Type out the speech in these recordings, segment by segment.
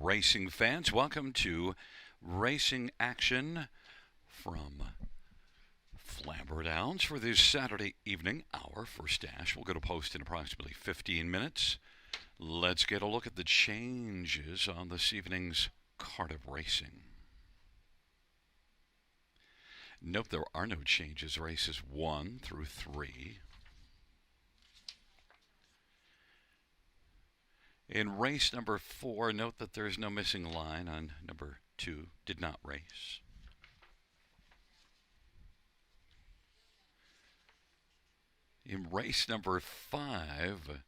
racing fans. Welcome to Racing Action from Flamboro Downs for this Saturday evening. Our first dash will go to post in approximately 15 minutes. Let's get a look at the changes on this evening's card of racing. Note there are no changes. Races 1 through 3. In race number 4, note that there is no missing line on number 2, did not race. In race number 5,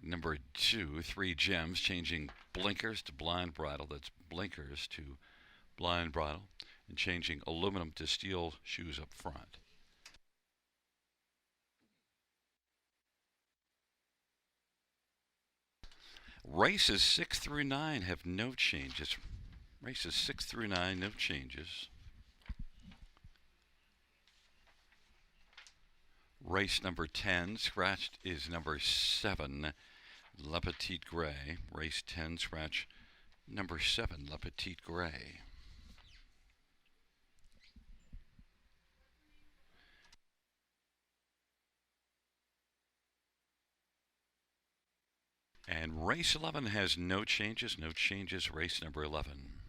number 2, 3 Gems, changing blinkers to blind bridle. That's blinkers to blind bridle. And changing aluminum to steel shoes up front. Races 6 through 9 have no changes. Races 6 through 9, no changes. Race number 10, scratched is number 7, Le Petit Gray. Race 10, scratch number 7, Le Petit Gray. And race 11 has no changes. No changes, race number 11.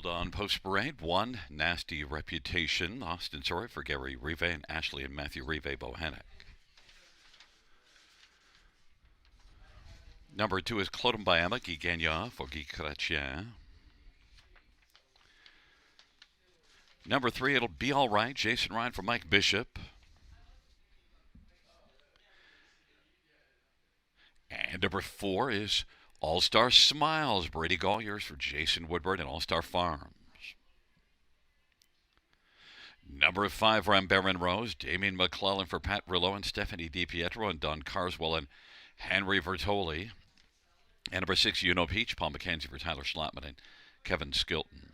Field on Post Parade. 1, Nasty Reputation. Austin Sorry for Gary Rive and Ashley and Matthew Rive Bohannock. Number 2 is Clodum Bayama, Guy Gagnon for Guy Chrétien. Number 3, It'll Be All Right, Jason Ryan for Mike Bishop. And number 4 is All-Star Smiles, Brady Golliers for Jason Woodward and All-Star Farms. Number 5, Rambaran Rose, Damian McClellan for Pat Rillo and Stephanie DiPietro and Don Carswell and Henry Vertoli. And number 6, You Know Peach, Paul McKenzie for Tyler Schlotman and Kevin Skilton.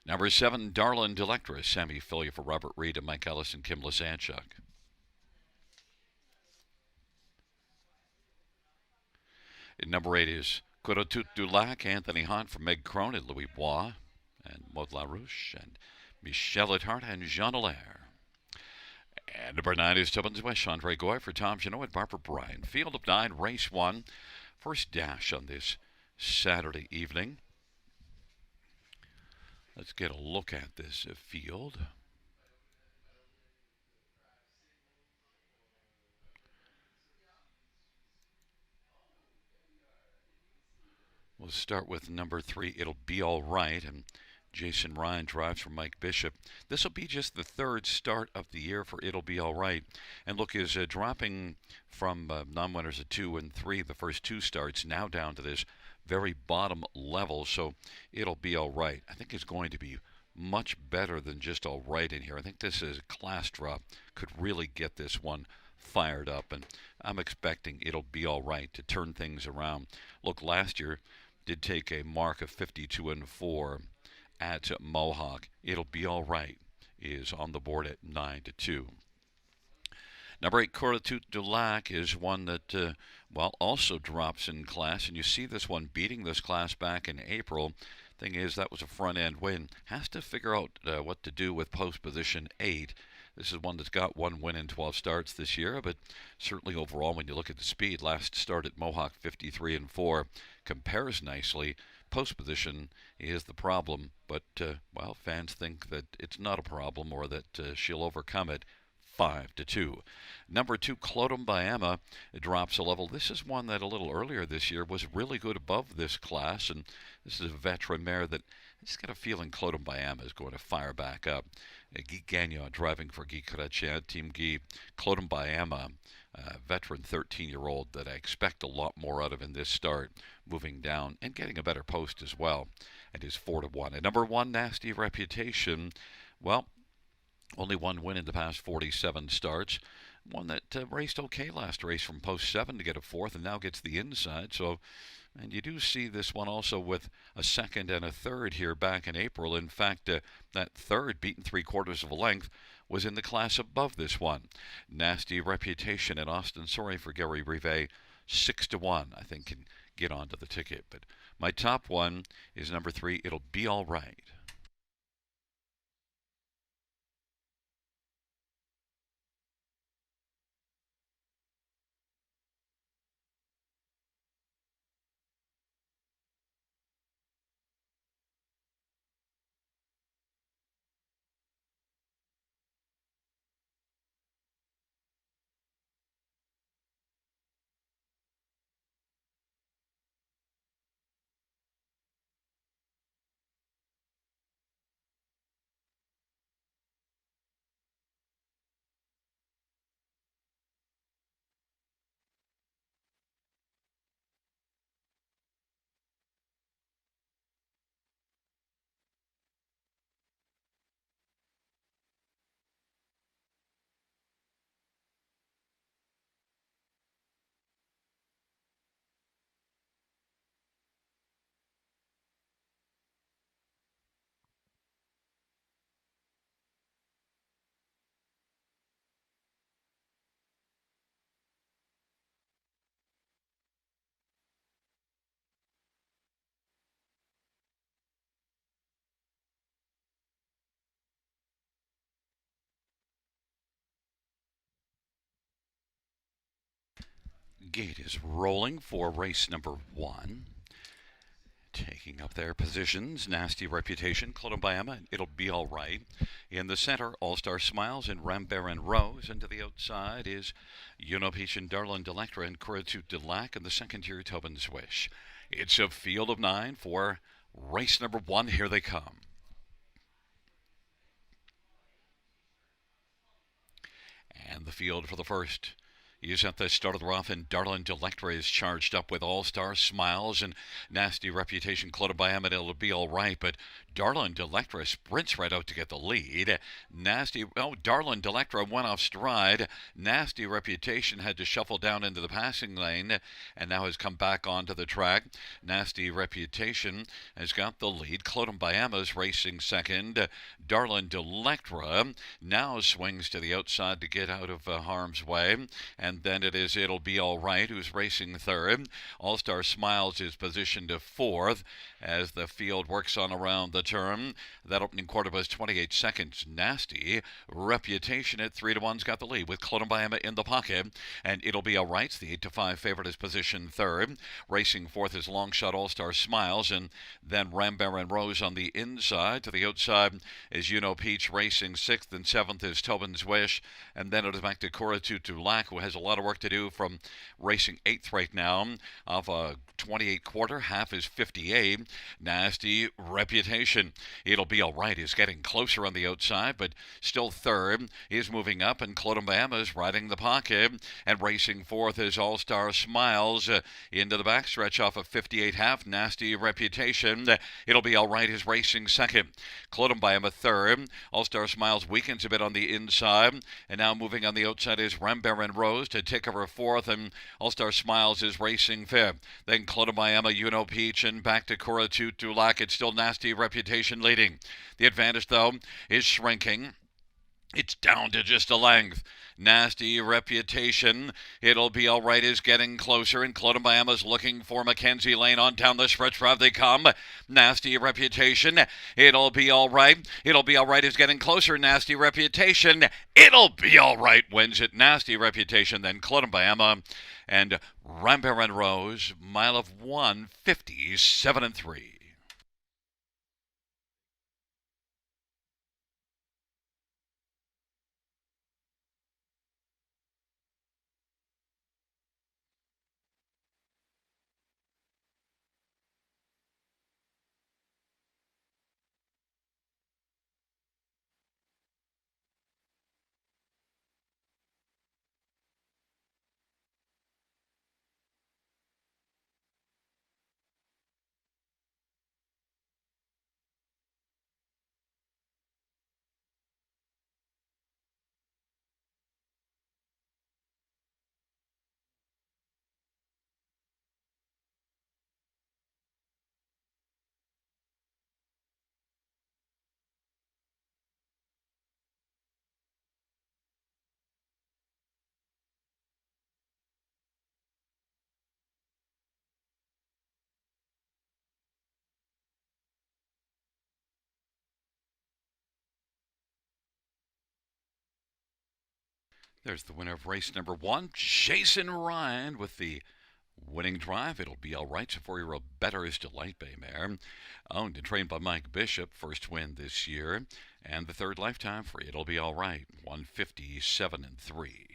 Number 7, Darlin Delectra, Sammy Filia for Robert Reed and Mike Ellis and Kim Lasanchuk. Number 8 is Corotut du Lac, Anthony Hahn for Meg Crone and Louis Bois and Maud LaRouche and Michel Ethart and Jean Allaire. And number 9 is Tubbins West, Andre Goy for Tom Janot and Barbara Bryan. Field of 9, race 1. First dash on this Saturday evening. Let's get a look at this field. We'll start with number 3, It'll Be All Right, and Jason Ryan drives for Mike Bishop. This will be just the 3rd start of the year for It'll Be All Right. And look, is dropping from non-winners of 2 and 3, the first 2 starts, now down to this very bottom level. So It'll Be All Right, I think, is going to be much better than just all right in here. I think this is a class drop, could really get this one fired up, and I'm expecting It'll Be All Right to turn things around. Look, last year did take a mark of 52 and 4 at Mohawk. It'll Be All Right is on the board at 9-2. Number 8, Corotut du Lac, is one that, also drops in class, and you see this one beating this class back in April. Thing is, that was a front-end win. Has to figure out what to do with post position 8. This is one that's got 1 win in 12 starts this year, but certainly overall, when you look at the speed, last start at Mohawk 53 and 4 compares nicely. Post position is the problem, but fans think that it's not a problem or that she'll overcome it. 5-2. Number 2, Clodum Bayama, drops a level. This is one that a little earlier this year was really good above this class, and this is a veteran mare that I just got a feeling Clodum Bayama is going to fire back up. Guy Gagnon driving for Guy Chrétien, Team Guy. Clodum Bayama, veteran 13-year-old that I expect a lot more out of in this start, moving down and getting a better post as well. And is 4-1. And number 1, Nasty Reputation, only 1 win in the past 47 starts. One that raced okay last race from post 7 to get a 4th and now gets the inside. And you do see this one also with a 2nd and a 3rd here back in April. In fact, that 3rd, beaten 3/4 of a length, was in the class above this one. Nasty Reputation and Austin Sorry for Gary Rive, 6-1, I think, can get onto the ticket. But my top one is number 3, It'll Be All Right. Gate is rolling for race number 1. Taking up their positions, Nasty Reputation, Clodombiama, and It'll Be All Right. In the center, All Star Smiles and Rambaran Rose. And to the outside is Peach and Darlin Delectra and Kuratut Delac in the second tier, Tobin's Wish. It's a field of 9 for race number 1. Here they come. And the field for the first is at the start of the rough, and Darlin Delectra is charged up with All-Star Smiles and Nasty Reputation. Clodombiama, It'll Be All Right, but Darlin Delectra sprints right out to get the lead. Darlin Delectra went off stride. Nasty Reputation had to shuffle down into the passing lane and now has come back onto the track. Nasty Reputation has got the lead. Clodombiama's racing second. Darlin Delectra now swings to the outside to get out of harm's way. And then it is It'll Be All Right who's racing third. All-Star Smiles is positioned to fourth as the field works on around the turn. That opening quarter was 28 seconds. Nasty Reputation at 3-1's got the lead with Clodombiama in the pocket. And It'll Be All Right, the 8-5 favorite, is positioned third. Racing fourth is Long Shot All-Star Smiles. And then Rambaran Rose on the inside. To the outside is Peach racing sixth, and seventh is Tobin's Wish. And then it is back to Kuratut Delac, who has a lot of work to do from racing eighth right now off a 28 quarter. Half is 58. Nasty Reputation. It'll Be All Right is getting closer on the outside, but still third. Is moving up, and Clodombiama is riding the pocket. And racing fourth is All-Star Smiles into the backstretch off of 58 half. Nasty Reputation. It'll Be All Right is racing second. Clodombiama third. All-Star Smiles weakens a bit on the inside, and now moving on the outside is Rambaran Rose to take over fourth, and All-Star Smiles is racing fifth. Then Clodombiama, Peach, and back to Kuratut Delac. It's still Nasty Reputation leading. The advantage, though, is shrinking. It's down to just a length. Nasty Reputation. It'll Be All Right is getting closer, and Clodombiama's looking for Mackenzie Lane on down the stretch. Drive they come. Nasty Reputation. It'll Be All Right. It'll Be All Right is getting closer. Nasty Reputation. It'll Be All Right wins it. Nasty Reputation, then Clodombiama and Rambaran Rose. Mile of 1:57.3. There's the winner of race number 1, Jason Ryan, with the winning drive. It'll Be All Right. So 4-year-old Better is Delight Bay mare, owned and trained by Mike Bishop. First win this year, and the third lifetime for It'll Be All Right. 1:57.3.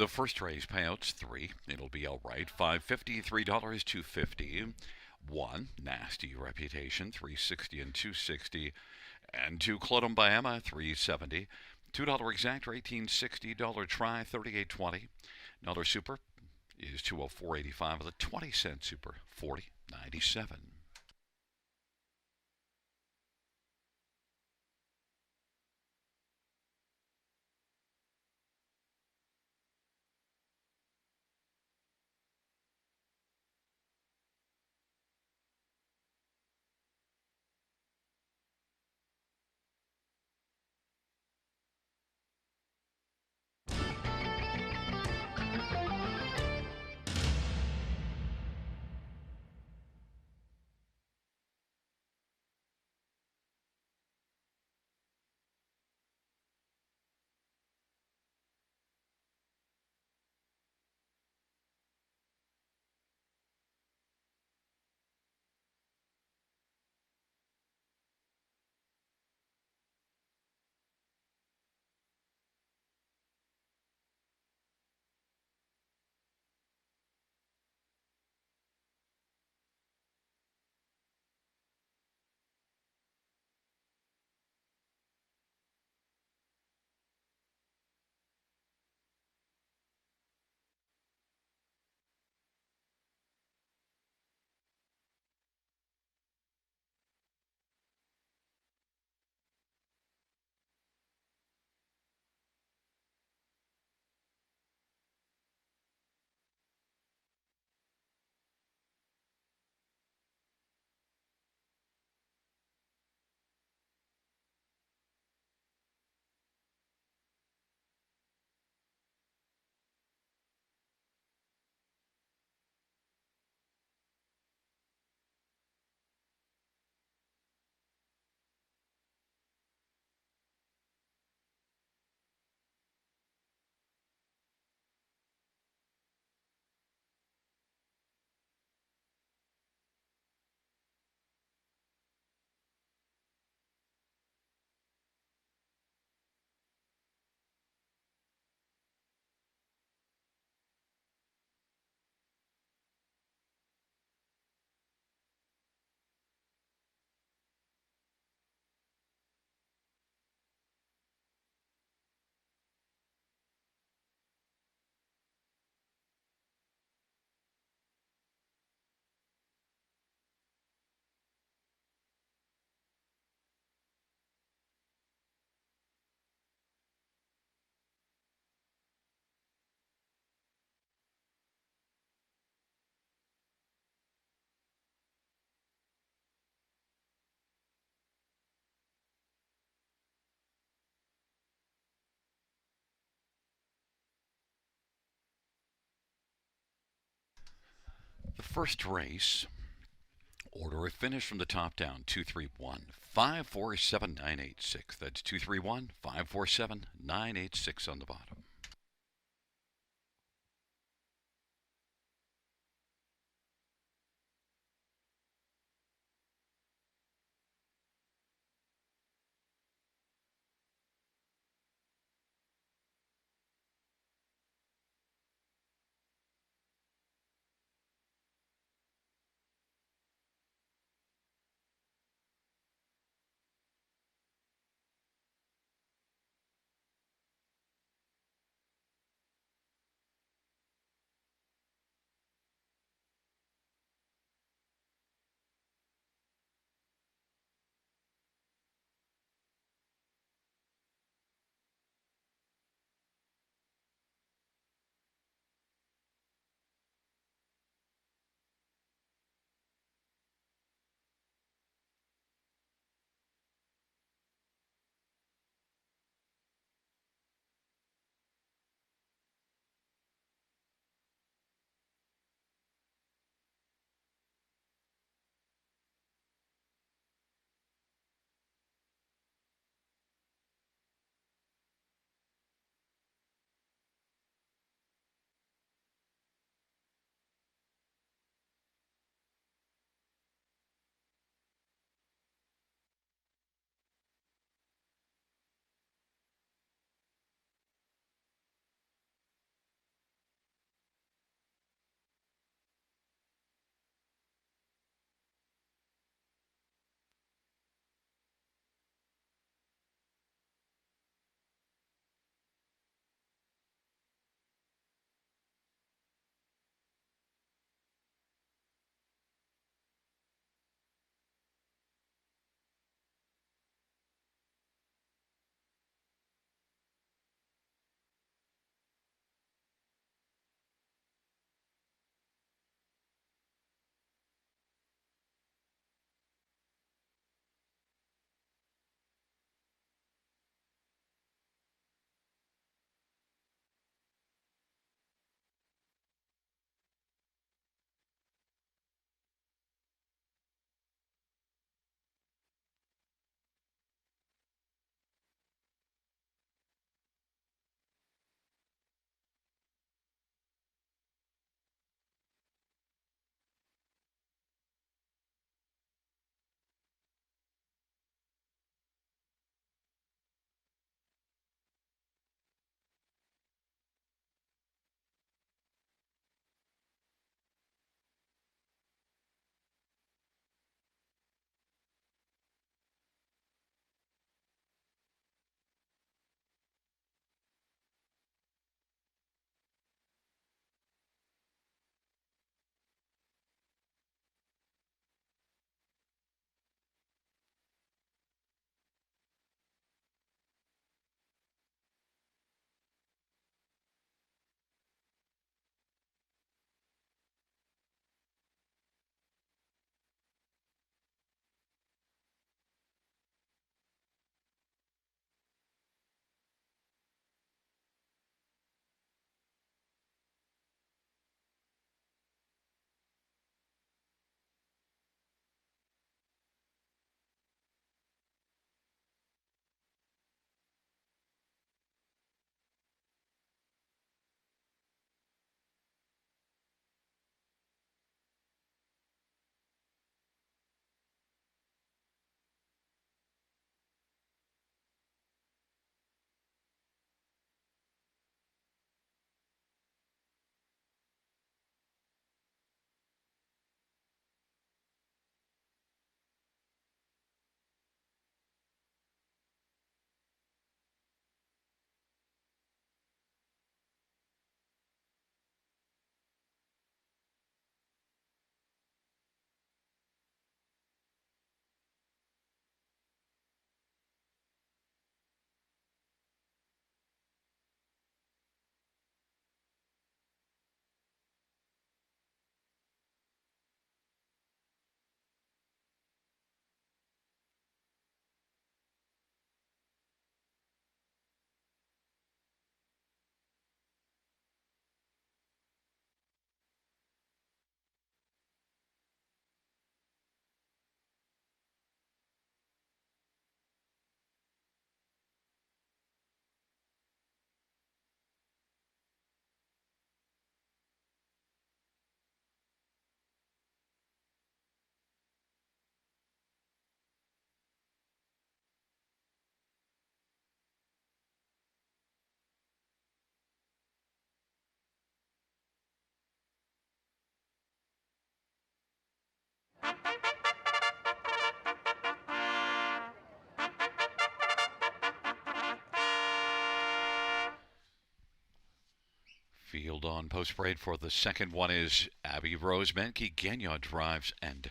The first raise payouts 3. It'll be outright $5.50, $3, $2.50. 1. Nasty Reputation 360 and 260. And 2. Clodum Biama 370. $2 exact or 1860. Dollar try 38.20. Another super is 204.85 with a 20-cent super 40.97. The first race, order of finish from the top down 231 547 986. That's 231 547 986 on the bottom. Field on post parade for the second one is Abby Rose Menke. Gagnon drives and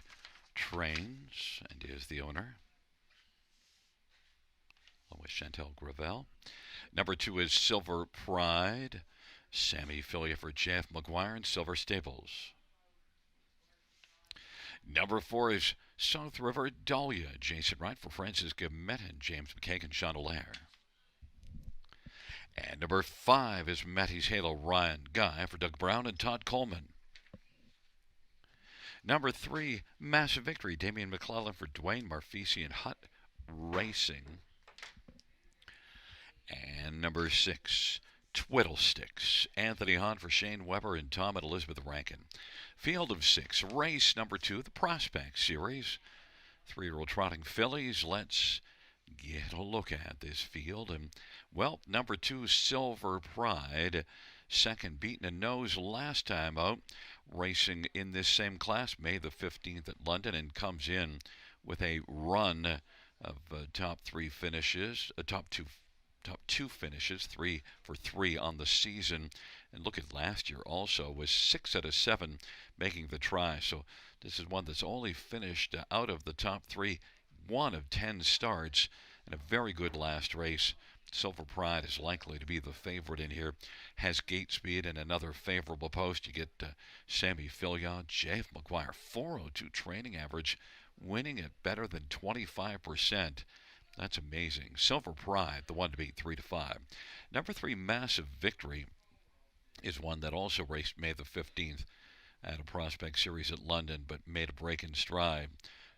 trains and is the owner, along with Chantel Gravel. Number 2 is Silver Pride. Sammy Filia for Jeff McGuire and Silver Staples. Number 4 is South River Dahlia. Jason Wright for Francis Gamet, James McKagan, Chandelier. And number 5 is Matty's Halo Ryan Guy for Doug Brown and Todd Coleman. Number 3, Massive Victory. Damian McClellan for Dwayne Marfisi and Hut Racing. And number 6, Twiddlesticks. Anthony Hahn for Shane Weber and Tom and Elizabeth Rankin. Field of 6, race number 2, the Prospect Series. 3-year-old trotting fillies. Let's get a look at this field. And, well, number 2, Silver Pride. Second, beaten a nose last time out. Racing in this same class, May the 15th at London, and comes in with a run of top 3 finishes, top two finishes, 3 for 3 on the season. And look at last year also, was 6 out of 7 making the try. So this is one that's only finished out of the top 3, 1 of 10 starts, and a very good last race. Silver Pride is likely to be the favorite in here. Has gate speed and another favorable post. You get Sammy Filia, Jeff McGuire, 402 training average, winning at better than 25%. That's amazing. Silver Pride, the one to beat 3-5. Number 3, Massive Victory, is one that also raced May the 15th at a Prospect Series at London, but made a break in stride.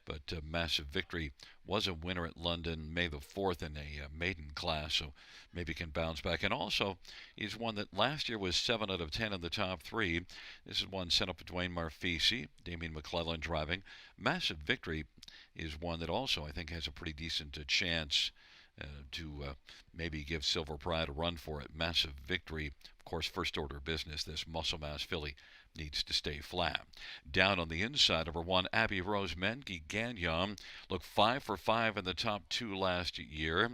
But Massive Victory was a winner at London May the 4th in a maiden class, so maybe can bounce back. And also, he's one that last year was 7 out of 10 in the top 3. This is one sent up to Dwayne Marfisi, Damian McClellan driving. Massive Victory is one that also I think has a pretty decent chance to maybe give Silver Pride a run for it. Massive Victory, of course, first order of business. This muscle mass filly needs to stay flat. Down on the inside, number 1, Abby Rose Menke Gagnon. Look, 5 for 5 in the top 2 last year,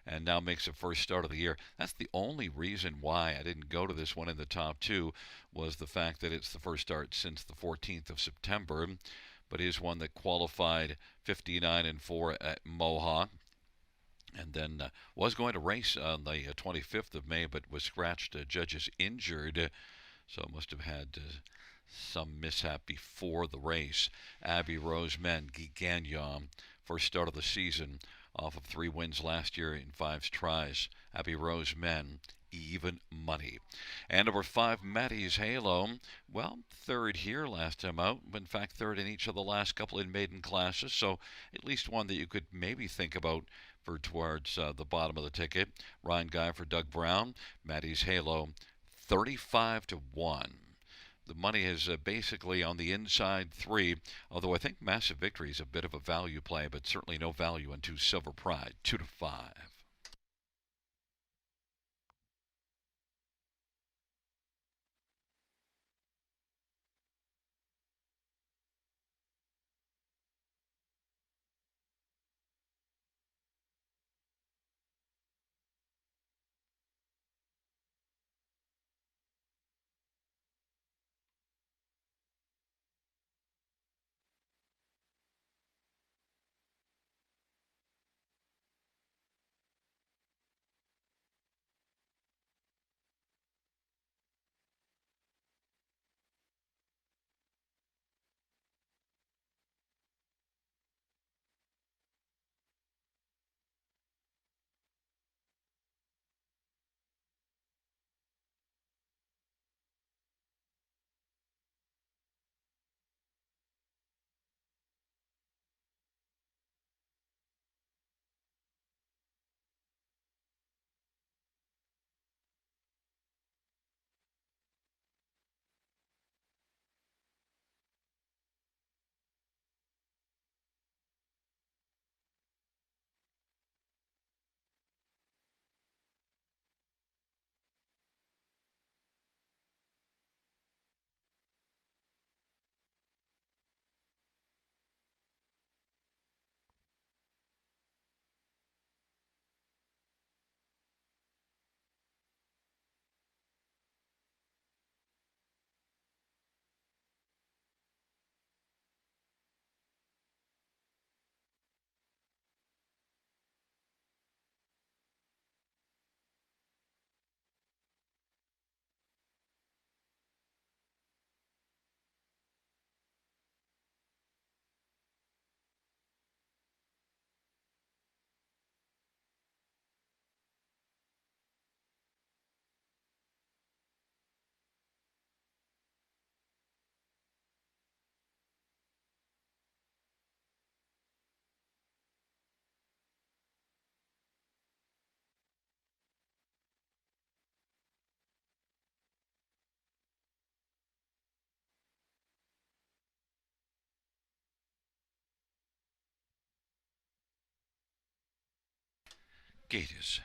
and now makes a first start of the year. That's the only reason why I didn't go to this one in the top 2, was the fact that it's the first start since the 14th of September, but is one that qualified 59-4 at Mohawk. And then was going to race on the 25th of May, but was scratched. Judges injured, so must have had some mishap before the race. Abby Rose Menke Gagnon, first start of the season, off of 3 wins last year in 5 tries. Abby Rose Men, even money. And number 5, Matty's Halo. Well, 3rd here last time out. In fact, 3rd in each of the last couple in maiden classes. So at least one that you could maybe think about for towards the bottom of the ticket. Ryan Guy for Doug Brown. Matty's Halo, 35-1. The money is basically on the inside 3, although I think Massive Victory is a bit of a value play, but certainly no value into Silver Pride, 2-5. Gate is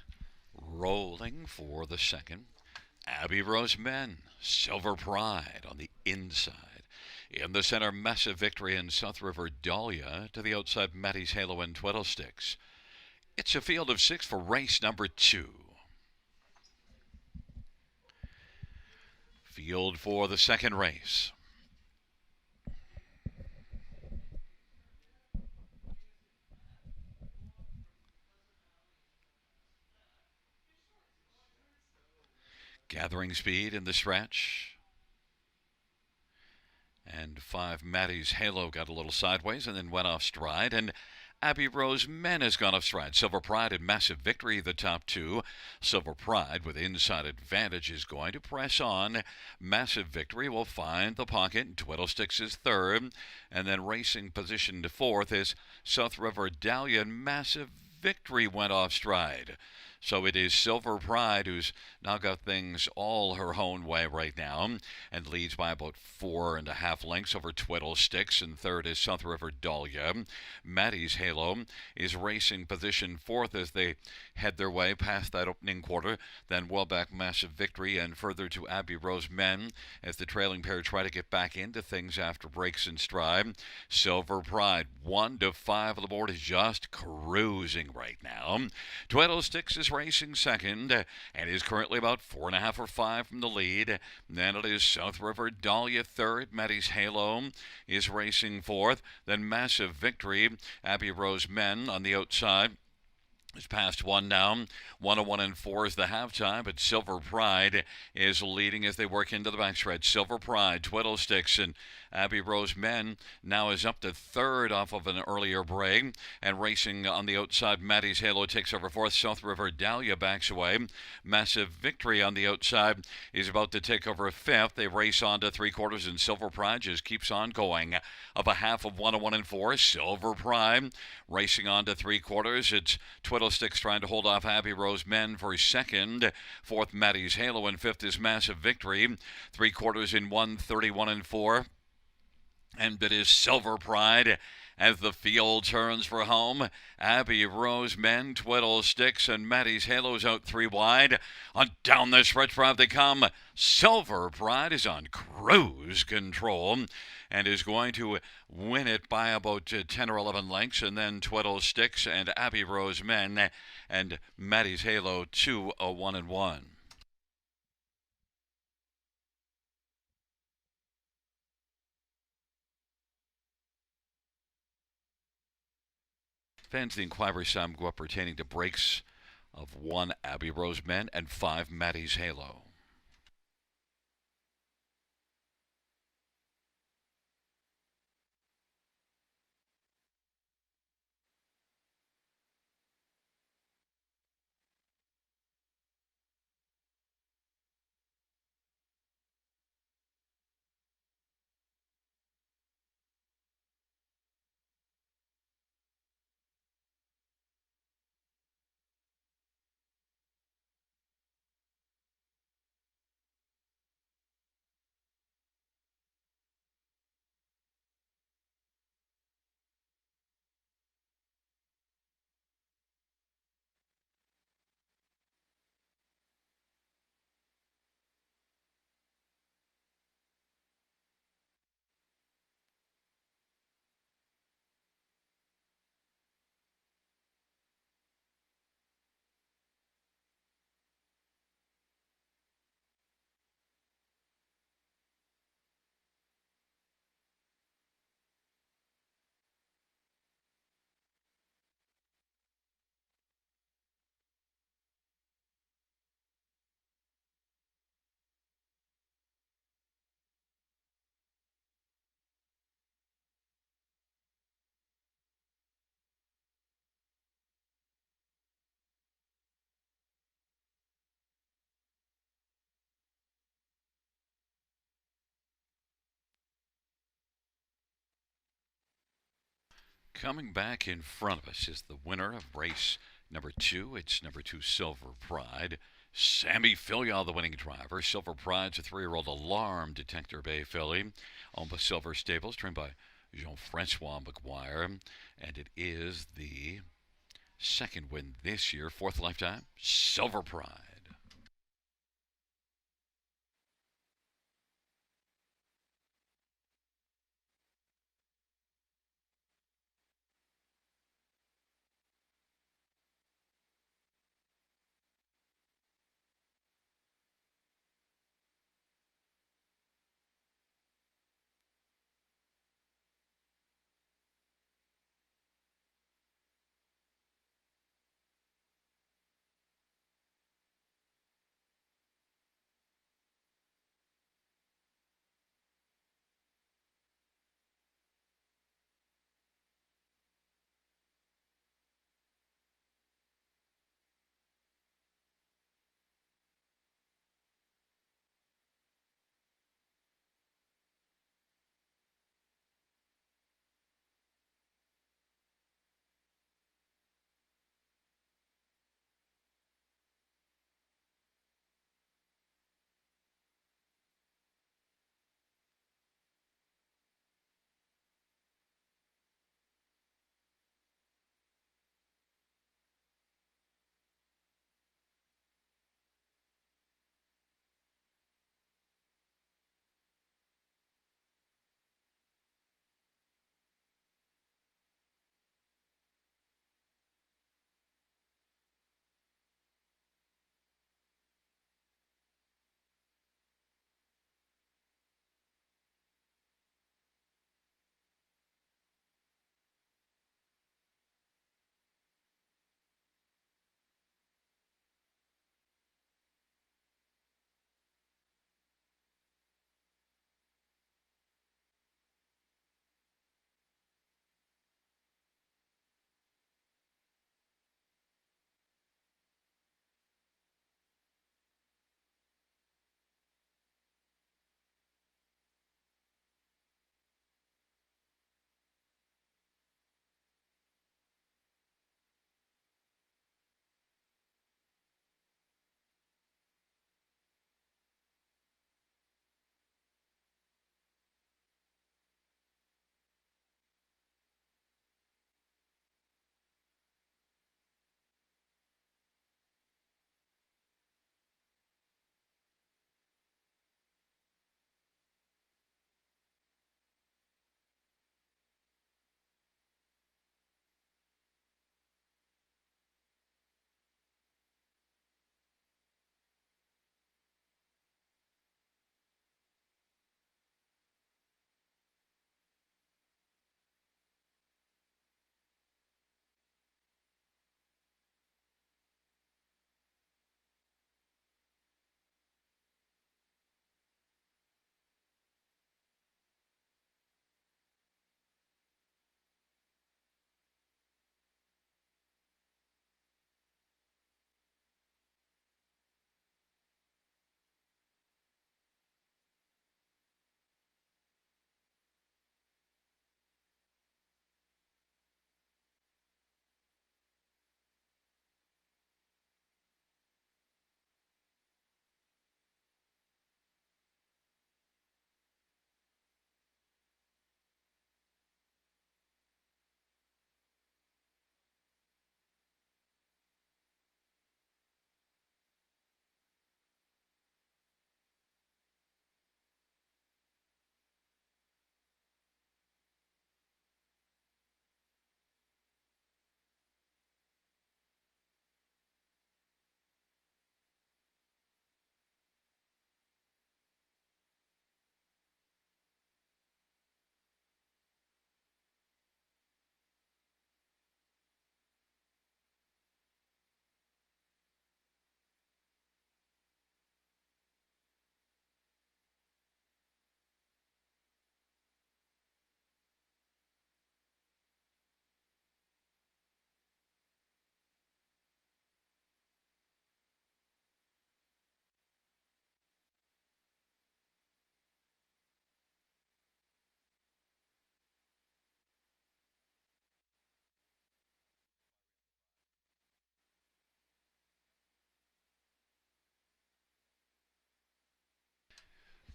rolling for the second. Abbey Rose Men, Silver Pride on the inside. In the center, Massive Victory and South River Dahlia. To the outside, Maddie's Halo and Twiddlesticks. It's a field of 6 for race number 2. Field for the second race. Gathering speed in the stretch. And 5, Maddie's Halo got a little sideways and then went off stride. And Abbey Rose Men has gone off stride. Silver Pride and Massive Victory, the top 2. Silver Pride with inside advantage is going to press on. Massive Victory will find the pocket. Twiddlesticks is third. And then racing position to fourth is South River Dahlia. And Massive Victory went off stride. So it is Silver Pride who's now got things all her own way right now and leads by about 4.5 lengths over Twiddlesticks. And third is South River Dahlia. Maddie's Halo is racing position fourth as they head their way past that opening quarter. Then well back Massive Victory and further to Abbey Rose Men as the trailing pair try to get back into things after breaks in stride. Silver Pride 1 to 5 on the board is just cruising right now. Twiddlesticks is racing second and is currently about 4.5 or 5 from the lead. Then it is South River Dahlia third. Maddie's Halo is racing fourth. Then Massive Victory. Abbey Rose Men on the outside. It's past one down. 101 and 4 is the halftime, but Silver Pride is leading as they work into the backstretch. Silver Pride, Twiddlesticks, and Abbey Rose Men now is up to third off of an earlier break. And racing on the outside, Maddie's Halo takes over fourth. South River Dahlia backs away. Massive Victory on the outside is about to take over fifth. They race on to three quarters, and Silver Pride just keeps on going. Up a half of 101 and 4, Silver Pride racing on to three quarters. It's Twiddlesticks trying to hold off Abbey Rose Men for second. Fourth, Maddie's Halo, and fifth is Massive Victory. Three quarters in 131 and 4. And it is Silver Pride as the field turns for home. Abbey Rose Men, Twiddlesticks, and Maddie's Halo's out 3 wide. On down the stretch drive they come. Silver Pride is on cruise control and is going to win it by about 10 or 11 lengths. And then Twiddlesticks and Abbey Rose Men and Maddie's Halo 2 a 1 and 1. Fans, the inquiry sum go up pertaining to breaks of 1 Abbey Rose Men and 5 Maddie's Halo. Coming back in front of us is the winner of race number 2. It's number 2, Silver Pride. Sammy Filial, the winning driver. Silver Pride's a 3-year-old alarm detector bay filly owned by Silver Stables, trained by Jean-Francois McGuire. And it is the Second win this year, fourth lifetime, Silver Pride.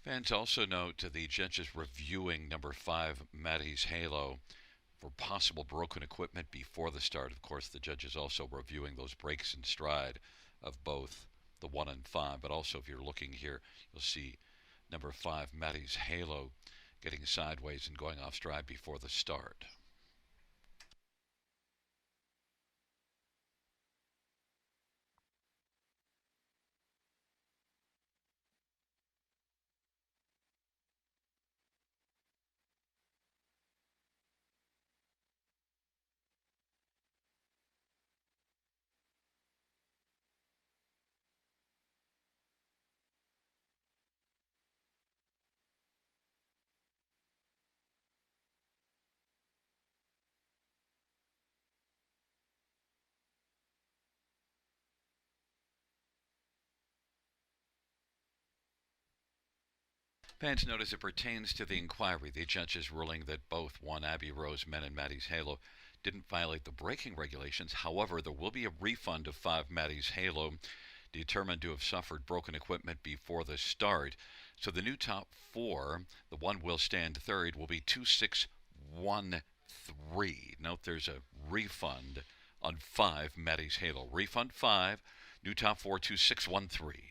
Fans also note to the judges reviewing number 5, Maddie's Halo. for possible broken equipment before the start. Of course, the judge is also reviewing those breaks in stride of both the 1 and 5. But also, if you're looking here, you'll see number 5, Maddie's Halo, getting sideways and going off stride before the start. Fans note as it pertains to the inquiry, the judge's ruling that both 1 Abby Rose Men and Maddie's Halo didn't violate the braking regulations. However, there will be a refund of 5 Maddie's Halo determined to have suffered broken equipment before the start. So the new top 4, the one will stand third, will be 2613. Note there's a refund on 5 Maddie's Halo. Refund 5, new top 4 2613.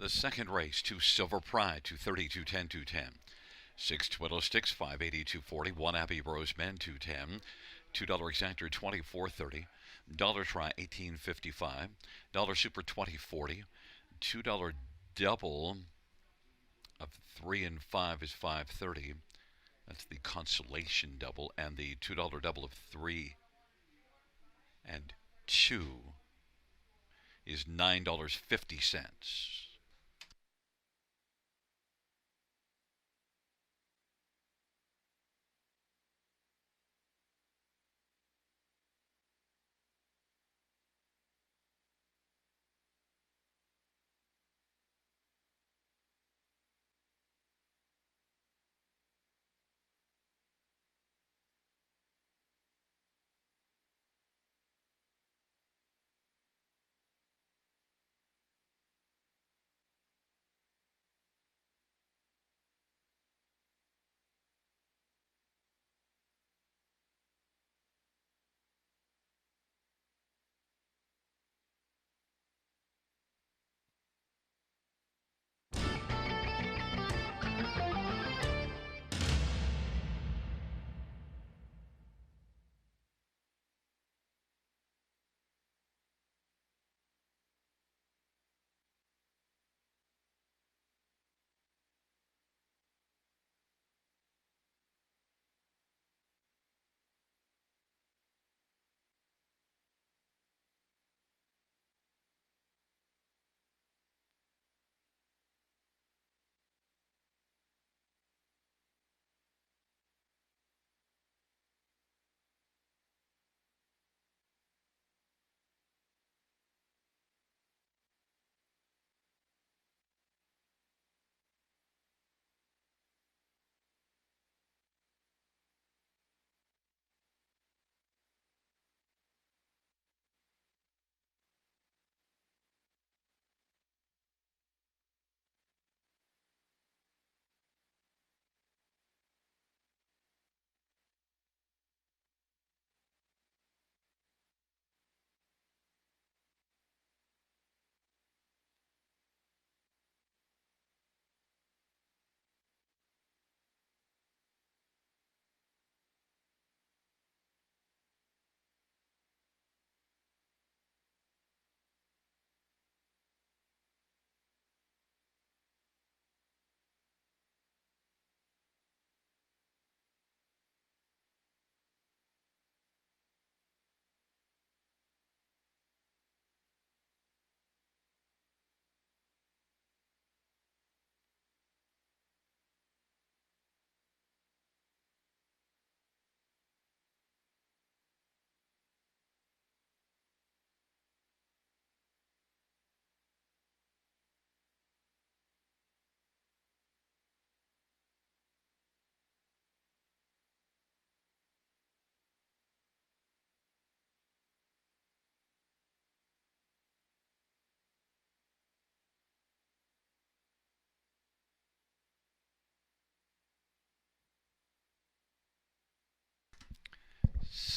The second race, 2 Silver Pride, 230, 210, 210. 6 Twiddle Sticks, 580, 240. 1 Abbey Rose Men, 210. $2 Exactor, 24.30. Dollar Try, 18.55. Dollar Super, 20.40. $2 Double of 3 and 5 is 5.30. That's the consolation double, and the $2 double of 3 and 2 is $9.50.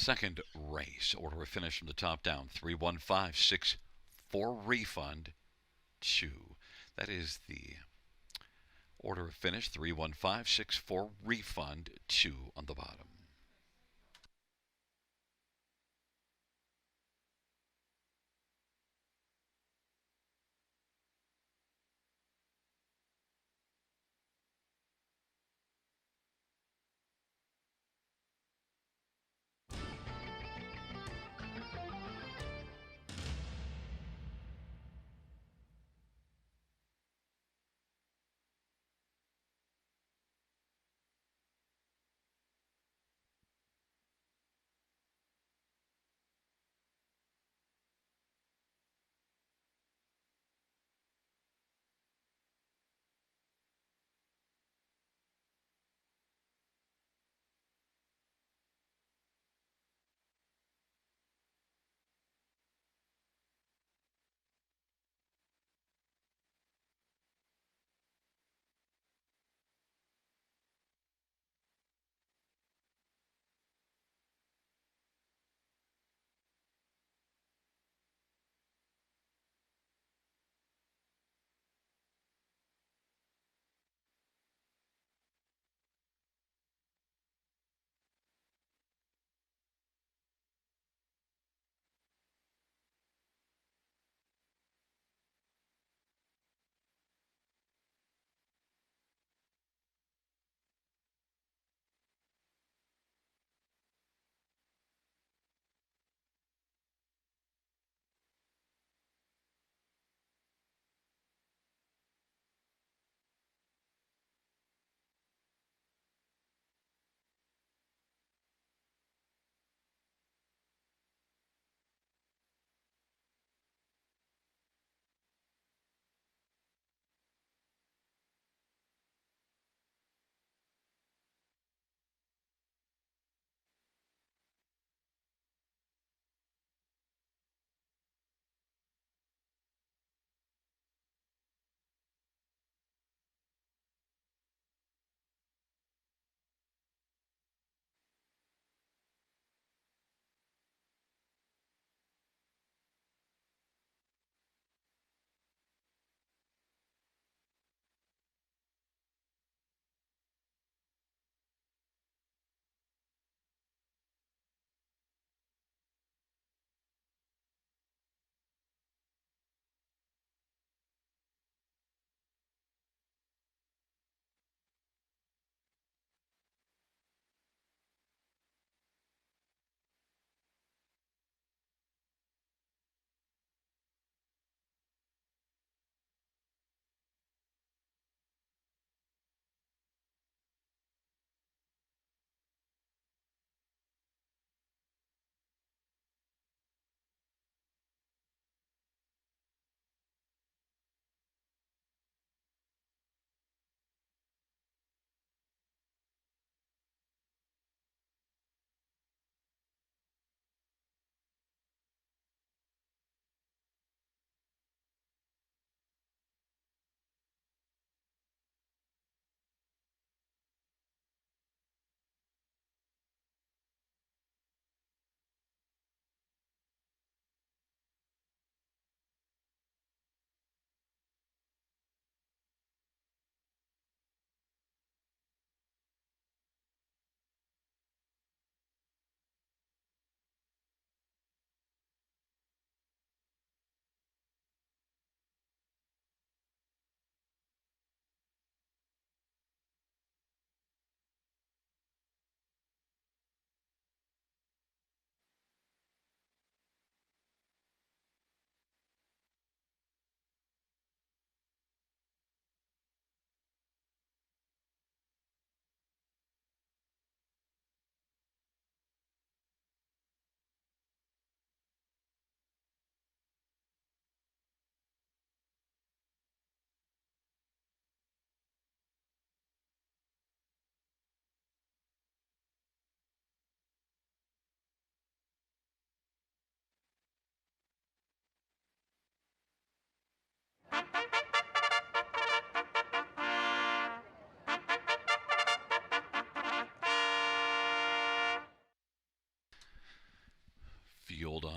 second race. Order of finish from the top down. 31564 refund 2. That is the order of finish. 31564 refund 2 on the bottom.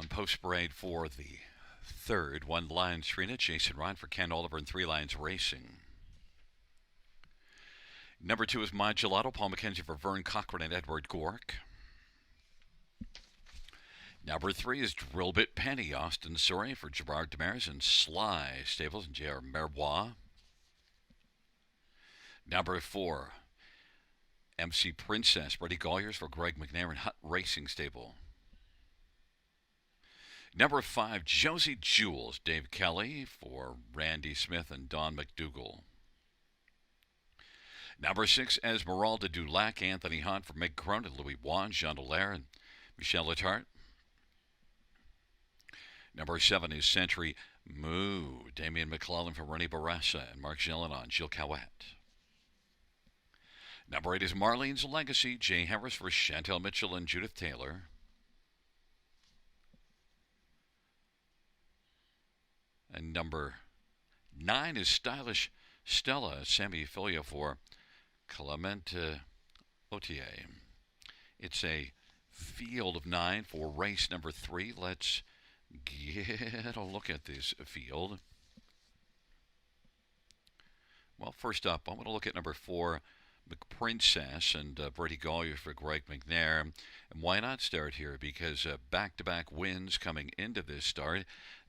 post parade for the third. 1 Lions Trina, Jason Ryan for Ken Oliver, and 3 Lions Racing. Number 2 is My Gelato, Paul McKenzie for Vern Cochran and Edward Gork. Number 3 is Drillbit Penny, Austin Surrey for Gerard Demers and Sly Stables and J.R. Merbois. Number 4, MC Princess, Brady Golliers for Greg McNair and Hut Racing Stable. Number 5, Josie Jules, Dave Kelly for Randy Smith and Don McDougall. Number 6, Esmeralda Dulac, Anthony Hunt for Meg Cronin, Louis Wan, Jean Dallaire, and Michelle Letarte. Number 7 is Century Moo, Damian McClellan for Rennie Barassa and Mark Gelinon, Gilles Cowette. Number 8 is Marlene's Legacy, Jay Harris for Chantel Mitchell and Judith Taylor. And number 9 is Stylish Stella, Sammy Filia for Clement Otier. It's a field of 9 for race number 3. Let's get a look at this field. Well, first up, I'm going to look at number 4, McPrincess and Brady Gollier for Greg McNair. And why not start here? Because back-to-back wins coming into this start.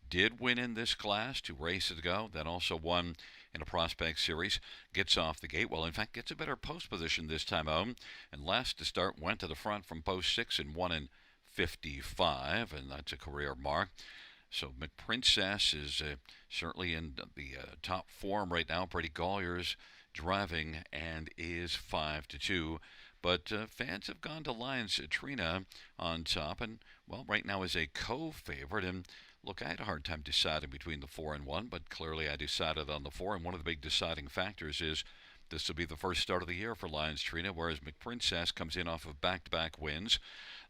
Did win in this class 2 races ago, then also won in a Prospect Series. Gets off the gate well. In fact, gets a better post position this time out. And last to start, went to the front from post 6 and won in 55, and that's a career mark. So McPrincess is certainly in the top form right now. Brady Gollier's driving and is 5-2. But fans have gone to Lions Trina on top, and well, right now is a co-favorite. And look, I had a hard time deciding between the 4 and 1, but clearly I decided on the 4. And one of the big deciding factors is this will be the first start of the year for Lions Trina, whereas McPrincess comes in off of back-to-back wins.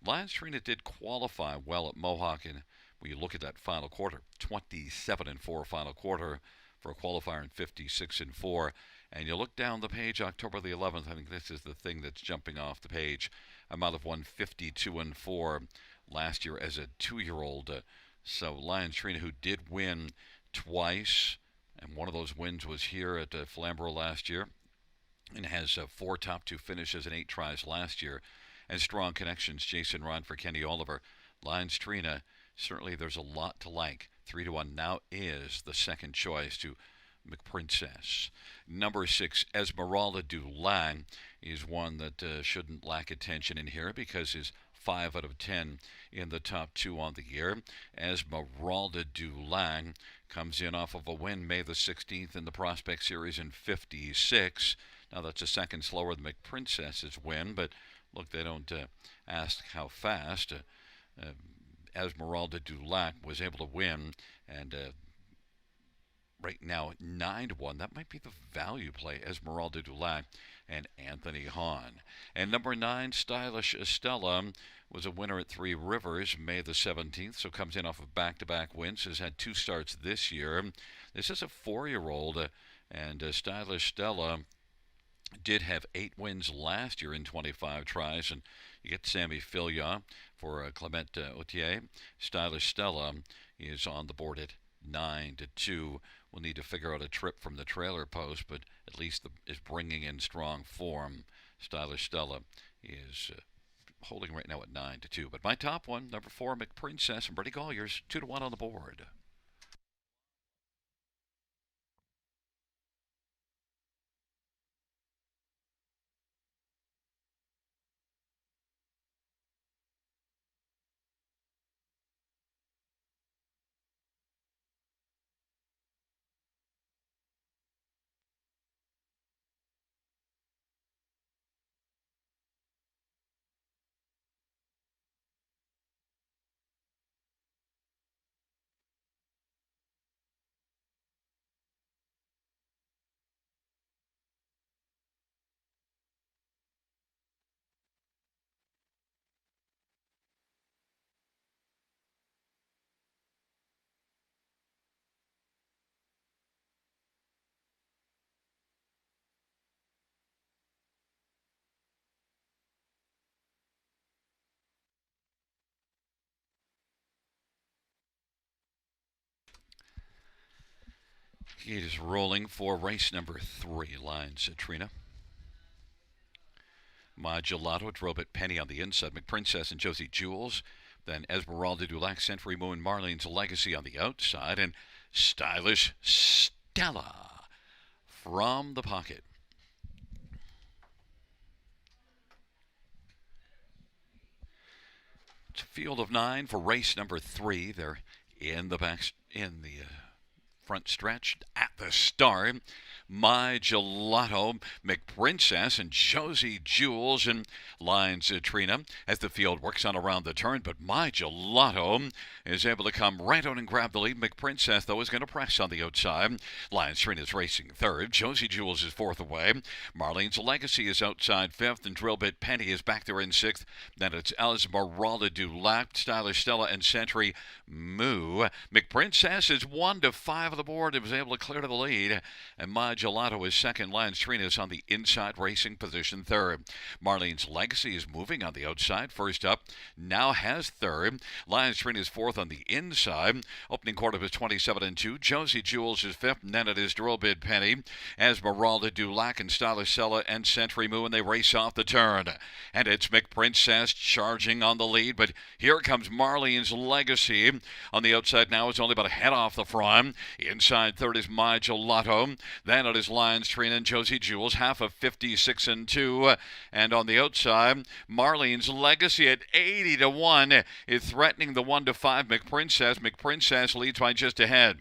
Lions Trina did qualify well at Mohawk, and when you look at that final quarter, 27-4 final quarter for a qualifier in 56-4. And you look down the page, October the 11th, I think this is the thing that's jumping off the page. I might have won 52-4 last year as a 2-year-old. So Lions Trina, who did win twice, and one of those wins was here at Flamboro last year, and has 4 top 2 finishes and 8 tries last year. And strong connections, Jason Ron for Kenny Oliver. Lions Trina, certainly there's a lot to like. 3-1 now is the second choice to McPrincess. Number 6, Esmeralda Dulac, is one that shouldn't lack attention in here because his 5 out of 10 in the top 2 on the year. Esmeralda Dulac comes in off of a win May the 16th in the Prospect Series in 56. Now that's a second slower than McPrincess's win, but look, they don't ask how fast. Esmeralda Dulac was able to win, and right now 9-1. That might be the value play, Esmeralda Dulac and Anthony Hahn. And number 9, Stylish Estella, was a winner at 3 Rivers May the 17th, so comes in off of back-to-back wins. Has had 2 starts this year. This is a 4-year-old, and Stylish Stella did have 8 wins last year in 25 tries, and you get Sammy Filia for Clement Otier. Stylish Stella is on the board at 9-2. We'll need to figure out a trip from the trailer post, but at least is bringing in strong form. Stylish Stella is holding right now at 9-2. But my top one, number 4, McPrincess and Brady Golliers, 2-1 on the board. It is rolling for race number 3, Lines Trina. My Gelato drove at Penny on the inside, McPrincess and Josie Jules. Then Esmeralda Dulac, Century Moon, Marlene's Legacy on the outside, and Stylish Stella from the pocket. It's a field of 9 for race number 3. They're in the front stretch at the start. My Gelato, McPrincess, and Josie Jules and Lines Trina as the field works on around the turn. But My Gelato is able to come right out and grab the lead. McPrincess, though, is going to press on the outside. Lines Trina is racing third. Josie Jules is fourth away. Marlene's Legacy is outside fifth, and Drillbit Penny is back there in sixth. Then it's Esmeralda Dulac, Stylish Stella, and Century Moo. McPrincess is 1 to 5 of the board. It was able to clear to the lead, and My Gelato is second. Lance Trina is on the inside, racing position third. Marlene's Legacy is moving on the outside. First up, now has third. Lance Trina is fourth on the inside. Opening quarter was 27 and 2. Josie Jules is fifth, and then it is Drillbid Penny, Esmeralda Dulac, and Stylish Stella and Century Moo, and they race off the turn. And it's McPrincess charging on the lead, but here comes Marlene's Legacy. On the outside now, it's only about a head off the front. Inside third is My Gelato. Then it is Lines Trina and Josie Jules, half of 56 and 2. And on the outside, Marlene's Legacy at 80 to 1 is threatening the 1 to 5 McPrincess. McPrincess leads by just ahead.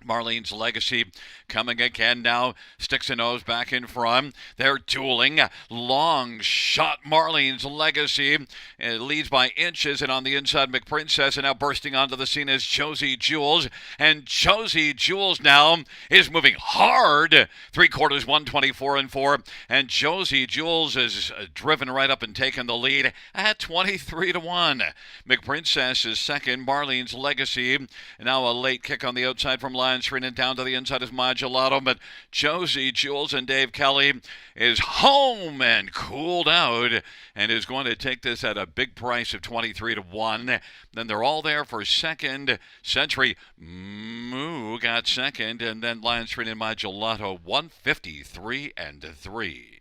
Marlene's Legacy coming again now. Sticks a nose back in front. They're dueling. Long shot. Marlene's Legacy leads by inches. And on the inside, McPrincess. And now bursting onto the scene is Josie Jules. And Josie Jules now is moving hard. 3/4, 124 and 4. And Josie Jules is driven right up and taken the lead at 23 to 1. McPrincess is second. Marlene's Legacy. Now a late kick on the outside from Lines Trina. Down to the inside is My Gelato, but Josie Jules and Dave Kelly is home and cooled out and is going to take this at a big price of 23 to 1. Then they're all there for second. Century Moo got second, and then Lines Trina and My Gelato 153 and 3.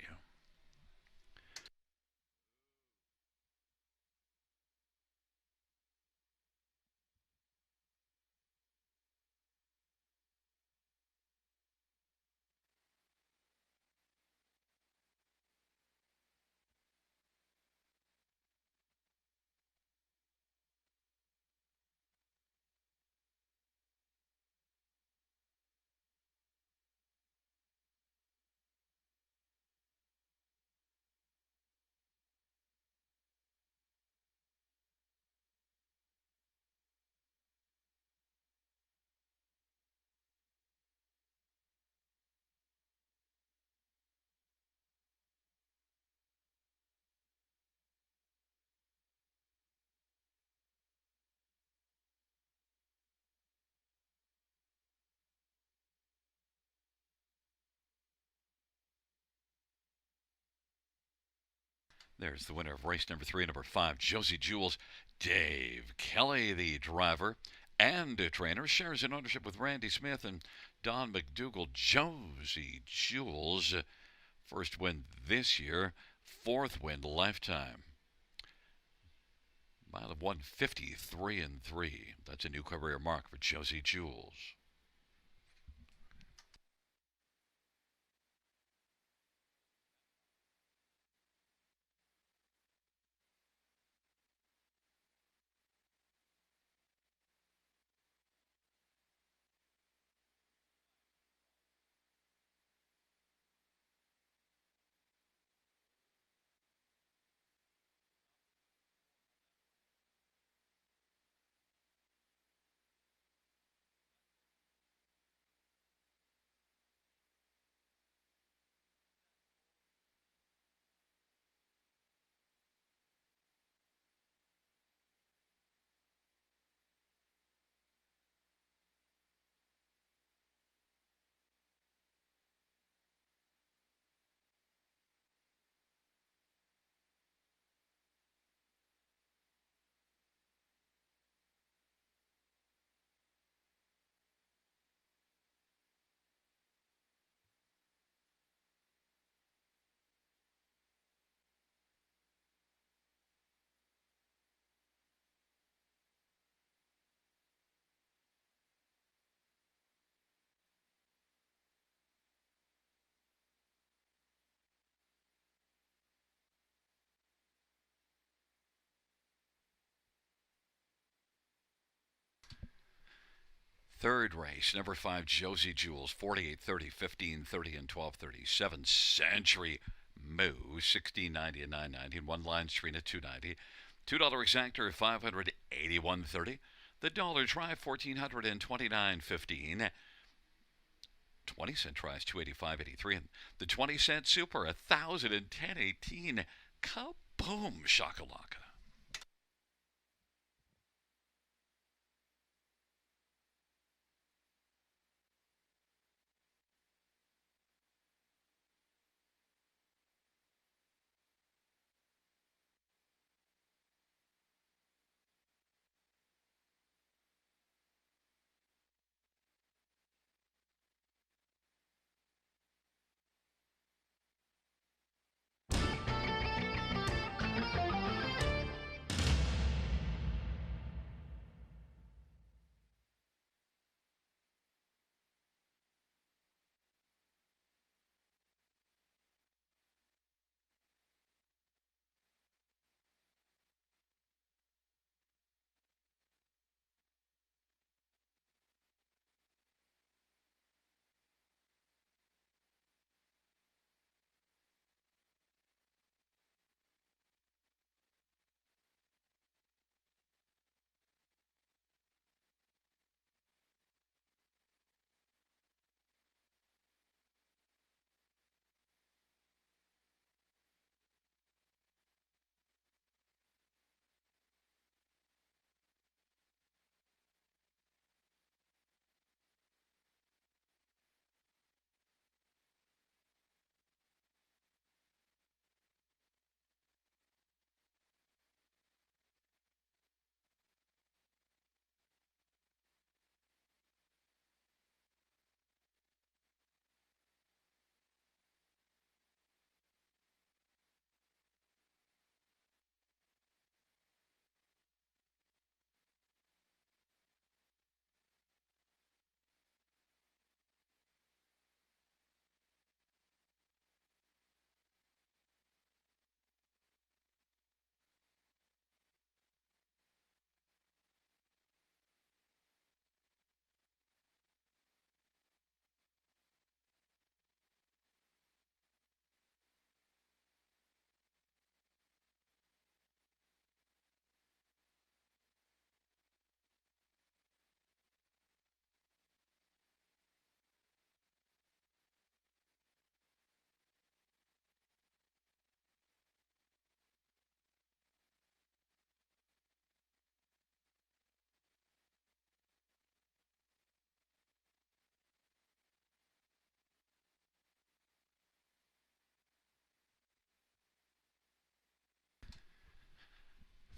There's the winner of race number 3, number 5, Josie Jules. Dave Kelly, the driver and trainer, shares in ownership with Randy Smith and Don McDougall. Josie Jules, first win this year, fourth win lifetime. Mile of 153 and 3. That's a new career mark for Josie Jules. Third race, number 5, Josie Jules, 48.30, 15.30, and 12.37. Century Moo, 16.90 and 9.90. And One Line Street at 2.90. $2 exactor, 581.30. The dollar try, 1429.15. 20-cent tries, 285.83. And the 20-cent super, 1,010.18. Kaboom, shakalaka.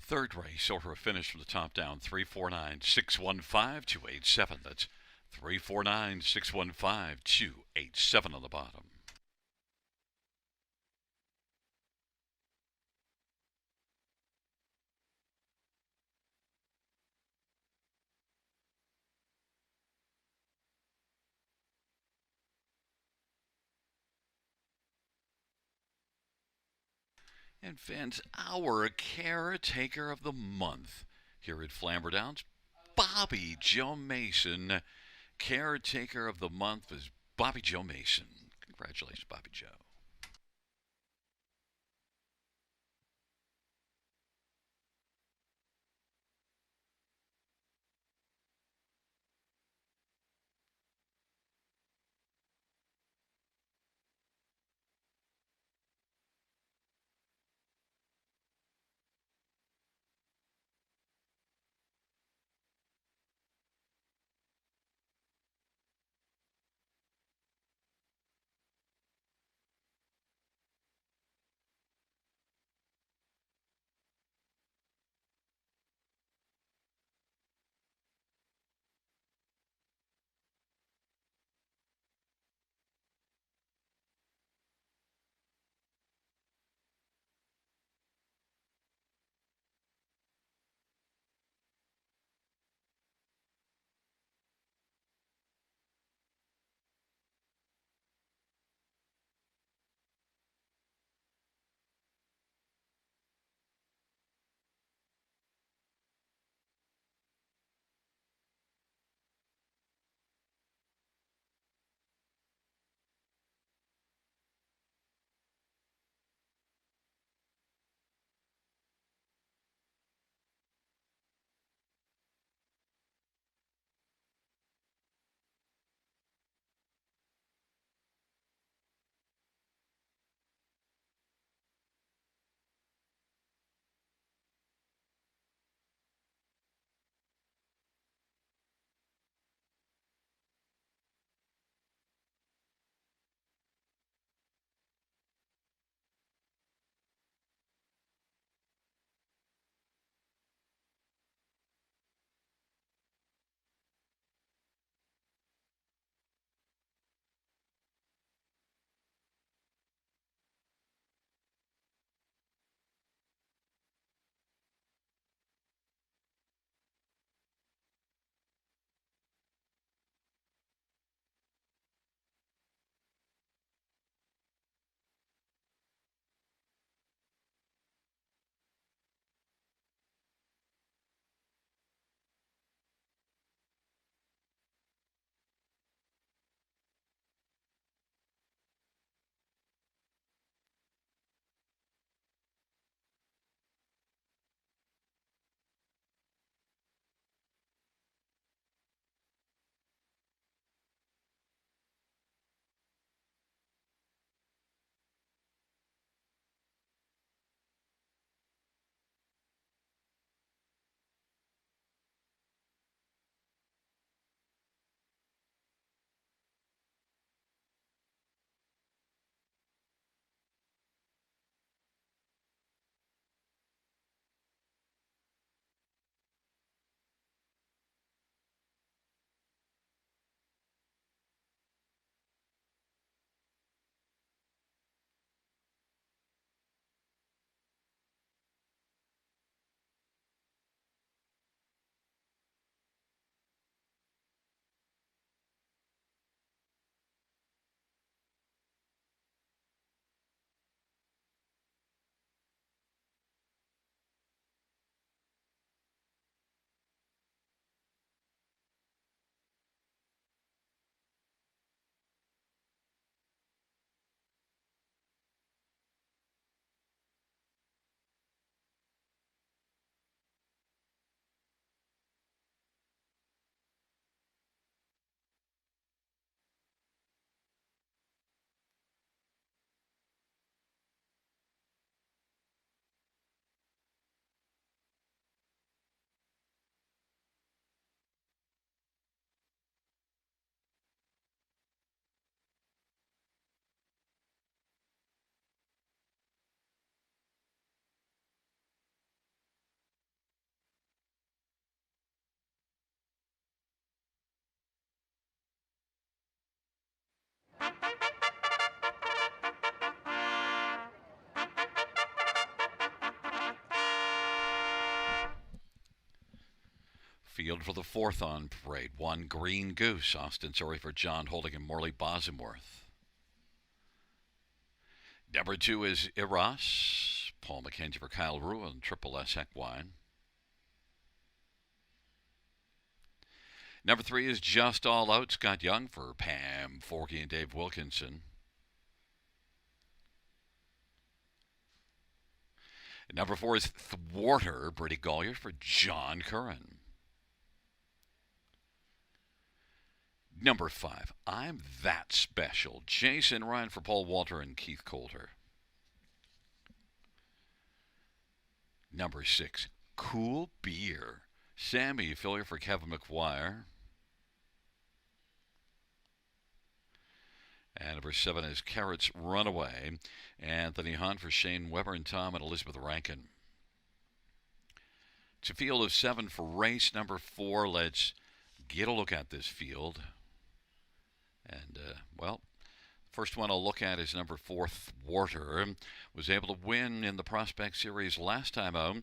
Third race, order of finish from the top down, 349-615-287. That's 349-615-287 on the bottom. And fans, our caretaker of the month here at Flamboro Downs, Bobby Joe Mason. Caretaker of the month is Bobby Joe Mason. Congratulations, Bobby Joe. field for the fourth on parade. 1 Green Goose, Austin Sorry for John Holding and Morley Bosworth. Number 2 is Eros, Paul McKenzie for Kyle Rue and Triple S Equine. Number 3 is Just All Out, Scott Young for Pam Forkey and Dave Wilkinson. Number 4 is Thwarter, Brady Gollier for John Curran. Number 5, I'm That Special, Jason Ryan for Paul Walter and Keith Coulter. Number 6, Cool Beer, Sammy Fillier for Kevin McGuire. And number 7 is Carrots Runaway, Anthony Hunt for Shane Weber and Tom and Elizabeth Rankin. It's a field of 7 for race number 4. Let's get a look at this field. And, first one I'll look at is number 4, Thwarter. Was able to win in the Prospect Series last time out,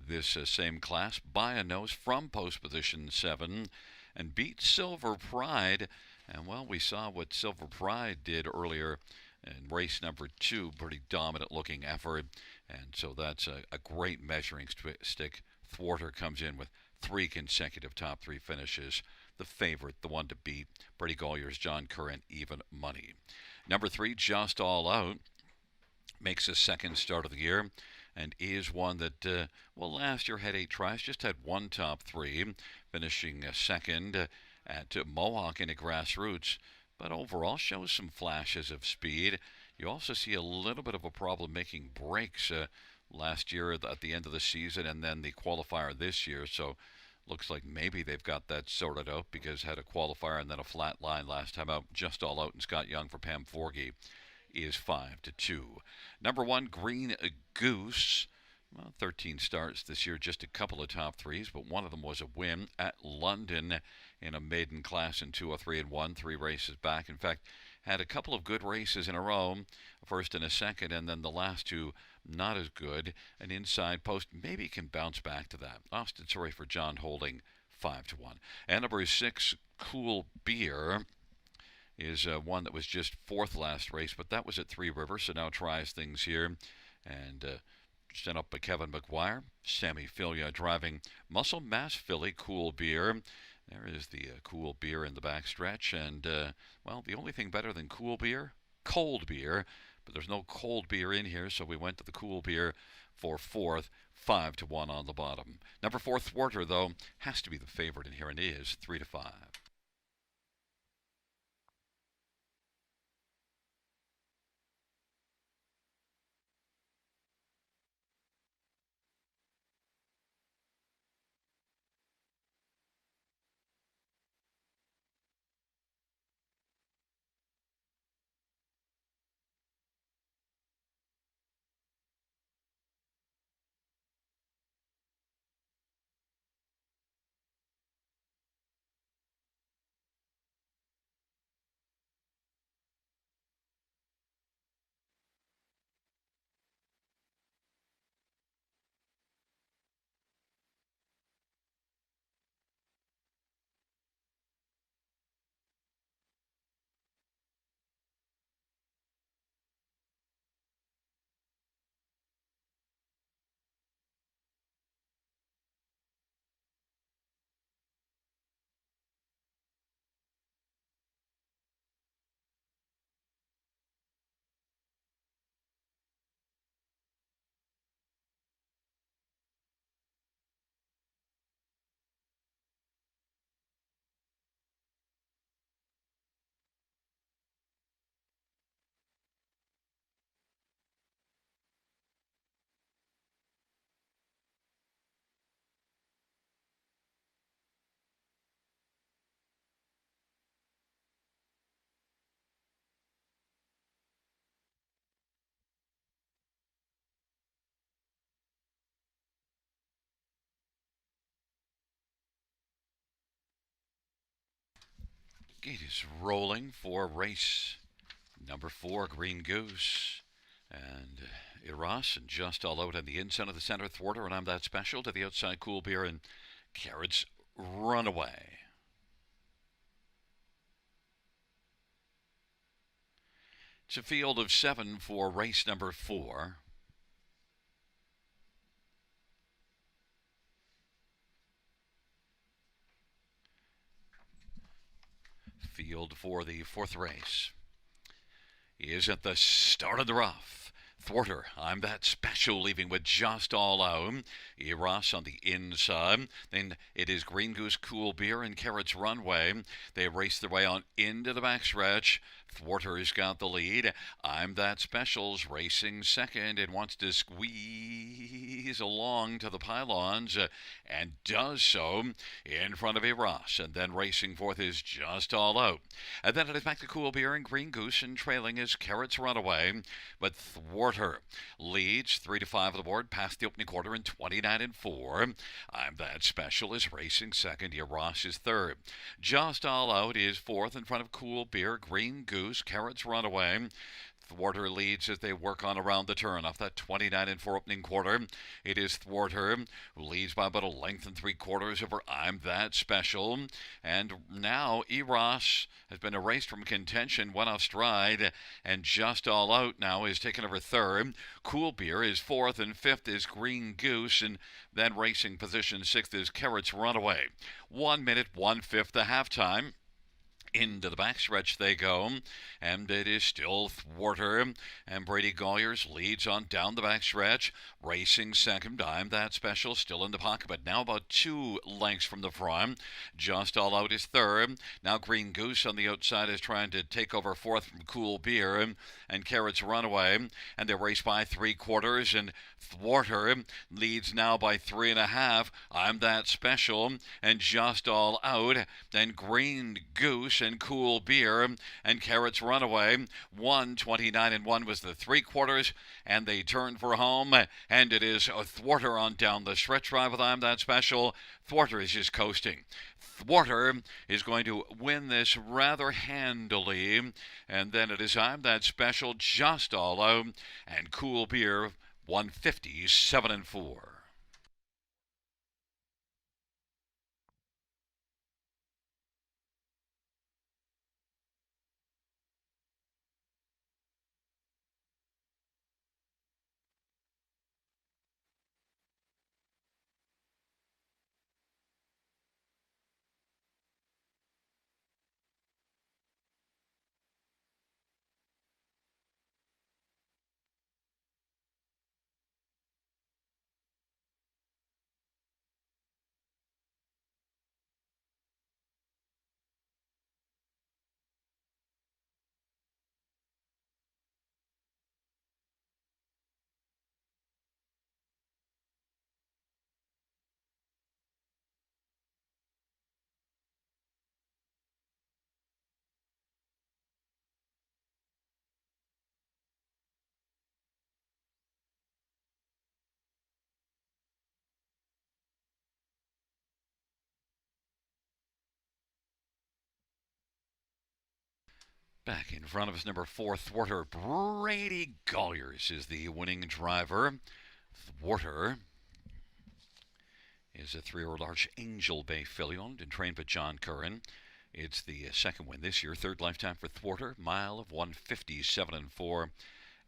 this same class, by a nose from post position 7, and beat Silver Pride. And, we saw what Silver Pride did earlier in race number 2. Pretty dominant-looking effort. And so that's a great measuring stick. Thwarter comes in with 3 consecutive top 3 finishes. The favorite, the one to beat, Brady Gollier's John Curran, even money. Number 3, Just All Out, makes his second start of the year and is one that, last year had 8 tries, just had 1 top 3, finishing second at Mohawk in a grassroots, but overall shows some flashes of speed. You also see a little bit of a problem making breaks last year at the end of the season and then the qualifier this year, so looks like maybe they've got that sorted out because had a qualifier and then a flat line last time out. Just All Out and Scott Young for Pam Forgey is 5-2. Number 1, Green Goose. 13 starts this year, just a couple of top 3s, but one of them was a win at London in a maiden class in 203-1, 3 races back. In fact, had a couple of good races in a row, first and a second, and then the last 2 not as good. An inside post maybe can bounce back to that. Austin Sorry for John Holding, 5-1. And number 6, Cool Beer, is one that was just 4th last race, but that was at Three Rivers, so now tries things here. And sent up by Kevin McGuire. Sammy Filia driving Muscle Mass Filly Cool Beer. There is the Cool Beer in the backstretch. And, the only thing better than Cool Beer, cold beer. But there's no cold beer in here, so we went to the Cool Beer for 4th, 5-1 on the bottom. Number 4, Thwarter, though, has to be the favorite in here, and is 3-5. Gate is rolling for race number 4, Green Goose. And Eros and Just All Out on the inside of the center, Thwarter, and I'm That Special to the outside, Cool Beer and Carrots Runaway. It's a field of 7 for race number 4. Field for the 4th race is at the start of the rough. Thwarter, I'm that special, leaving with just all out. Eros on the inside. Then it is Green Goose, Cool Beer, and Carrots Runway. They race their way on into the backstretch. Thwarter's got the lead. I'm that special's racing second and wants to squeeze along to the pylons and does so in front of Eros. And then racing fourth is Just All Out. And then it is back to Cool Beer and Green Goose, and trailing is Carrots Runaway. But Thwarter leads 3 to 5 of the board past the opening quarter in 29 and 4. I'm That Special is racing second. Eros is third. Just All Out is fourth in front of Cool Beer, Green Goose, Carrots Runaway. Thwarter leads as they work on around the turn off that 29 and 4 opening quarter. It is Thwarter who leads by about a length and 3/4 over I'm That Special. And now Eros has been erased from contention, went off stride, and Just All Out now is taking over third. Cool Beer is fourth, and fifth is Green Goose, and then racing position sixth is Carrots Runaway. 1 minute, 1/5 the halftime. Into the backstretch they go, and it is still Thwarter, and Brady Golyers leads on down the backstretch, racing second. I'm That Special still in the pocket, but now about 2 lengths from the front. Just All Out is third. Now Green Goose on the outside is trying to take over fourth from Cool Beer and Carrots Runaway, and they race by 3/4, and Thwarter leads now by 3.5. I'm That Special and Just All Out, then Green Goose and Cool Beer and Carrots Runaway. 1:29 and 1 was the 3/4, and they turn for home, and it is a Thwarter on down the stretch drive with I'm That Special. Thwarter is just coasting. Thwarter is going to win this rather handily, and then it is I'm That Special, Just All Out, and Cool Beer. 157 and 4. Back in front of us, number 4, Thwarter. Brady Golyers is the winning driver. Thwarter is a 3-year-old Archangel Bay filly owned and trained by John Curran. It's the second win this year, third lifetime for Thwarter. Mile of 157 and 4,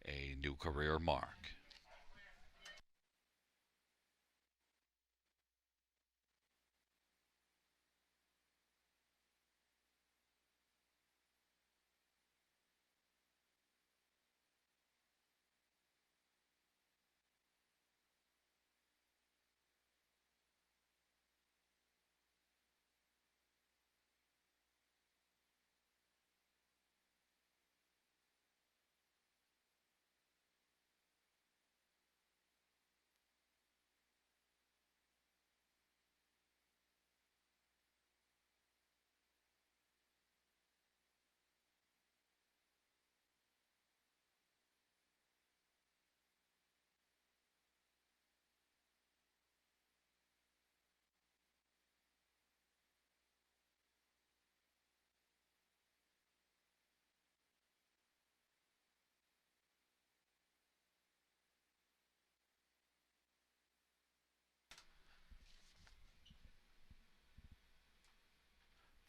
a new career mark.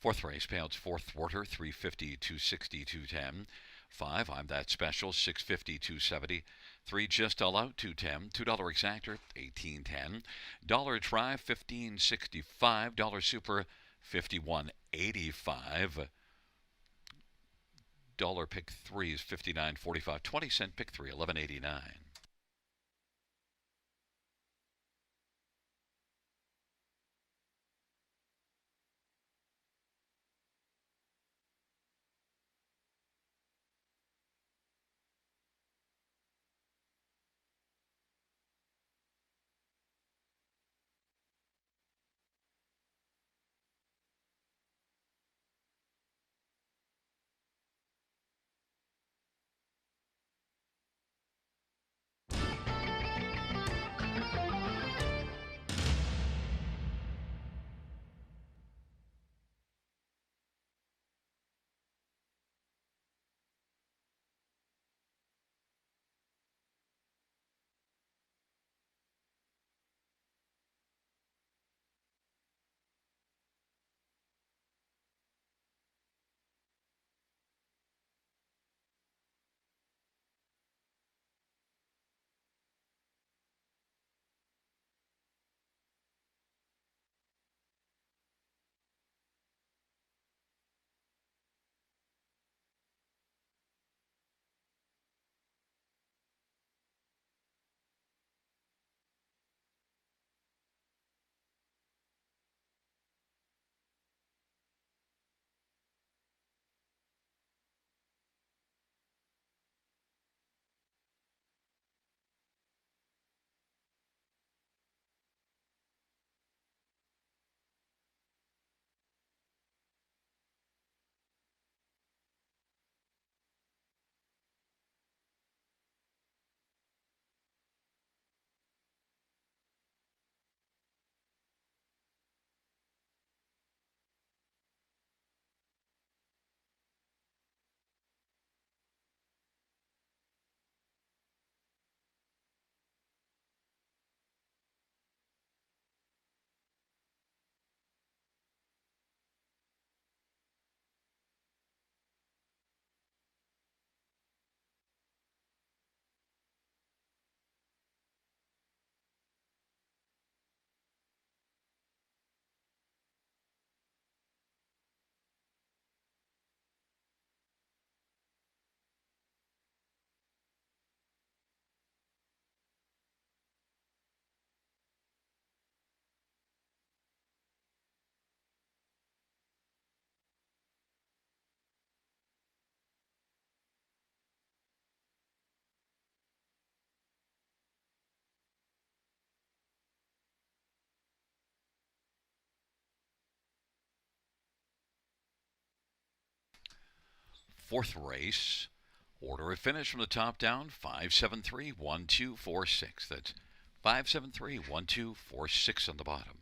Fourth race, payouts fourth quarter, 350, 260, 210. Five, I'm that special, 650, 270. Three, just all out, 210. $2 exactor, 1810. Dollar try, 1565. Dollar super, 5185. Dollar pick three is 59.45. 20-cent pick three, 11.89. Fourth race, order of finish from the top down, 5731246. That's 5731246 on the bottom.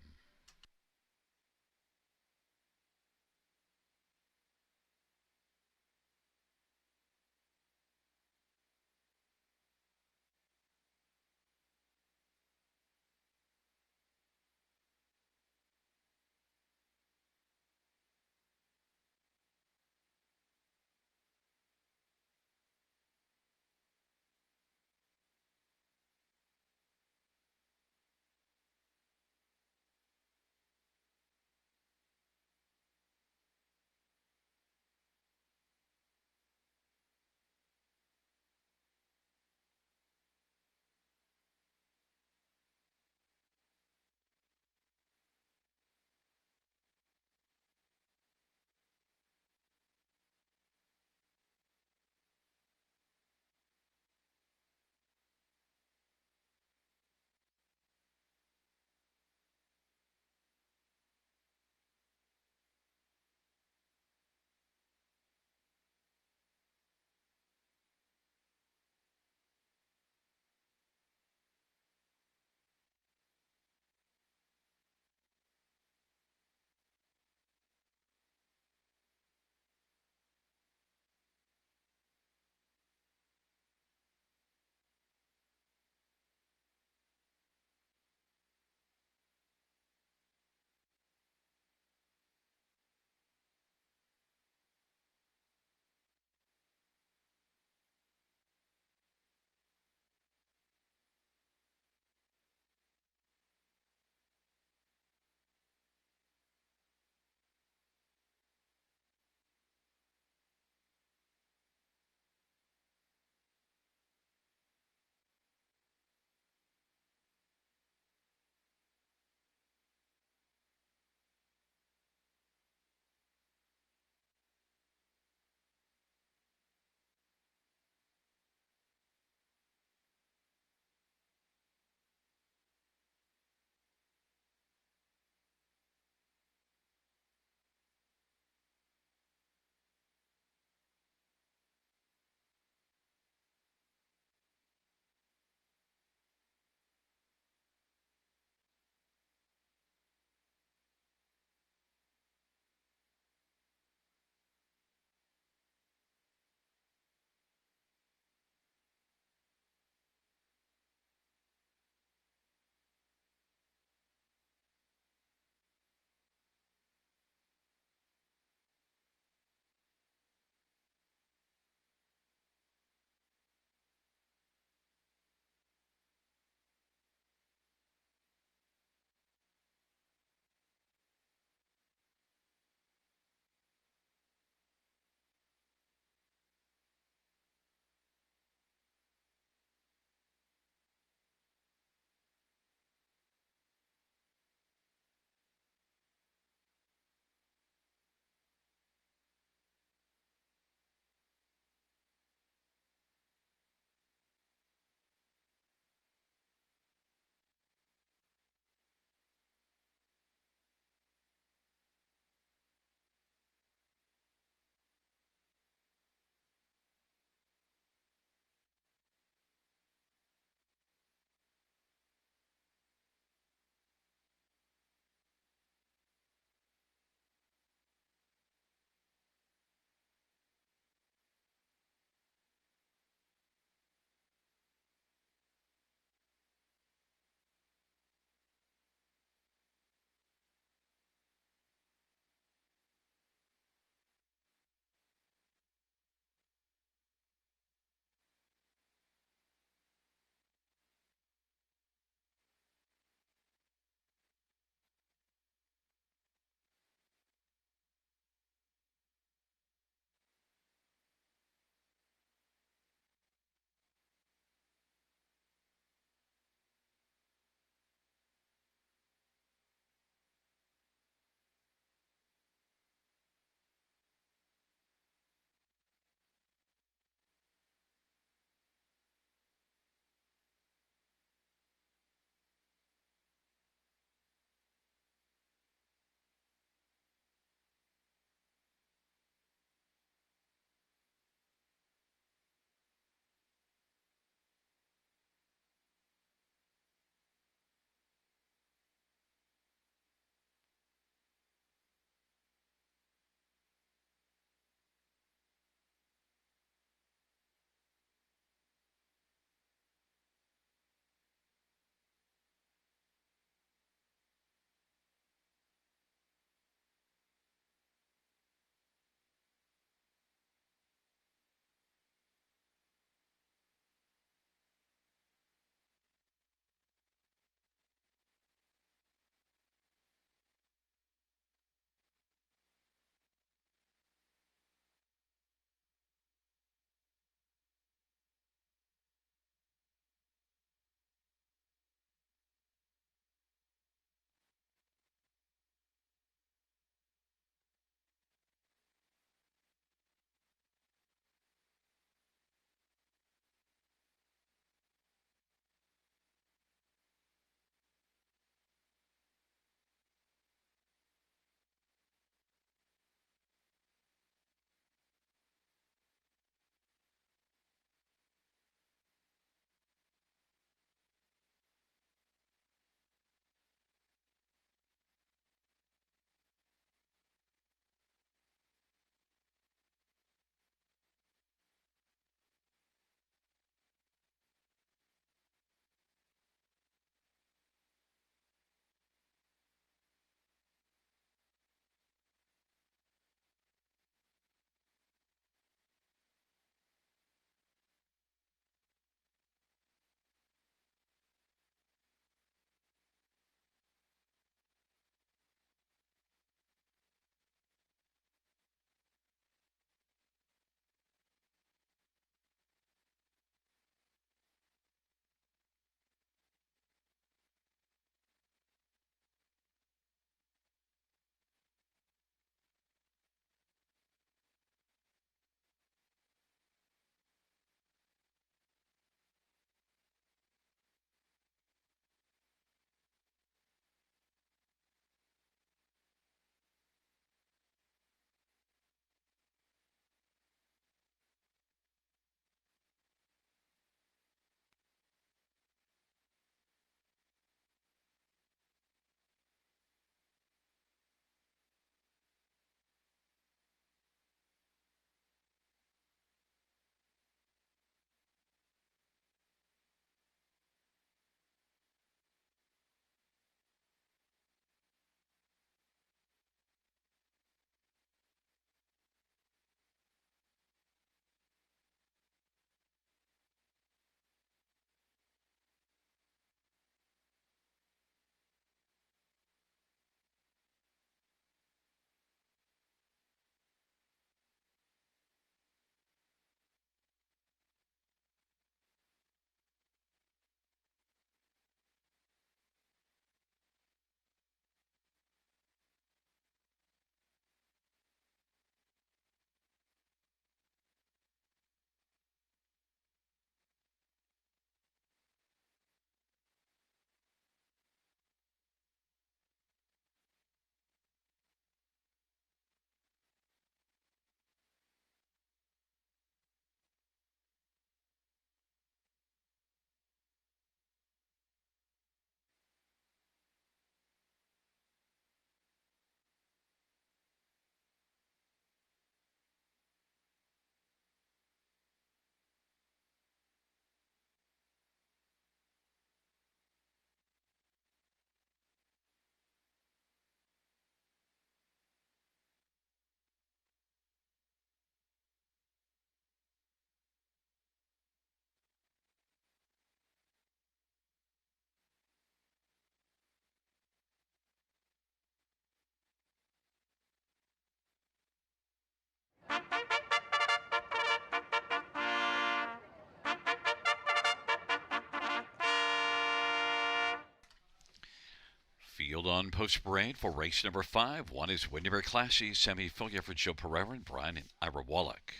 Field on post parade for race number 5. One is Windermere Classy, semi-filia for Joe Pereira and Brian and Ira Wallach.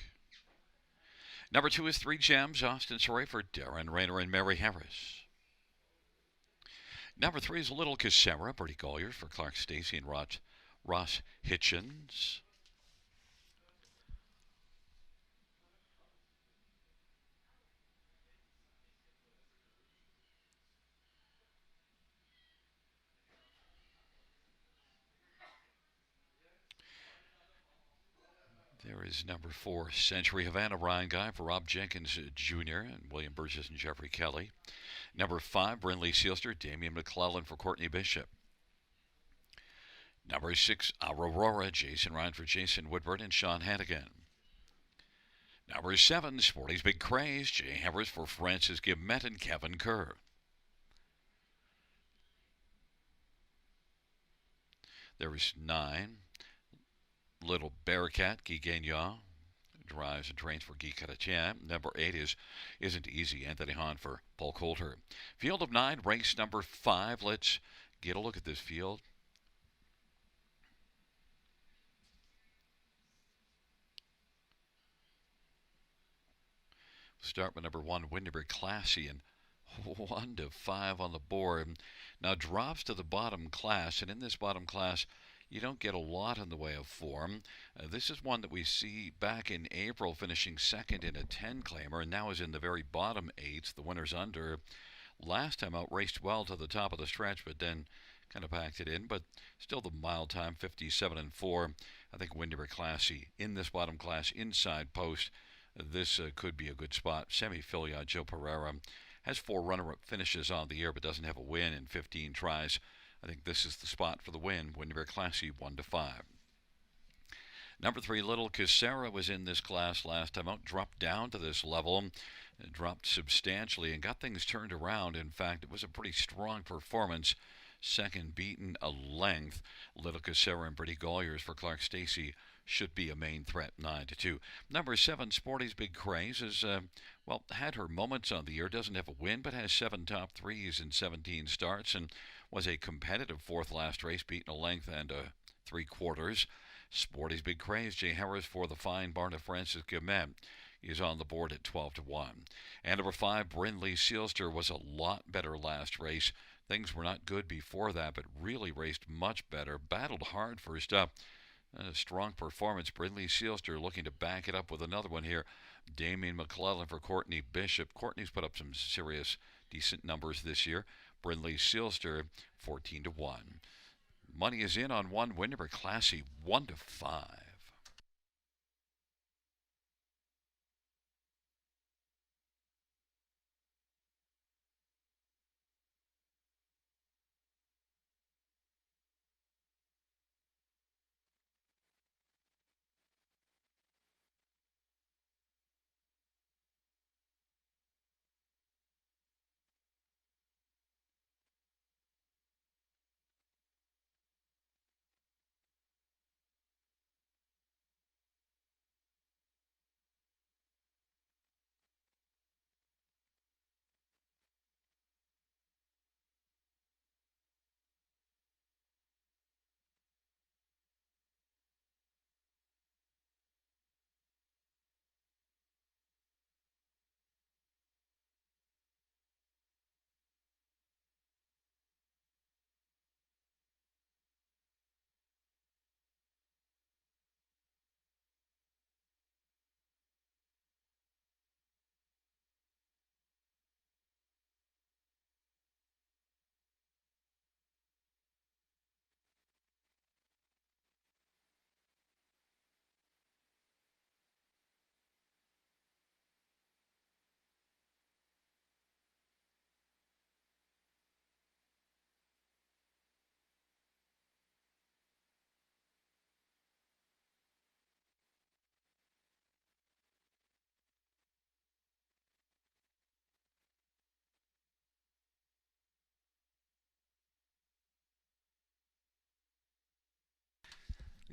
Number 2 is 3 Gems, Austin Surrey for Darren Rayner and Mary Harris. Number 3 is Little Casera, Bertie Gollier for Clark Stacy and Ross Hitchens. There is number 4, Century Havana, Ryan Guy for Rob Jenkins Jr. and William Burgess and Jeffrey Kelly. Number 5, Brinley Sealster, Damian McClellan for Courtney Bishop. Number 6, Aurora, Jason Ryan for Jason Woodward and Sean Hannigan. Number 7, Sporty's Big Craze, Jay Harris for Francis Gibbmet and Kevin Kerr. There is 9, Little Bearcat, Guy Gagnon, drives and trains for Guy Caratien. Number 8 is Isn't Easy, Anthony Hahn for Paul Coulter. Field of 9, race number 5. Let's get a look at this field. Start with number 1, Windermere Classy, and 1 to 5 on the board. Now drops to the bottom class, and in this bottom class, you don't get a lot in the way of form. This is one that we see back in April finishing second in a 10-claimer, and now is in the very bottom 8s, the winner's under. Last time out, raced well to the top of the stretch, but then kind of packed it in. But still the mile time, 57-4. I think Windermere Classy in this bottom class, inside post. This could be a good spot. Semi-filia, Joe Pereira has 4 runner-up finishes on the year, but doesn't have a win in 15 tries. I think this is the spot for the win. Windermere Classy, 1 to 5. Number 3, Little Casera was in this class last time out, dropped down to this level, dropped substantially, and got things turned around. In fact, it was a pretty strong performance. Second beaten a length. Little Casera and Bertie Golliers for Clark Stacy should be a main threat, 9 to 2. Number 7, Sporty's Big Craze, has had her moments on the year. Doesn't have a win, but has 7 top 3s in 17 starts, and was a competitive 4th last race, beaten a length and 3/4. Sporty's Big Craze, Jay Harris for the fine barn of Francis Gibbmet is on the board at 12 to 1. And number 5, Brinley Sealster was a lot better last race. Things were not good before that, but really raced much better. Battled hard first up. A strong performance. Brinley Sealster looking to back it up with another one here. Damian McClellan for Courtney Bishop. Courtney's put up some serious, decent numbers this year. Brinley Sealster, 14 to 1. Money is in on 1, Windermere Classy, 1 to 5.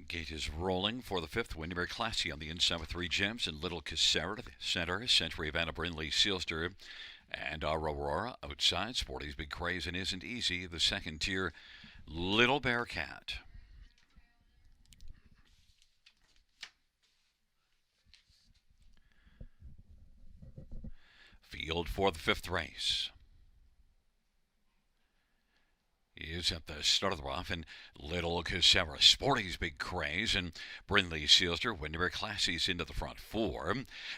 Gate is rolling for the fifth. Windermere Classy on the inside with 3 gems, and Little Casera to the center. Century Havana, Brindley, Sealster, and our Aurora outside. Sporty's Big Craze and Isn't Easy. The second tier, Little Bearcat. Field for the fifth race is at the start of the rough, and Little Casera, Sporty's Big Craze, and Brindley Sealster, Windermere Classy's into the front 4.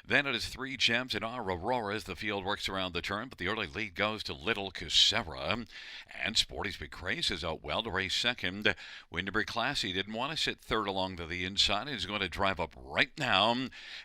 Then it is 3 gems and our Aurora as the field works around the turn, but the early lead goes to Little Casera, and Sporty's Big Craze is out well to race second. Windermere Classy didn't want to sit third along to the inside. He's going to drive up right now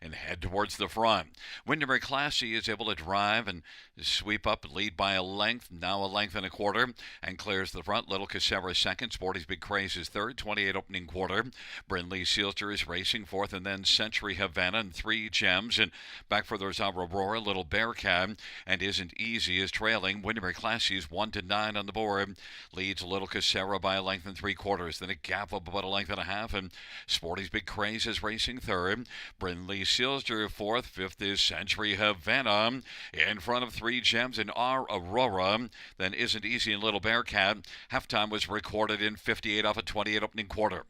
and head towards the front. Windermere Classy is able to drive and sweep up, lead by a length, now a length and a quarter, and clears the front. Little Casera second. Sporty's Big Craze is third. 28 opening quarter. Brindley Sealster is racing fourth, and then Century Havana and 3 gems. And back further is our Aurora. Little Bearcat and Isn't Easy is trailing. Windermere Classy's 1-9 on the board. Leads Little Casera by a length and 3/4. Then a gap of about a length and a half. And Sporty's Big Craze is racing third. Brindley Sealster fourth. Fifth is Century Havana. In front of 3 gems and our Aurora. Then Isn't Easy and Little Bearcat. Halftime was recorded in 58 off a 28 opening quarter.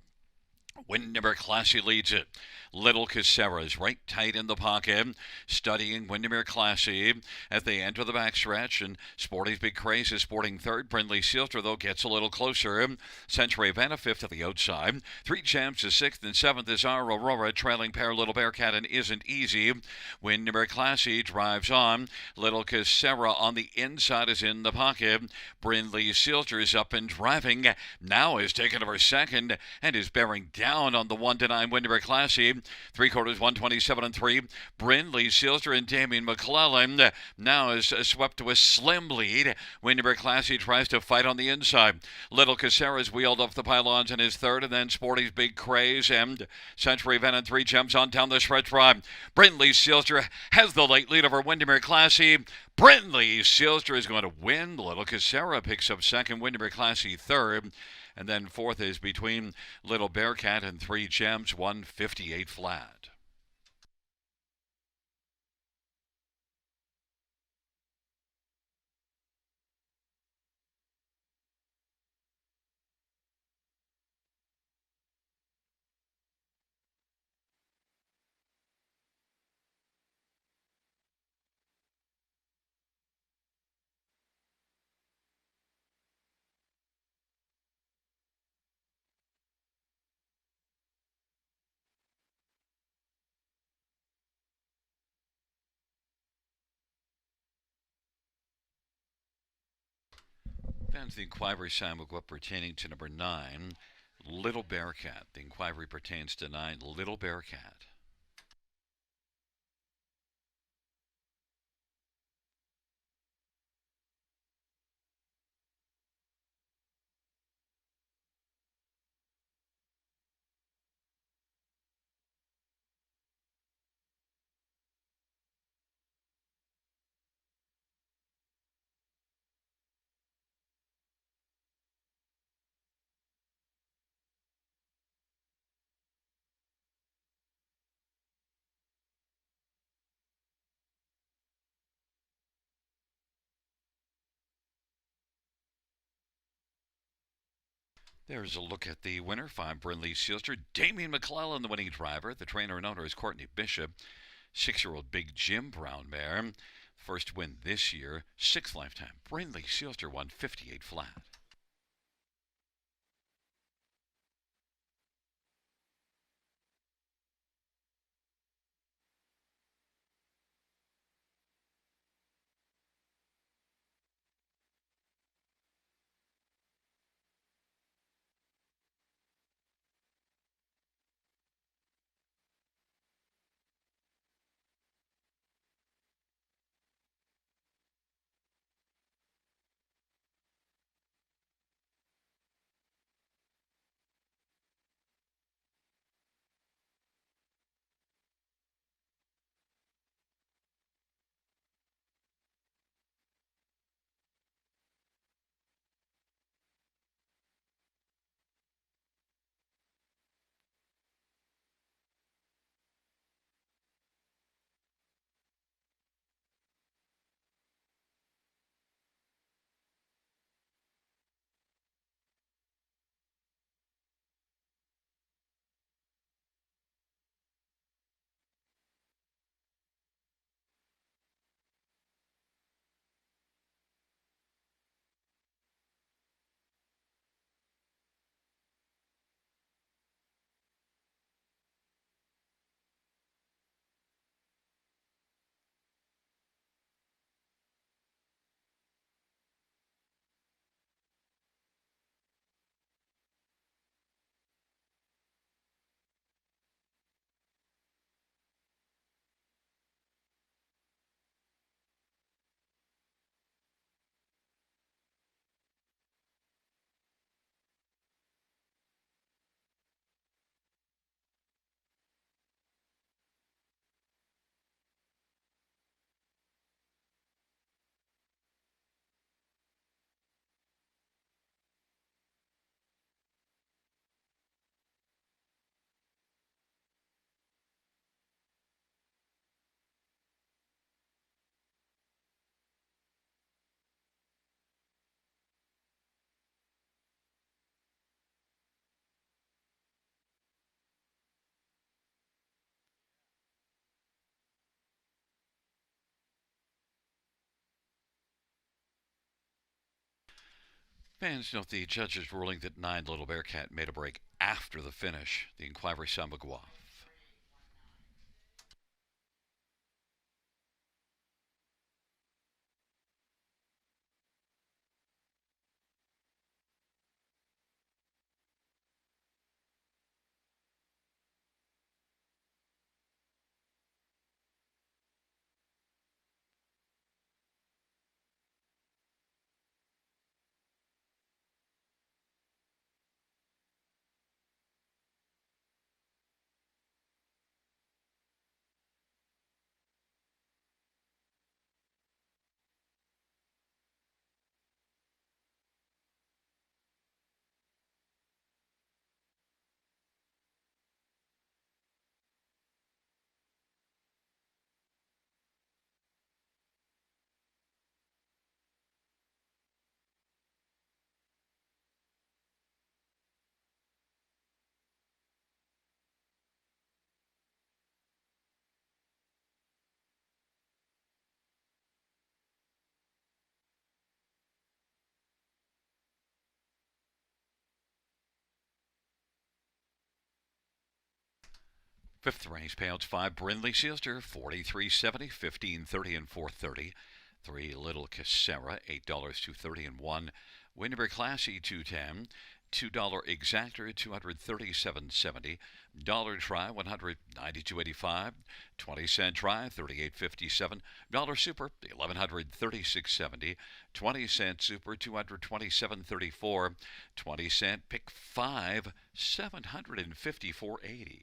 Windermere Classy leads it. Little Casera is right tight in the pocket, studying Windermere Classy as they enter the backstretch, and Sporty's Big Craze is sporting third. Brindley Sealster, though, gets a little closer. Century Havana fifth at the outside. 3 gems is sixth, and seventh is our Aurora, trailing pair Little Bearcat and Isn't Easy. Windermere Classy drives on. Little Casera on the inside is in the pocket. Brindley Sealster is up and driving. Now is taken over second and is bearing down on the 1-9 Windermere Classy. 3/4, 127 and 3. Brindley Sealster and Damien McClellan now is swept to a slim lead. Windermere Classy tries to fight on the inside. Little Casera is wheeled off the pylons and is third, and then Sporty's Big Craze and Century Van and 3 gems on down the stretch drive. Brindley Sealster has the late lead over Windermere Classy. Brindley Sealster is going to win. Little Casera picks up second. Windermere Classy third. And then fourth is between Little Bearcat and 3 gems, 158 flat. That's the inquiry sign will go up pertaining to number 9, Little Bearcat. The inquiry pertains to 9, Little Bearcat. There's a look at the winner, 5 Brindley Sealster. Damien McClellan, the winning driver. The trainer and owner is Courtney Bishop. 6-year-old Big Jim Brown Bear. First win this year, 6th lifetime. Brindley Sealster won 58 flat. Fans note the judge's ruling that 9 Little Bearcat made a break after the finish. The inquiry Sambagua. Fifth race payouts 5 Brindley Sister, 43.70, 15.30, and 4.30. 3 Little Casera, $8, 2.30, and 1. Winterberry Classy, 2.10. $2 Exactor, 237.70. Dollar Try, 192.85. 20-cent Try, 38.57. Dollar Super, 1136.70. 20-cent Super, 227.34. 20-cent Pick 5, 754.80.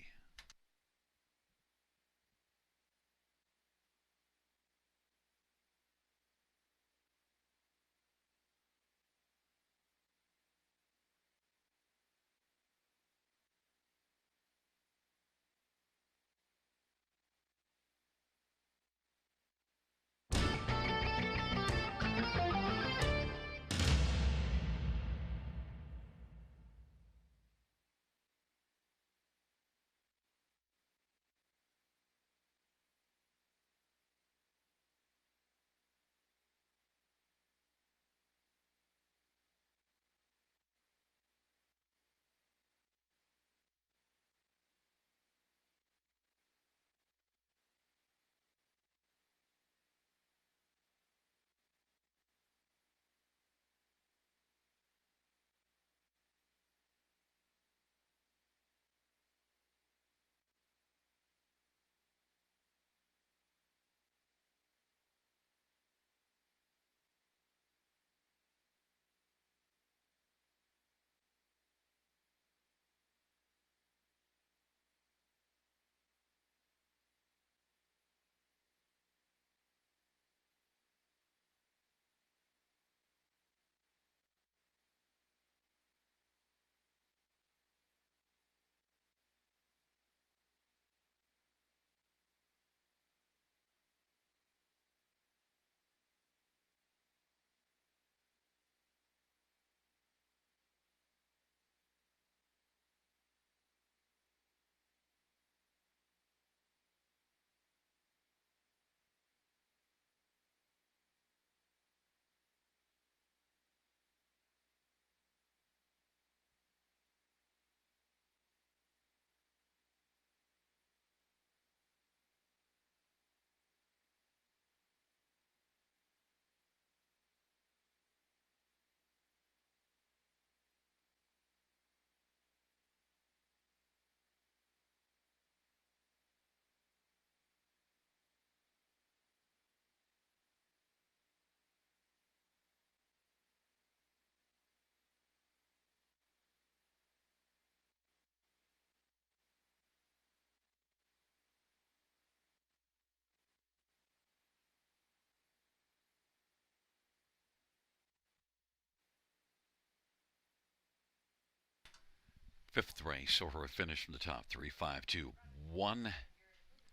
Fifth race, order of finish from the top. 3, 5, 2, 1.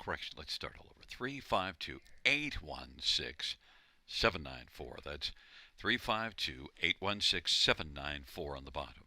Correction, let's start all over. 3, 5, 2, 8, 1, 6, 7, 9, 4. That's 3, 5, 2, 8, 1, 6, 7, 9, 4 on the bottom.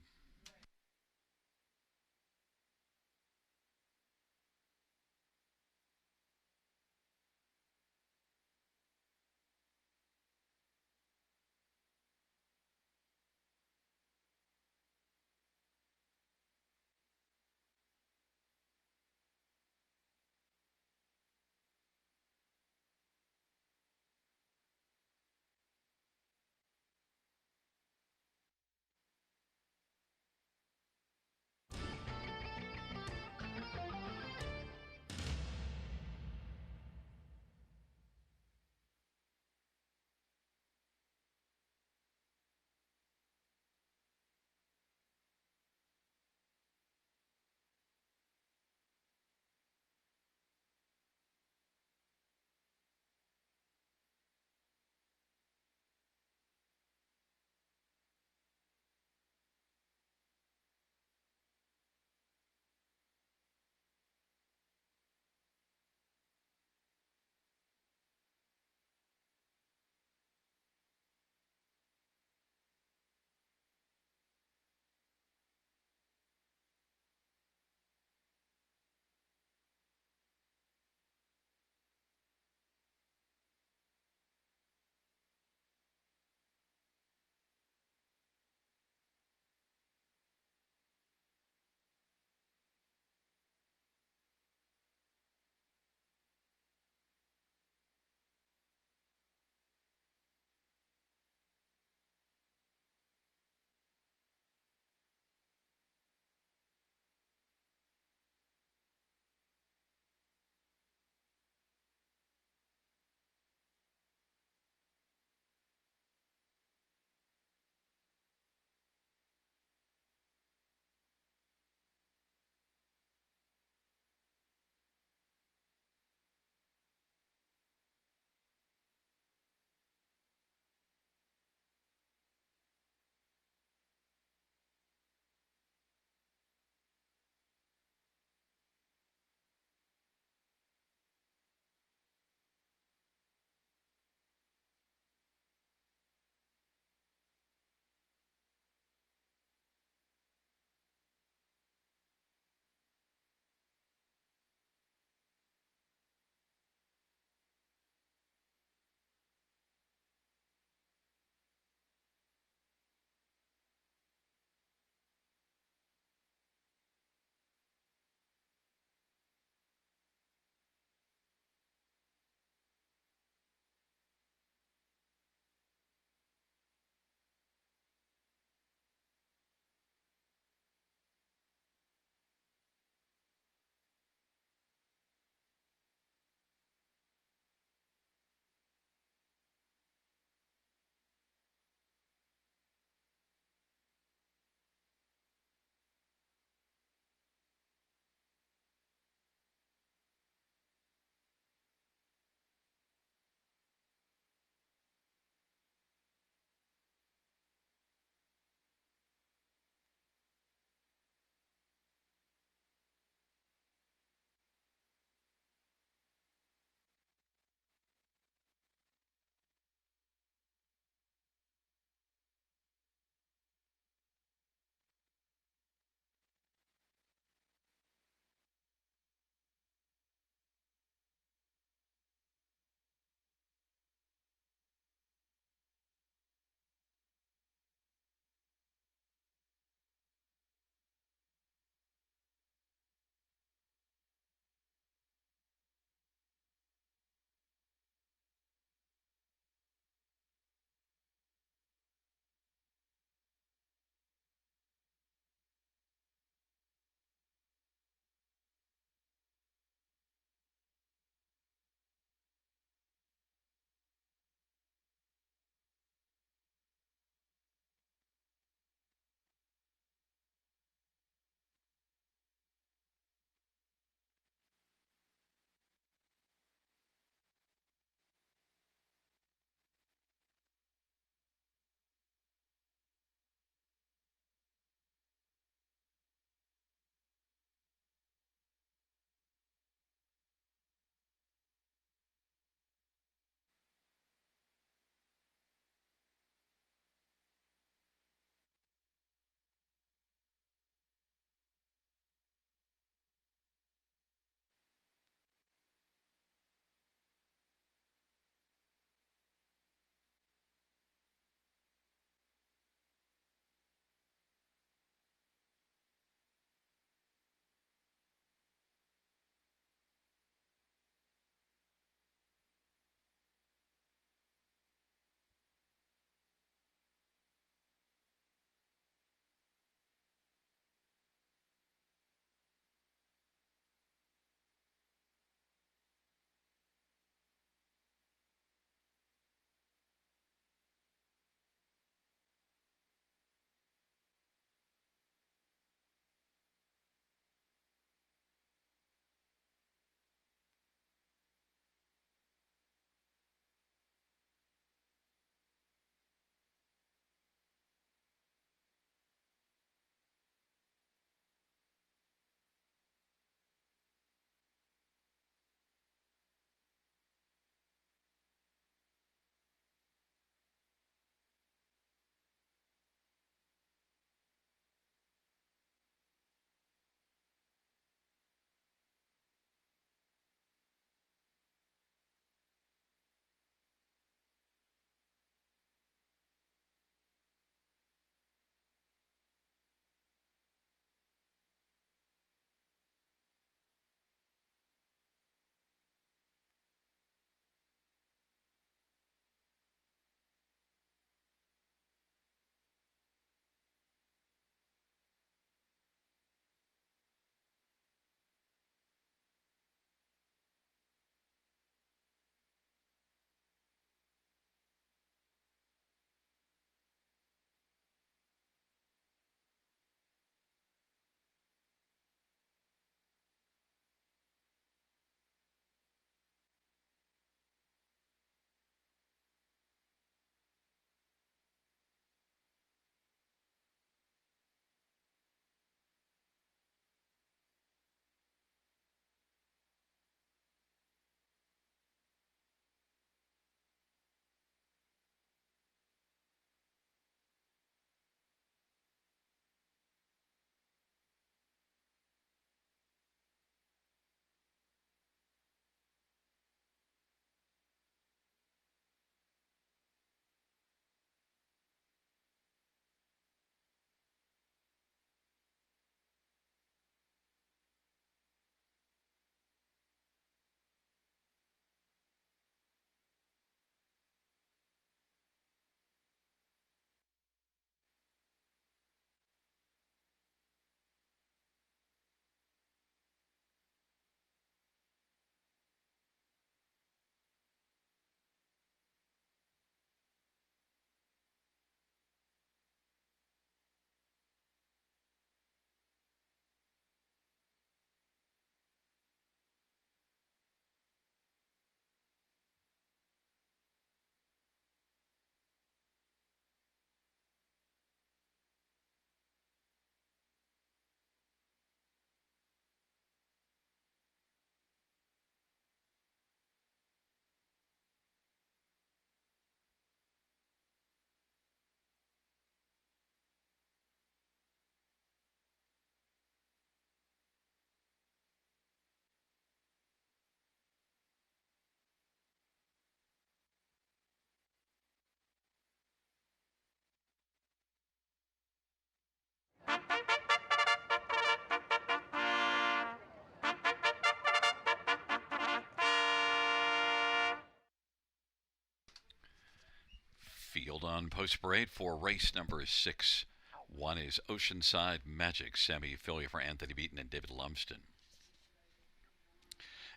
Field on post parade for race number 6. One is Oceanside Magic, Sammy Filia for Anthony Beaton and David Lumsden.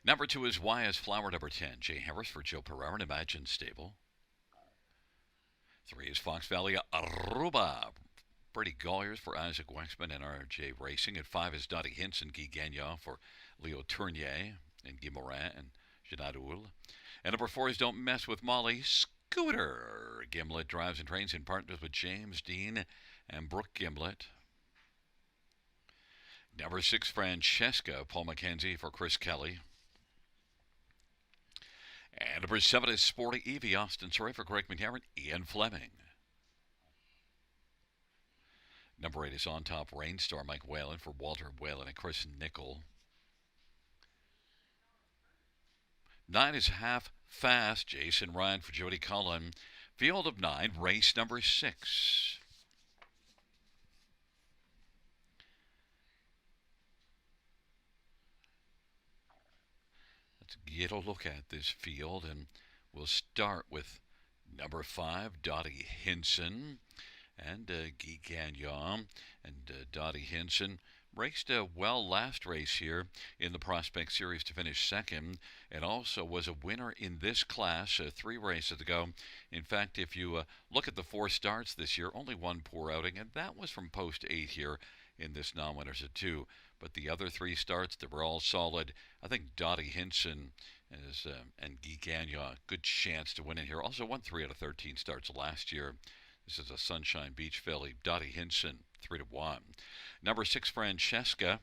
Number 2 is YS Flower, number 10, Jay Harris for Joe Pereira and Imagine Stable. 3 is Fox Valley Aruba, Brady Golliers for Isaac Waxman and RJ Racing. At 5 is Dottie Hinson, Guy Gagnon for Leo Tournier and Guy Morin and Janadoul. And number 4 is Don't Mess with Molly Scooter. Gimlet drives and trains in partners with James Dean and Brooke Gimlet. Number 6, Francesca, Paul McKenzie for Chris Kelly. And number 7 is Sporty Evie, Austin Surrey for Greg McNair and Ian Fleming. Number 8 is On Top Rainstorm, Mike Whalen for Walter Whalen and Chris Nickel. 9 is Half Fast, Jason Ryan for Jody Cullen. Field of 9, race number 6. Let's get a look at this field, and we'll start with number 5, Dottie Hinson and Guy Gagnon. And Dottie Hinson raced well last race here in the Prospect Series to finish second, and also was a winner in this class 3 races ago. In fact, if you look at the 4 starts this year, only 1 poor outing, and that was from post 8 here in this non-winners at 2. But the other 3 starts, they were all solid. I think Dottie Hinson is, and Guy Gagnon, good chance to win in here. Also won 3 out of 13 starts last year. This is a Sunshine Beach filly. Dottie Hinson, 3-1. Number 6, Francesca,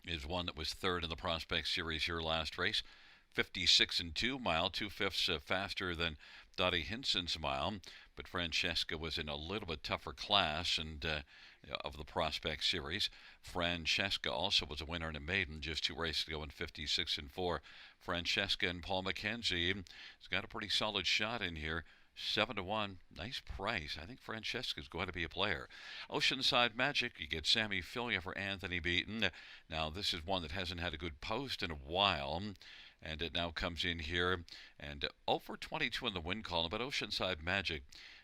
is one that was 3rd in the Prospect Series here last race. 56 and 2 mile, 2/5 faster than Dottie Hinson's mile. But Francesca was in a little bit tougher class and of the Prospect Series. Francesca also was a winner in a maiden just 2 races ago in 56 and 4. Francesca and Paul McKenzie has got a pretty solid shot in here. 7-1, nice price. I think Francesca's going to be a player. Oceanside Magic, you get Sammy Filia for Anthony Beaton. Now, this is one that hasn't had a good post in a while, and it now comes in here and 0 for 22 in the win column. But Oceanside Magic,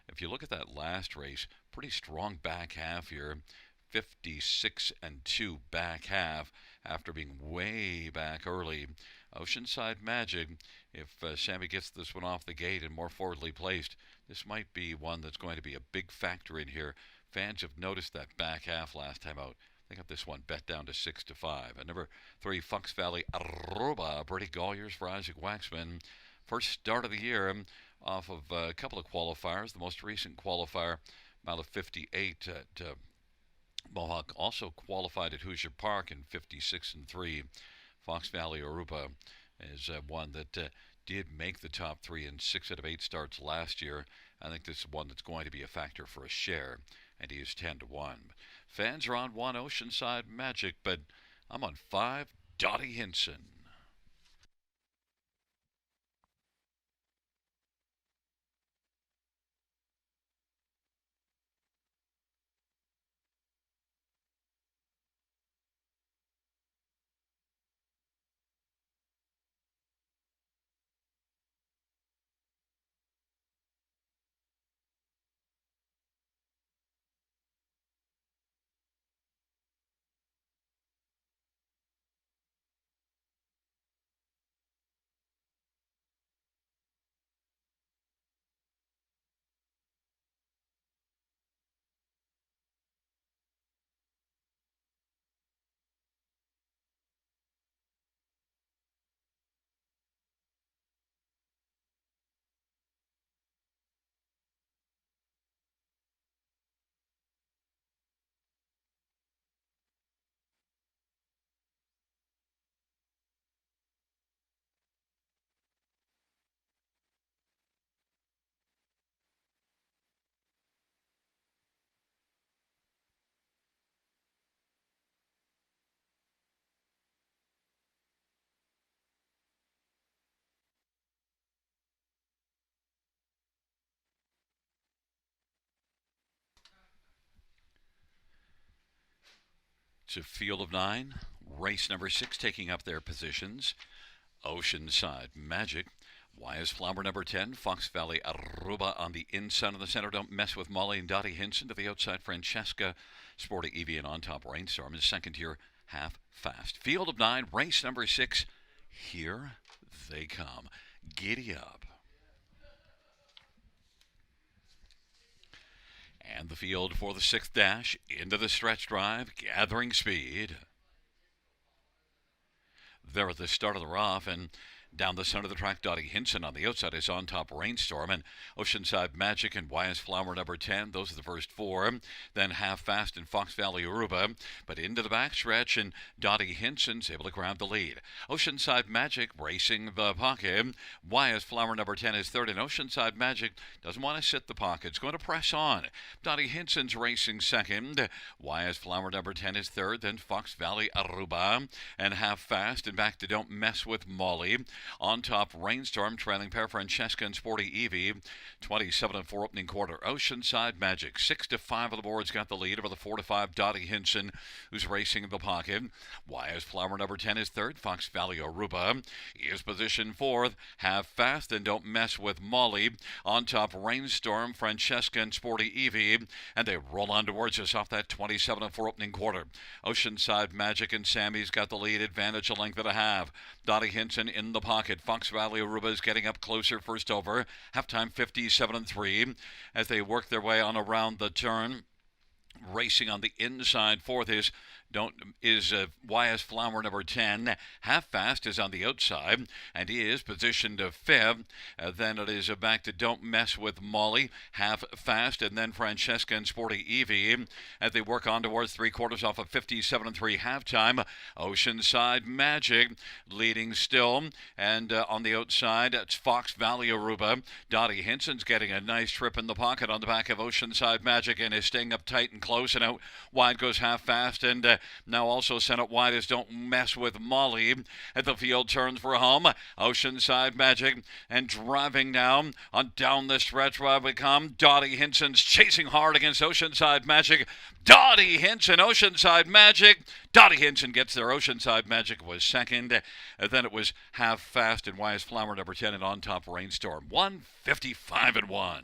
if you look at that last race, pretty strong back half here. 56 and 2 back half after being way back early. Oceanside Magic, if Sammy gets this one off the gate and more forwardly placed, this might be one that's going to be a big factor in here. Fans have noticed that back half last time out. They got this one bet down to 6-5. And number 3, Fox Valley Aruba, Brady Golliers for Isaac Waxman. First start of the year off of a couple of qualifiers. The most recent qualifier, mile of 58 at Mohawk, also qualified at Hoosier Park in 56 and 3. Fox Valley Aruba is one that did make the top 3 in 6 out of 8 starts last year. I think this is one that's going to be a factor for a share, and he is 10-1. Fans are on 1 Oceanside Magic, but I'm on 5 Dottie Hinson. To field of 9, race number 6 taking up their positions. Oceanside Magic. Why is Flamboro number 10? Fox Valley Aruba on the inside of the center. Don't mess with Molly and Dottie Hinson. To the outside, Francesca Sporty Evie and on top Rainstorm. Is second here, half fast. Field of 9, race number 6. Here they come. Giddy up. And the field for the 6th dash into the stretch drive, gathering speed. There at the start of the rough, and down the center of the track, Dottie Hinson on the outside is on top Rainstorm, and Oceanside Magic and YS Flower number 10. Those are the first 4. Then Half Fast and Fox Valley Aruba. But into the backstretch, and Dottie Hinson's able to grab the lead. Oceanside Magic racing the pocket. YS Flower number 10 is third, and Oceanside Magic doesn't want to sit the pocket. It's going to press on. Dottie Hinson's racing second. YS Flower number 10 is third, then Fox Valley Aruba and Half Fast, and back to Don't Mess with Molly. On top, Rainstorm trailing pair Francesca and Sporty Evie. 27-4 opening quarter. Oceanside Magic 6-5 on the boards got the lead over the 4-5 Dottie Hinson, who's racing in the pocket. YS Flower number 10 is third. Fox Valley Aruba is positioned fourth. Half Fast and Don't Mess with Molly. On top, Rainstorm, Francesca and Sporty Evie, and they roll on towards us off that 27-4 opening quarter. Oceanside Magic and Sammy's got the lead, advantage a length and a half. Dottie Hinson in the pocket. Fox Valley Aruba is getting up closer first over. Halftime 57-3 as they work their way on around the turn. Racing on the inside fourth is YS Flower number 10. Half Fast is on the outside, and he is positioned to fifth. Then it is back to Don't Mess with Molly. Half Fast, and then Francesca and Sporty Evie as they work on towards three quarters off of 57-3 halftime. Oceanside Magic leading still, and on the outside it's Fox Valley Aruba. Dottie Hinson's getting a nice trip in the pocket on the back of Oceanside Magic and is staying up tight and close, and out wide goes Half Fast, and now also sent it wide is Don't Mess with Molly. At the field turns for home. Oceanside Magic and driving now on down the stretch where we come. Dottie Hinson's chasing hard against Oceanside Magic. Dottie Hinson, Oceanside Magic. Dottie Hinson gets there. Oceanside Magic was second. Then it was Half Fast and YS Flower number 10 and on top Rainstorm. 155-1.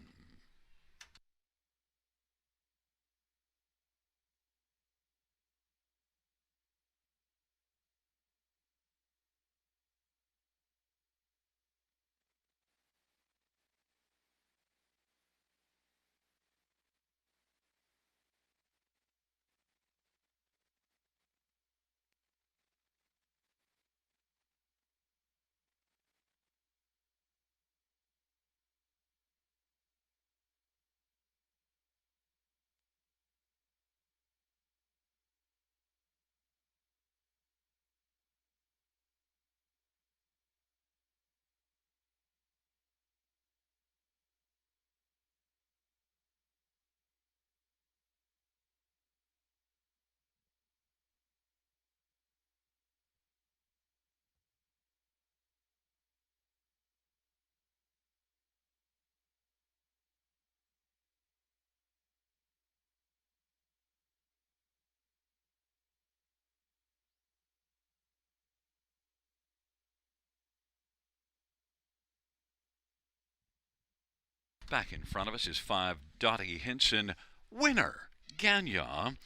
Back in front of us is 5 Dottie Hinson, winner, Gagnon.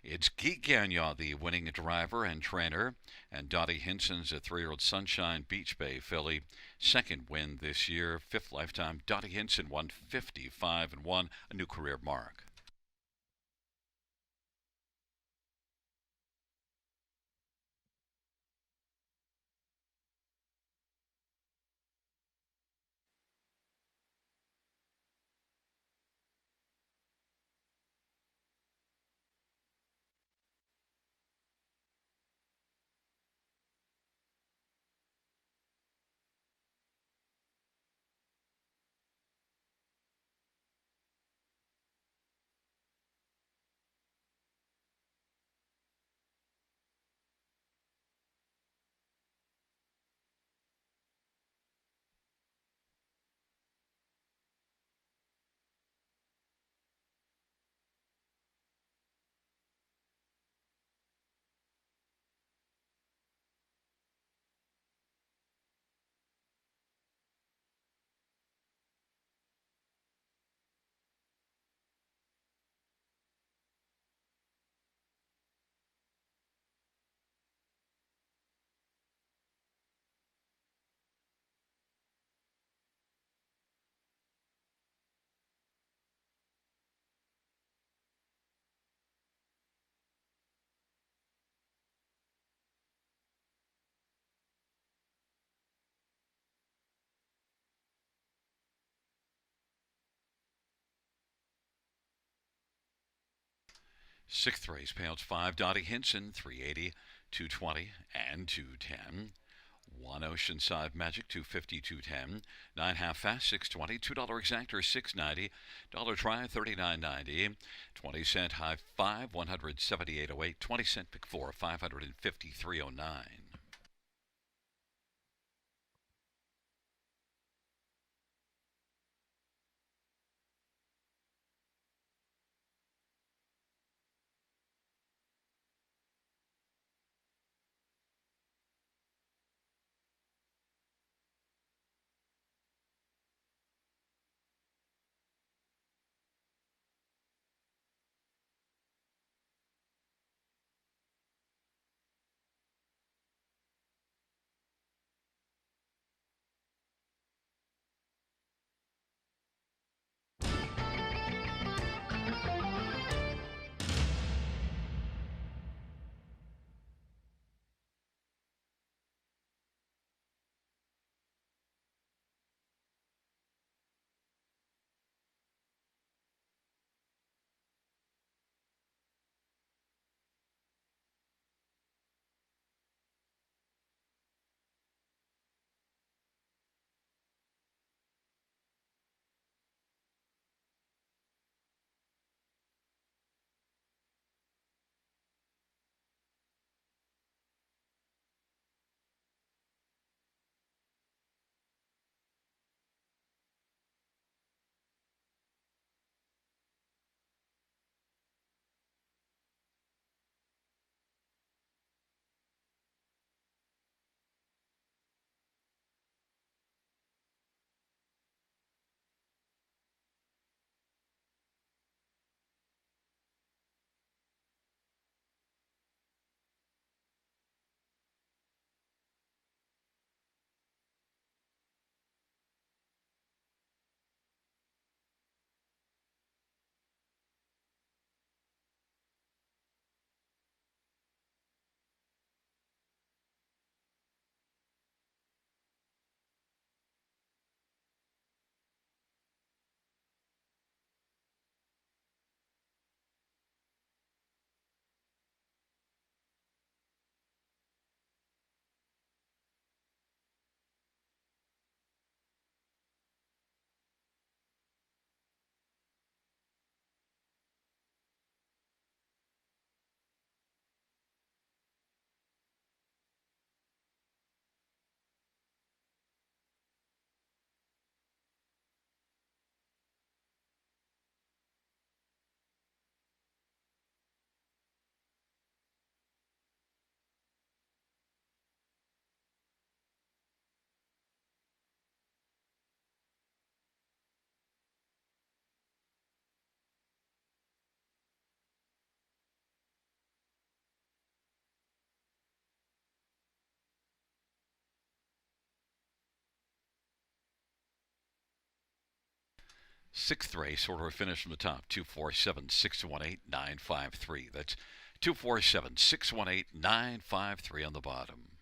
It's Geek Gagnon, the winning driver and trainer, and Dottie Hinson's a 3-year-old Sunshine Beach Bay filly. Second win this year, 5th lifetime. Dottie Hinson 155-1, a new career mark. Sixth race, payouts 5. Dottie Hinson, 380, 220, and 210. One Oceanside Magic, 250, 210. 9 half fast, 620. $2 exactor, 690. Dollar try, 39.90. 20-cent high 5, 178.08. 20-cent pick 4, 553.09. Sixth race, order of finish from the top, 247 618 953. That's 247 618 953 on the bottom.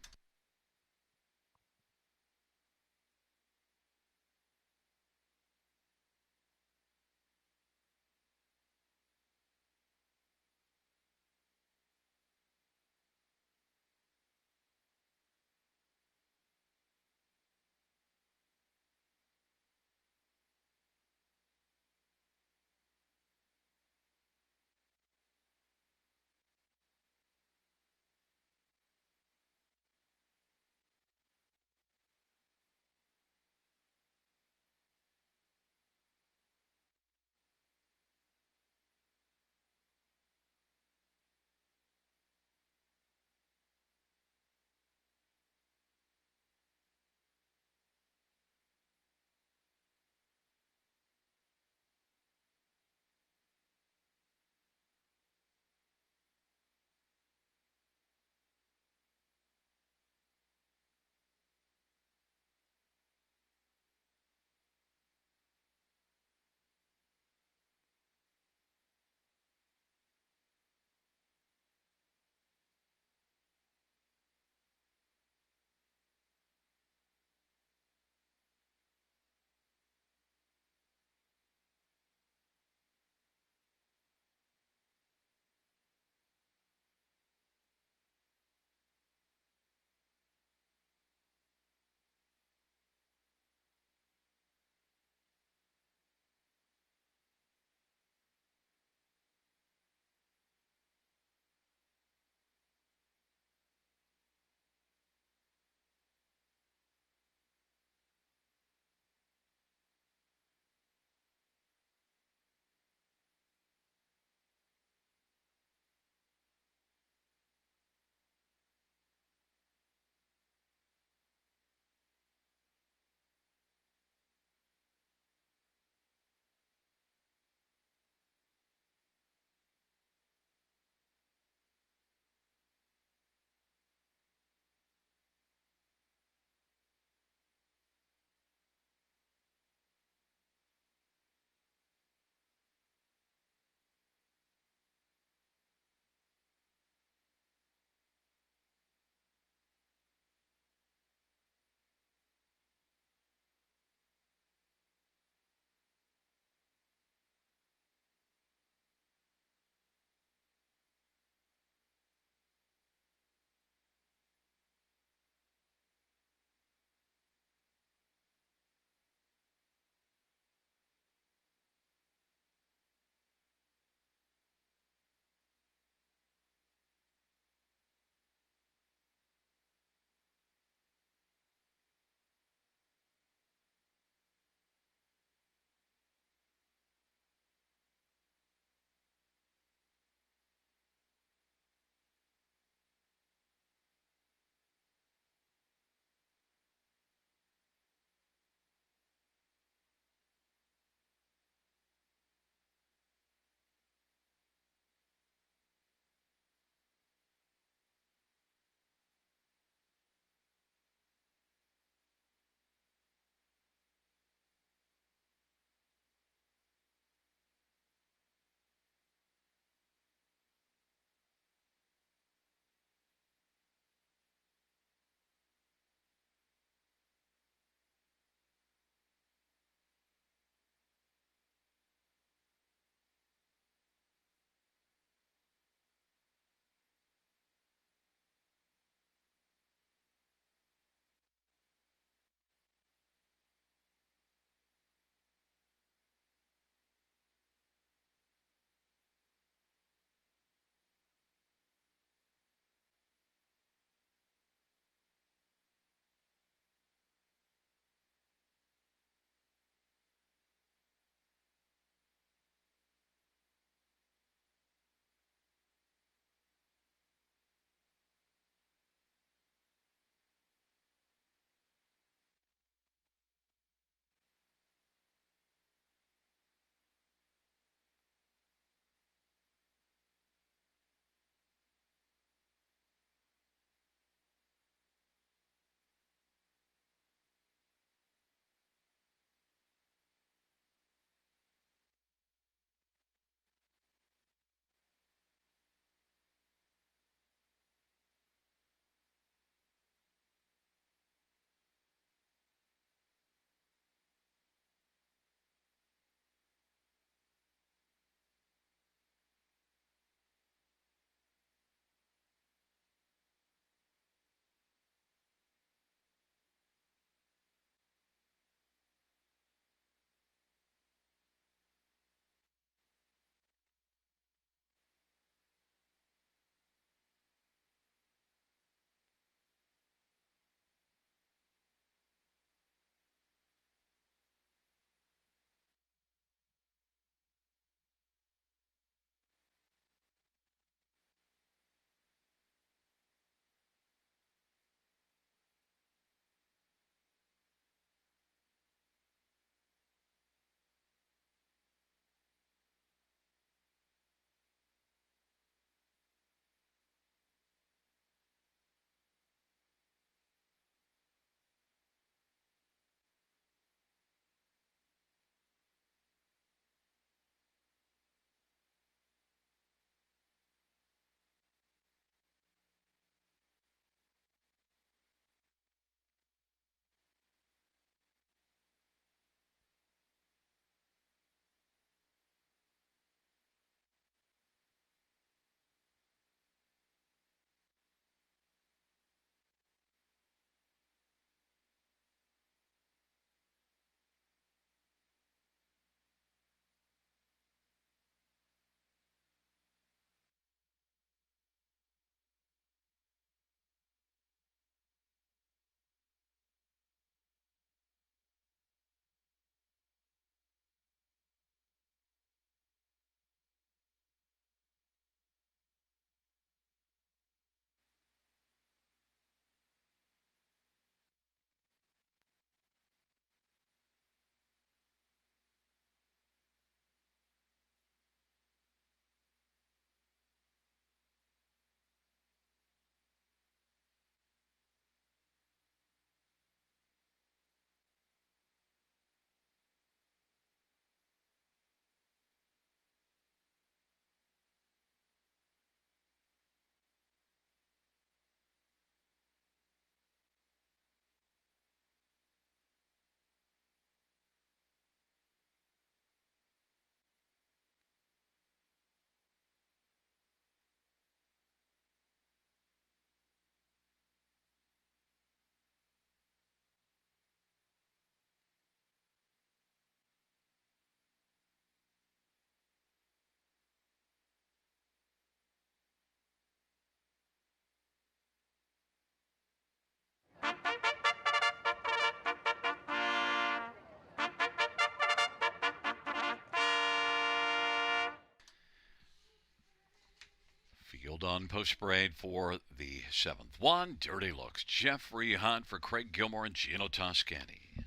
done. Post parade for the 7th one. Dirty Looks. Jeffrey Hunt for Craig Gilmore and Gino Toscani.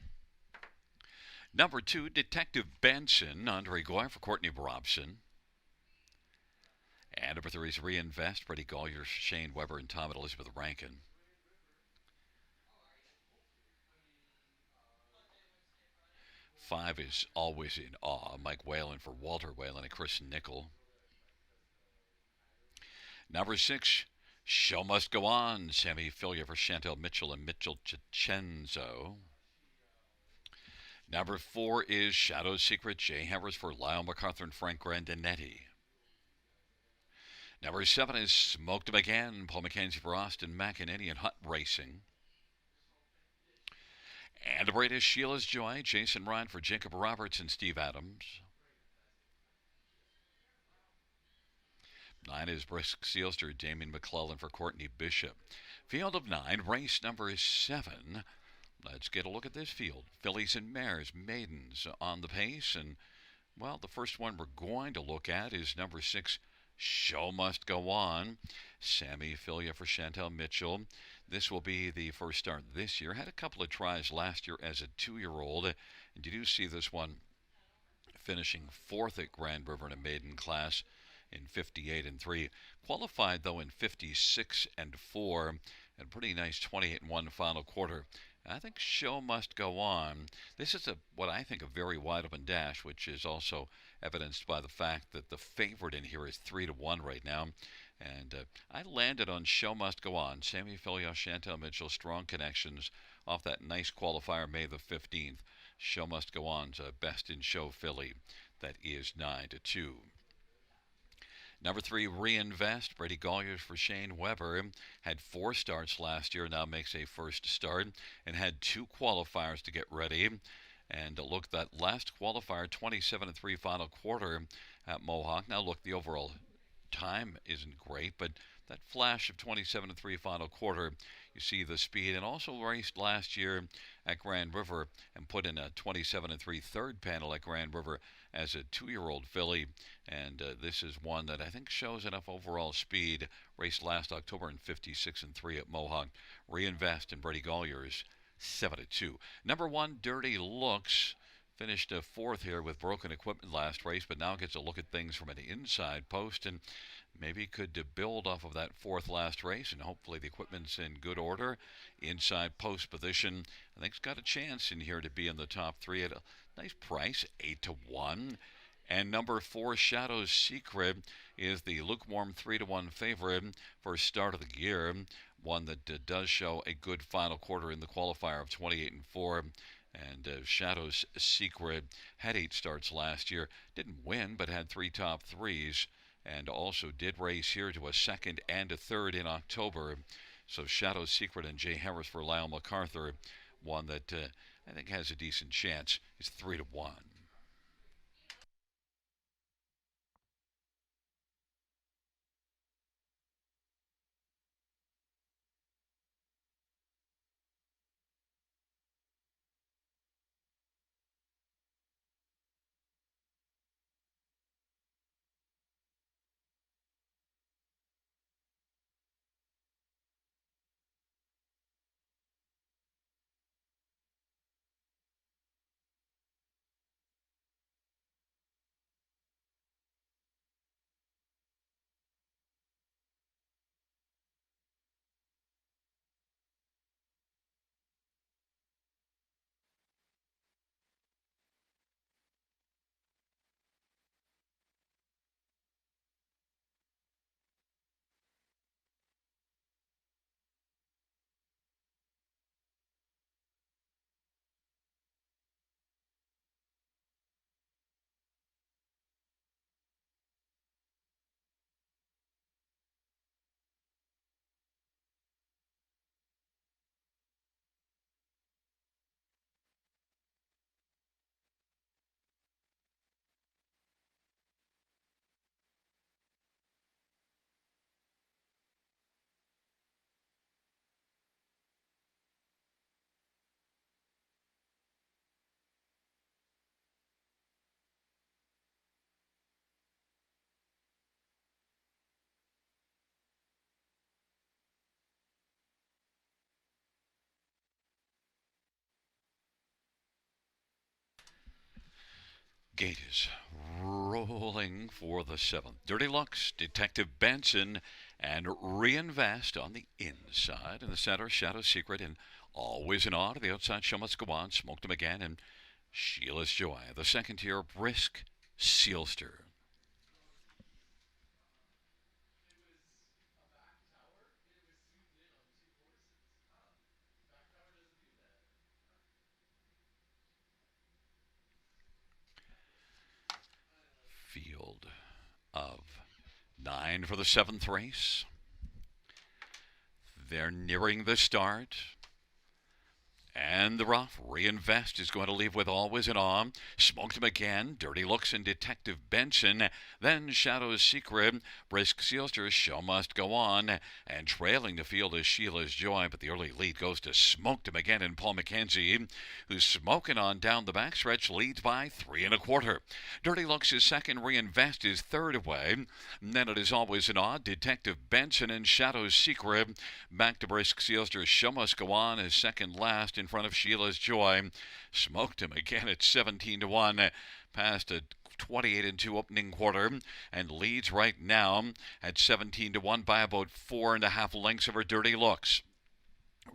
Number 2, Detective Benson. Andre Goyer for Courtney Robson. And number 3 is Reinvest. Freddie Gollier, Shane Weber, and Tom and Elizabeth Rankin. Five is Always in Awe. Mike Whalen for Walter Whalen and Chris Nickel. Number 6, Show Must Go On. Sammy Filia for Chantel Mitchell and Mitchell Chichenzo. Number 4 is Shadow's Secret. Jay Harris for Lyle MacArthur and Frank Grandinetti. Number 7 is Smoked 'Em Again. Paul McKenzie for Austin McEnany and Hunt Racing. And number 8 is Sheila's Joy. Jason Ryan for Jacob Roberts and Steve Adams. 9 is Brisk Sealster. Damien McClellan for Courtney Bishop. Field of 9, race number 7. Let's get a look at this field. Fillies and mares, maidens on the pace. And, well, the first one we're going to look at is number 6, Show Must Go On. Sammy Filia for Chantel Mitchell. This will be the first start this year. Had a couple of tries last year as a 2-year-old. And you do see this one finishing 4th at Grand River in a maiden class in 58 and 3. Qualified, though, in 56 and 4. And pretty nice 28 and 1 final quarter. I think Show Must Go On. This is what I think a very wide open dash, which is also evidenced by the fact that the favorite in here is 3-1 right now. And I landed on Show Must Go On. Sammy Filia, Chantel Mitchell, strong connections off that nice qualifier May the 15th. Show Must Go On's best in show filly. That is 9-2. Number 3, Reinvest. Brady Golliers for Shane Weber. Had 4 starts last year, now makes a first start, and had 2 qualifiers to get ready. And look, that last qualifier, 27-3 final quarter at Mohawk. Now look, the overall time isn't great, but that flash of 27-3 final quarter, you see the speed. And also raced last year at Grand River and put in a 27-3 third panel at Grand River as a 2-year-old filly. And this is one that I think shows enough overall speed. Raced last October in 56-3 at Mohawk. Reinvest in Brady Golliers, 7-2. Number 1, Dirty Looks. Finished 4th here with broken equipment last race, but now gets a look at things from an inside post and maybe could build off of that 4th last race, and hopefully the equipment's in good order. Inside post position, I think it's got a chance in here to be in the top 3 at a nice price, 8-1. And number 4, Shadow's Secret, is the lukewarm 3-1 favorite for start of the year. One that does show a good final quarter in the qualifier of 28-4. And Shadow's Secret had 8 starts last year. Didn't win, but had 3 top 3s. And also did race here to a 2nd and a 3rd in October. So Shadow's Secret and Jay Harris for Lyle MacArthur. One that I think has a decent chance. Is 3-1. Gate is rolling for the seventh. Dirty Looks, Detective Benson, and Reinvest on the inside. In the center, Shadow Secret, and Always and Odd. The outside, Show Must Go On, Smoked Him Again, and Sheila's Joy. The second tier, Brisk Sealster. Field of 9 for the seventh race. They're nearing the start. And the rough Reinvest is going to leave with Always and On. Smoked Him Again, Dirty Looks, and Detective Benson. Then Shadow's Secret, Brisk Sealster, Show Must Go On. And trailing the field is Sheila's Joy, but the early lead goes to Smoked Him Again and Paul McKenzie, who's smoking on down the backstretch, leads by 3 1/4. Dirty Looks is second, Reinvest is third away. And then it is Always and On, Detective Benson, and Shadow's Secret. Back to Brisk Sealster, Show Must Go On is second last in front of Sheila's Joy. Smoked Him Again at 17-1, past a 28-2 opening quarter, and leads right now at 17-1 by about 4.5 lengths over Dirty Looks.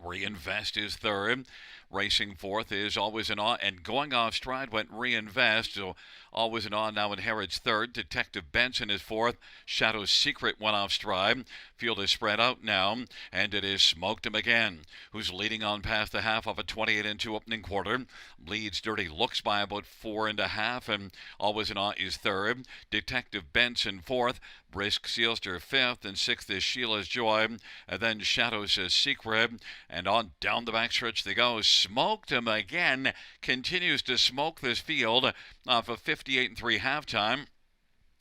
Reinvest is third. Racing fourth is Always and On, and going off stride went Reinvest. So Always and On now inherits third. Detective Benson is fourth. Shadow's Secret went off stride. Field is spread out now, and it is Smoked Him Again, who's leading on past the half of a 28-2 opening quarter. Leads Dirty Looks by about 4.5, and Always and On is third. Detective Benson fourth. Brisk Sealster fifth, and sixth is Sheila's Joy, and then Shadow's Secret, and on down the backstretch they go. Smoked Him Again continues to smoke this field off a 58-3 halftime.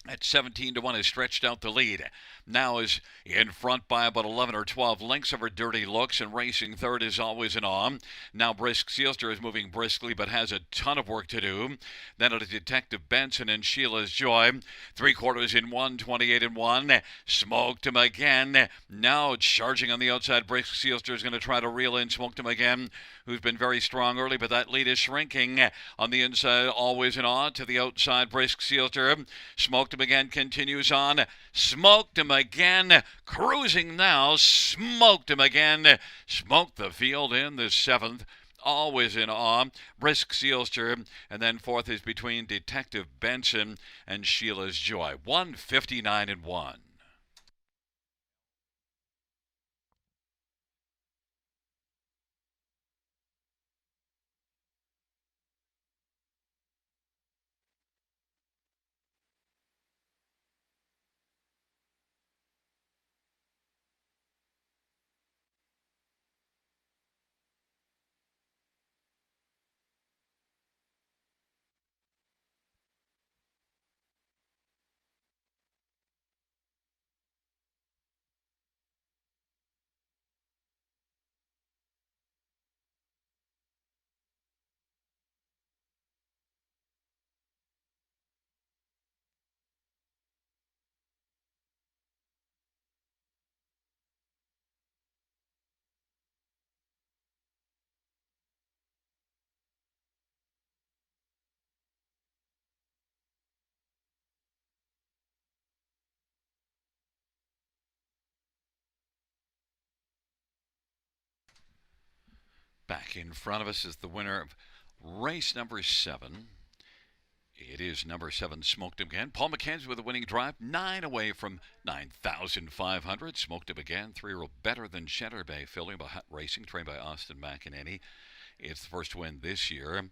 At 17-1 has stretched out the lead. Now is in front by about 11 or 12 lengths over Dirty Looks, and racing third is Always and On. Now Brisk Sealster is moving briskly but has a ton of work to do. Then it is Detective Benson and Sheila's Joy. 3/4 in 1, 28-1. Smoked Him Again. Now charging on the outside. Brisk Sealster is going to try to reel in Smoked Him Again, who's been very strong early, but that lead is shrinking. On the inside, Always and On. To the outside, Brisk Sealster. Smoked Him Again continues on. Smoked Him Again, cruising now. Smoked Him Again. Smoked the field in the seventh. Always in awe. Brisk Sealster, and then fourth is between Detective Benson and Sheila's Joy. 159-1. Back in front of us is the winner of race number 7. It is number 7, Smoked Him Again. Paul McKenzie with a winning drive, 9 away from 9,500. Smoked Him Again, 3-year-old better than Cheddar Bay filly by Racing, trained by Austin McEnany. It's the first win this year,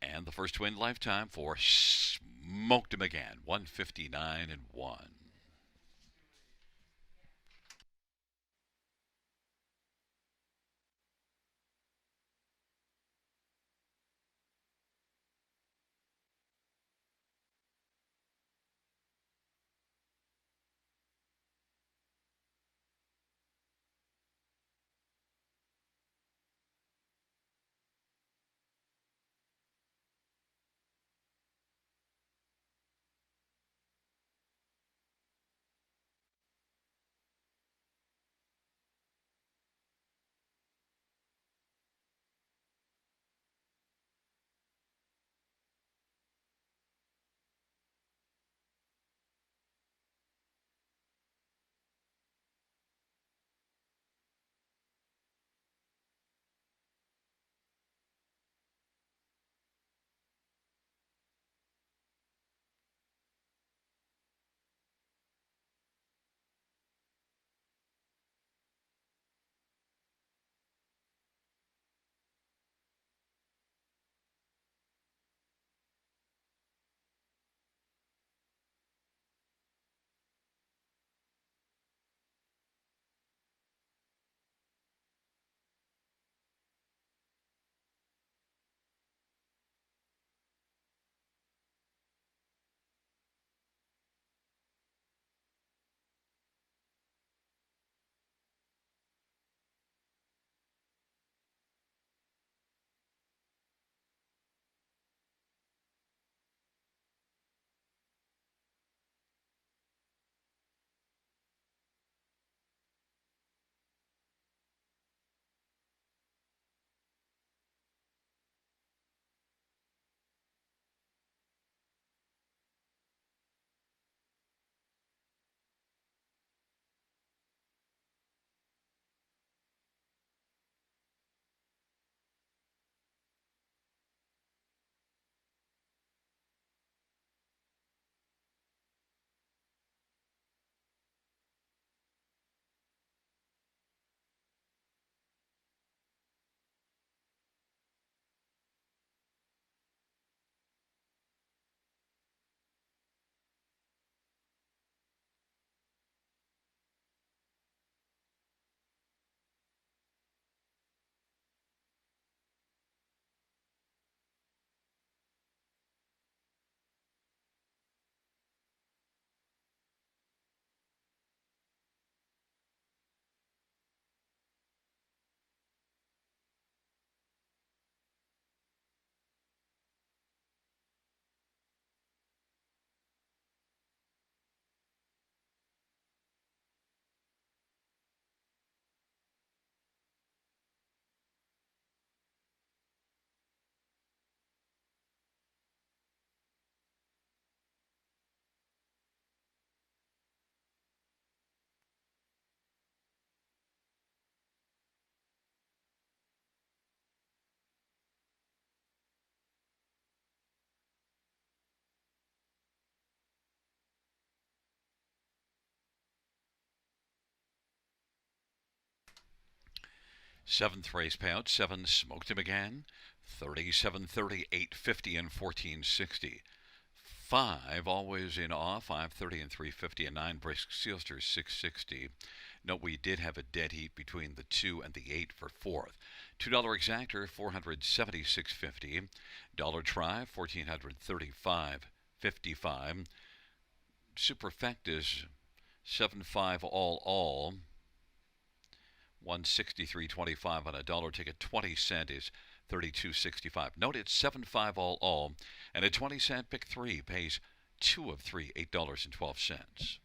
and the first win lifetime for Smoked Him Again, 159-1. Seventh race payout, 7 Smoked Him Again, 37.30, 8.50, and 14.60. 5 Always in Awe, 5.30 and 3.50, and 9 Brisk Sealster, 6.60. Note we did have a dead heat between the 2 and the 8 for 4th. $2 Exactor, 476.50. Dollar Try, 1435.55. Superfectus, 7.5 all, 163.25 on a dollar ticket. 20-cent is 32.65. Note it's 7.5 all, and a 20-cent pick 3 pays 2 of 3, $8.12.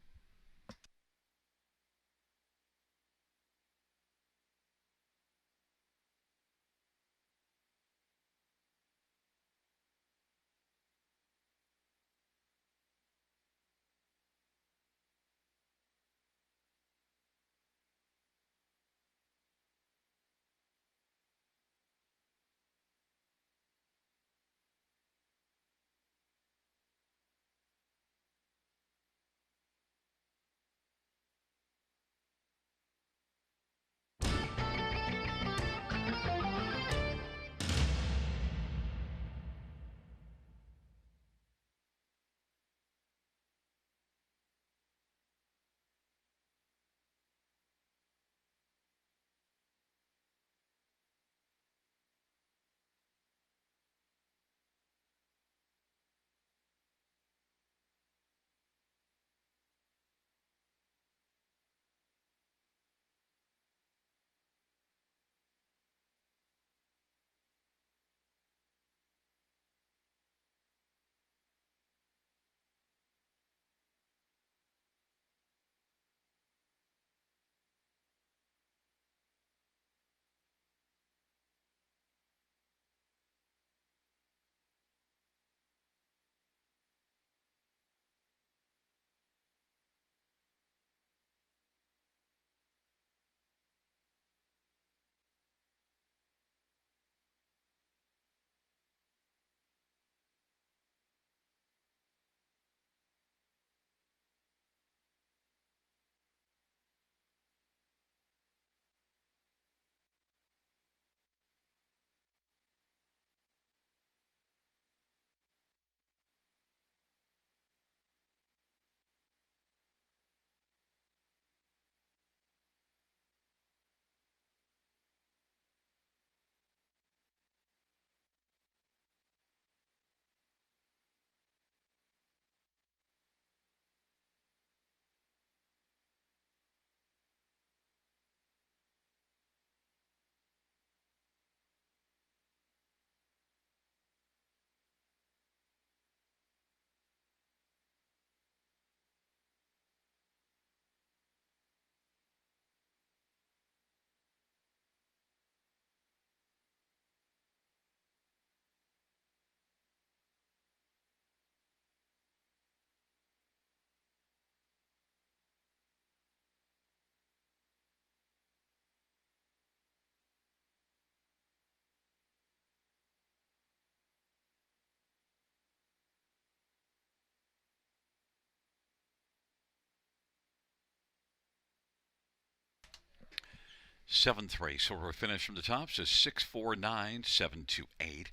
Seventh race order finish from the top says 649, 728,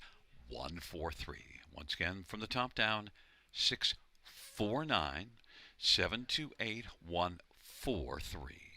143. Once again, from the top down, 649, 728, 143.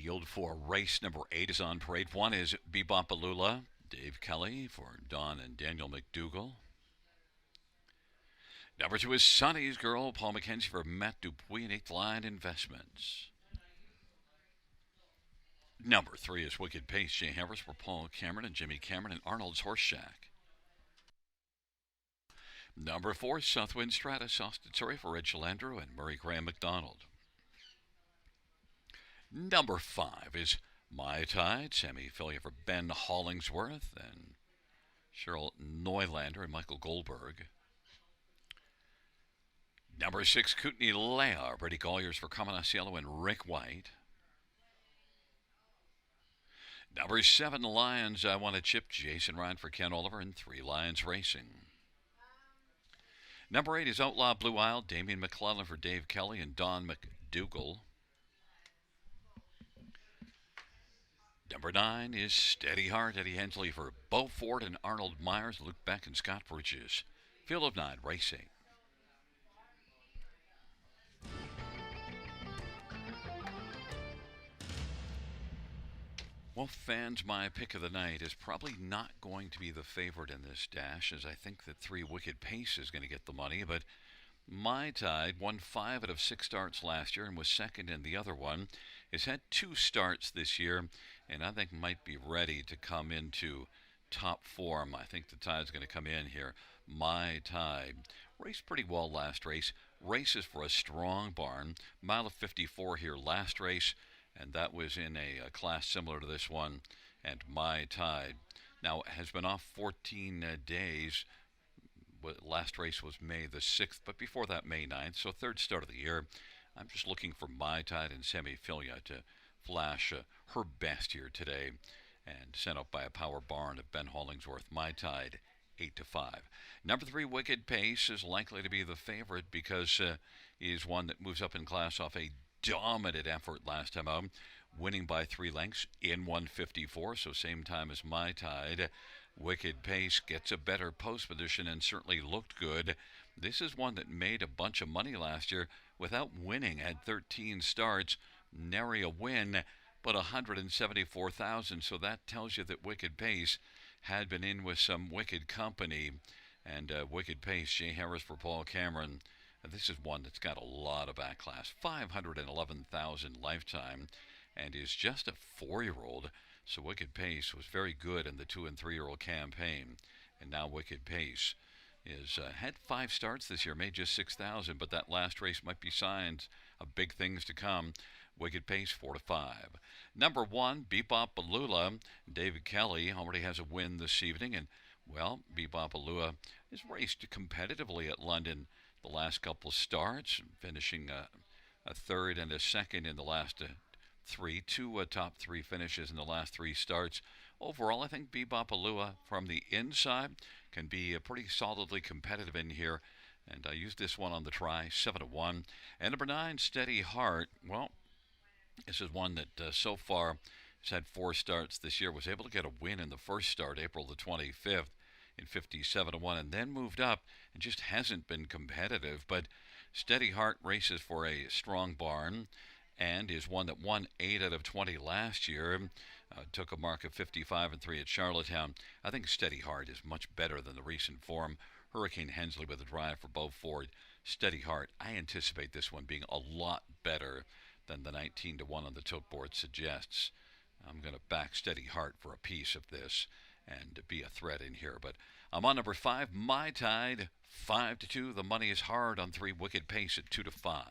field for race number 8 is on parade. One is Bebopalula, Dave Kelly for Don and Daniel McDougall. Number 2 is Sonny's Girl, Paul McKenzie for Matt Dupuis and 8th Line Investments. Number 3 is Wicked Pace, Jay Harris for Paul Cameron and Jimmy Cameron and Arnold's Horse Shack. Number 4, Southwind Stratus, Austin Surrey for Ed Shalandro and Murray Graham McDonald. Number 5 is My Tide, Sammy Filia for Ben Hollingsworth and Cheryl Neulander and Michael Goldberg. Number 6, Kootenai Leah, Brady Colliers for Carmen Asiello and Rick White. Number 7, Lions, I Want a Chip, Jason Ryan for Ken Oliver and 3 Lions Racing. Number 8 is Outlaw Blue Isle, Damian McClellan for Dave Kelly and Don McDougall. Number 9 is Steady Heart, Eddie Hensley for Bo Ford and Arnold Myers, Luke Beck and Scott Bridges. Field of 9 Racing. Well, fans, my pick of the night is probably not going to be the favorite in this dash, as I think that 3 Wicked Pace is going to get the money, but My Tide won 5 out of 6 starts last year and was second in the other one. Has had 2 starts this year, and I think might be ready to come into top form. I think the Tide's going to come in here. My Tide raced pretty well last race. Races for a strong barn. Mile of 54 here last race, and that was in a class similar to this one. And My Tide now has been off 14 days. Last race was May the 6th, but before that May 9th, so third start of the year. I'm just looking for My Tide and Sammy Filia to flash her best here today, and sent up by a power barn of Ben Hollingsworth. My Tide 8-5. Number 3, Wicked Pace is likely to be the favorite because he is one that moves up in class off a dominant effort last time out, winning by 3 lengths in 154, so same time as My Tide. Wicked Pace gets a better post position and certainly looked good. This is one that made a bunch of money last year without winning. Had 13 starts, nary a win, but 174,000. So that tells you that Wicked Pace had been in with some wicked company. And Wicked Pace, Jay Harris for Paul Cameron. This is one that's got a lot of backlash. 511,000 lifetime, and is just a 4-year-old. So Wicked Pace was very good in the 2- and 3-year-old campaign. And now Wicked Pace is had 5 starts this year, made just 6,000, but that last race might be signs of big things to come. Wicked Pace 4-5. Number 1, Bebopalula. David Kelly already has a win this evening, and well, Bebopalula has raced competitively at London the last couple of starts, finishing a third and a second in the last 2 top 3 finishes in the last 3 starts. Overall, I think Bebopalua from the inside can be pretty solidly competitive in here. And I used this one on the try, 7-1. And number 9, Steady Heart. Well, this is one that so far has had 4 starts this year. Was able to get a win in the first start, April the 25th, in 57-1, and then moved up and just hasn't been competitive. But Steady Heart races for a strong barn, and is one that won 8 out of 20 last year. Took a mark of 55-3 at Charlottetown. I think Steady Heart is much better than the recent form. Hurricane Hensley with a drive for Bo Ford. Steady Heart, I anticipate this one being a lot better than the 19-1 on the tote board suggests. I'm going to back Steady Heart for a piece of this and be a threat in here. But I'm on number 5, My Tide, 5-2. The money is hard on 3, Wicked Pace at 2-5.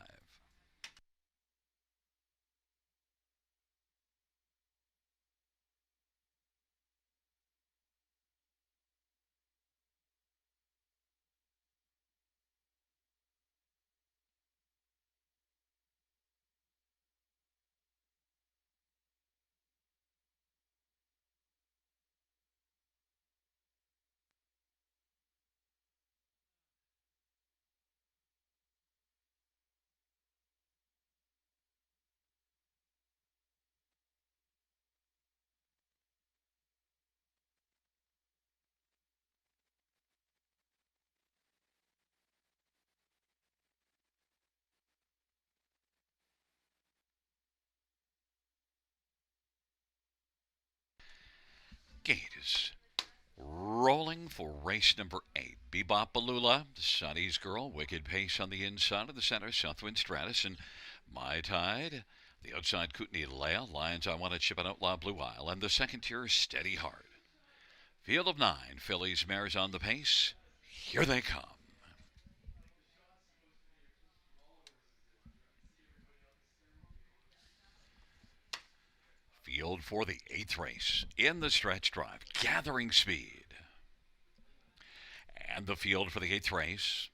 Gate is rolling for race number 8. Bebop Balula, Sonny's Girl, Wicked Pace on the inside of the center, Southwind Stratus, and My Tide. The outside, Kootenai Leia, Lions I Want to Chip and Outlaw Blue Isle, and the second tier, Steady Heart. Field of 9, fillies, mares on the pace. Here they come. Field for the 8th race. In the stretch drive, gathering speed. And the field for the 8th race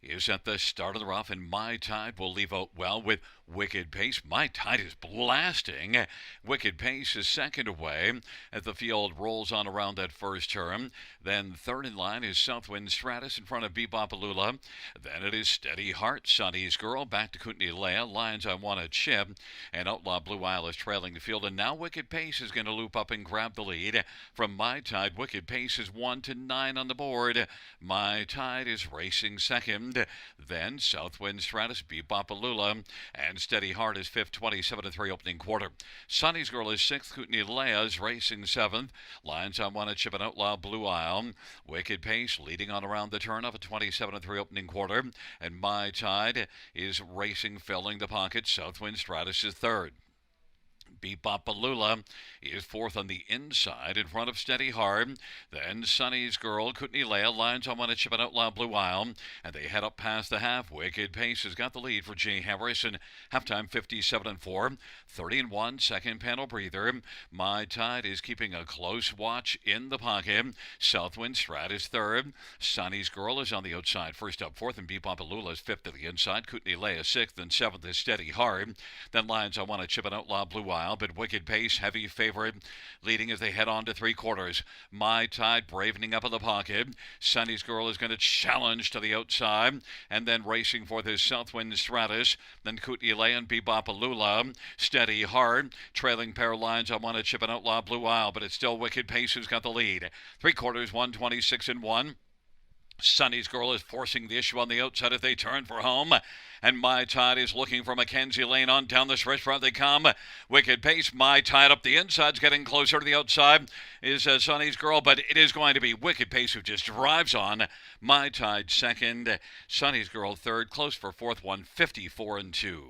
is at the start of the rough, and My Tide will leave out well with Wicked Pace. My Tide is blasting. Wicked Pace is second away as the field rolls on around that first turn. Then third in line is Southwind Stratus in front of Bebopalula. Then it is Steady Heart, Sonny's Girl, back to Kootenai Leia, Lions I Want to Chip, and Outlaw Blue Isle is trailing the field. And now Wicked Pace is going to loop up and grab the lead from My Tide. Wicked Pace is 1-9 on the board. My Tide is racing second. Then Southwind Stratus, Bebopalula, and Steady Heart is fifth, 27-3 opening quarter. Sonny's Girl is sixth, Kootenai Leia is racing seventh. Lions I Want to Chip and Outlaw Blue Isle. Wicked Pace leading on around the turn of a 27-3 opening quarter. And My Tide is racing, filling the pocket. Southwind Stratus is third. Bebopalula is fourth on the inside in front of Steady Heart. Then Sonny's Girl, Kootenai Leia, Lions I Want to Chip and Outlaw Blue Isle. And they head up past the half. Wicked Pace has got the lead for Jay Harris. And halftime 57-4. 30-1, second panel breather. My Tide is keeping a close watch in the pocket. Southwind Strat is third. Sonny's Girl is on the outside. First up fourth, and Bebopalula is fifth to the inside. Kootenai Leia sixth, and seventh is Steady Heart. Then Lions I Want to Chip and Outlaw Blue Isle. But Wicked Pace, heavy favorite, leading as they head on to three quarters. My Tide bravening up in the pocket. Sonny's Girl is going to challenge to the outside, and then racing for this Southwind Stratus. Then Kootenai Leia and Bebopalula. Steady Heart, trailing pair of Lines I Want to Chip and Outlaw Blue Isle, but it's still Wicked Pace who's got the lead. Three quarters, 126-1. Sonny's Girl is forcing the issue on the outside as they turn for home. And My Tide is looking for Mackenzie Lane on down the stretch front they come. Wicked Pace, My Tide up the inside's getting closer to the outside is Sonny's Girl, but it is going to be Wicked Pace who just drives on. My Tide second, Sonny's Girl third, close for fourth, 154-2.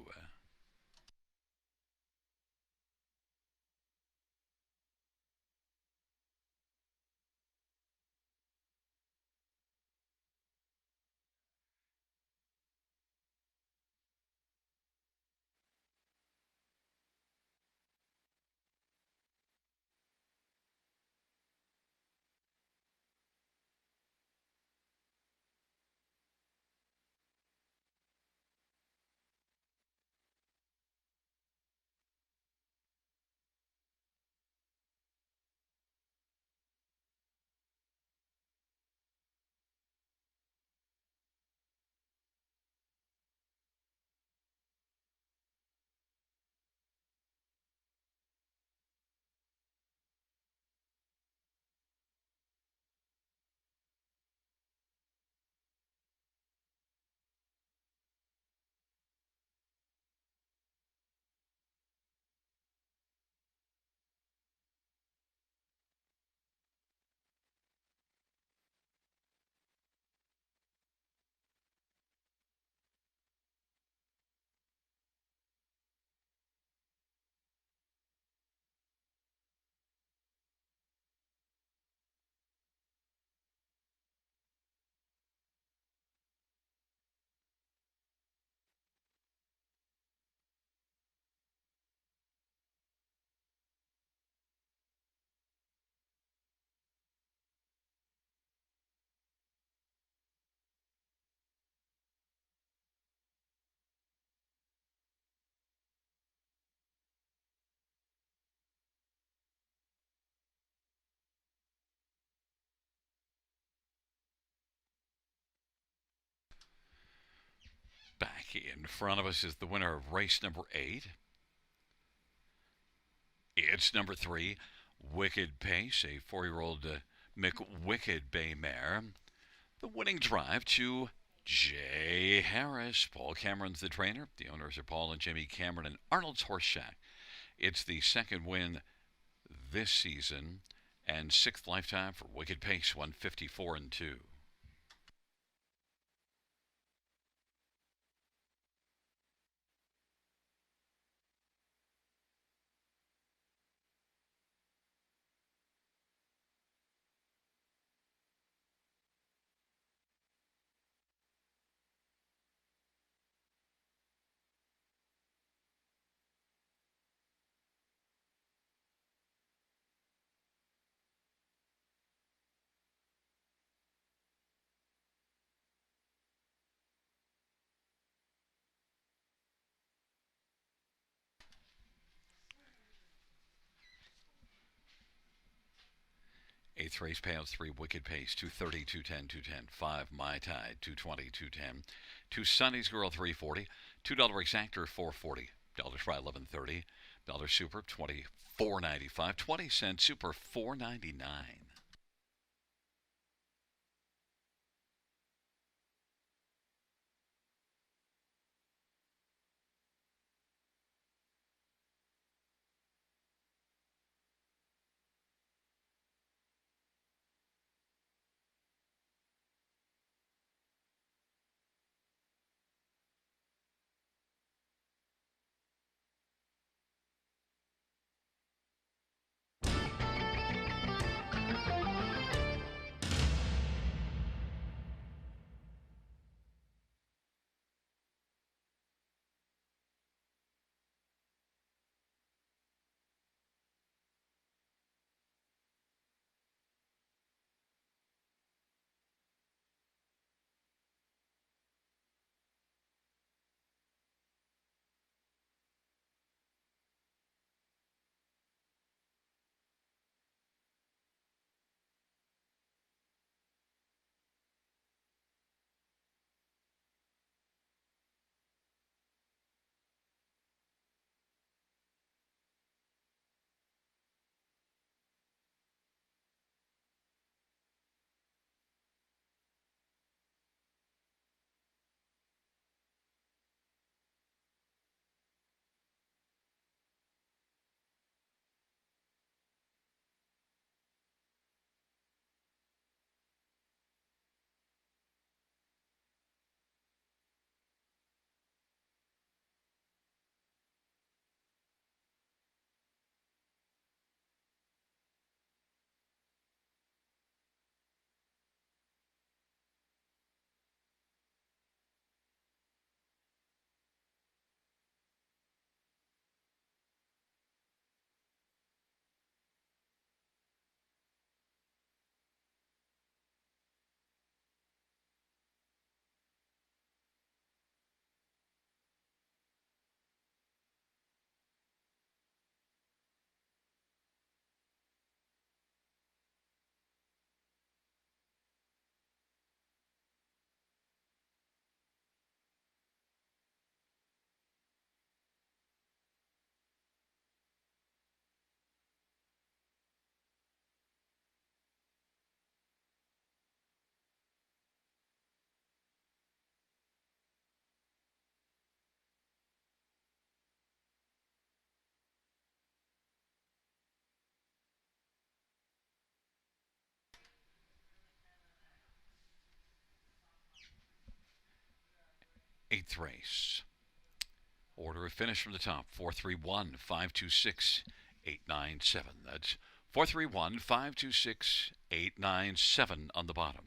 Back in front of us is the winner of race number 8. It's number 3, Wicked Pace, a 4-year-old McWicked Bay mare. The winning drive to Jay Harris. Paul Cameron's the trainer. The owners are Paul and Jimmy Cameron and Arnold's Horse Shack. It's the second win this season, And sixth lifetime for Wicked Pace, 154 and 2. 8th race payouts 3 Wicked Pace, 230, 210, 210. 5 My Tide, 220, 210. 2 Sunny's Girl, 340. $2 Exactor, 440. Dollar Fry, 1130. Dollar Super, 24.95. 20-cent Super, 4.99. Eighth race. Order of finish from the top 431 526 897. That's 431 526 897 on the bottom.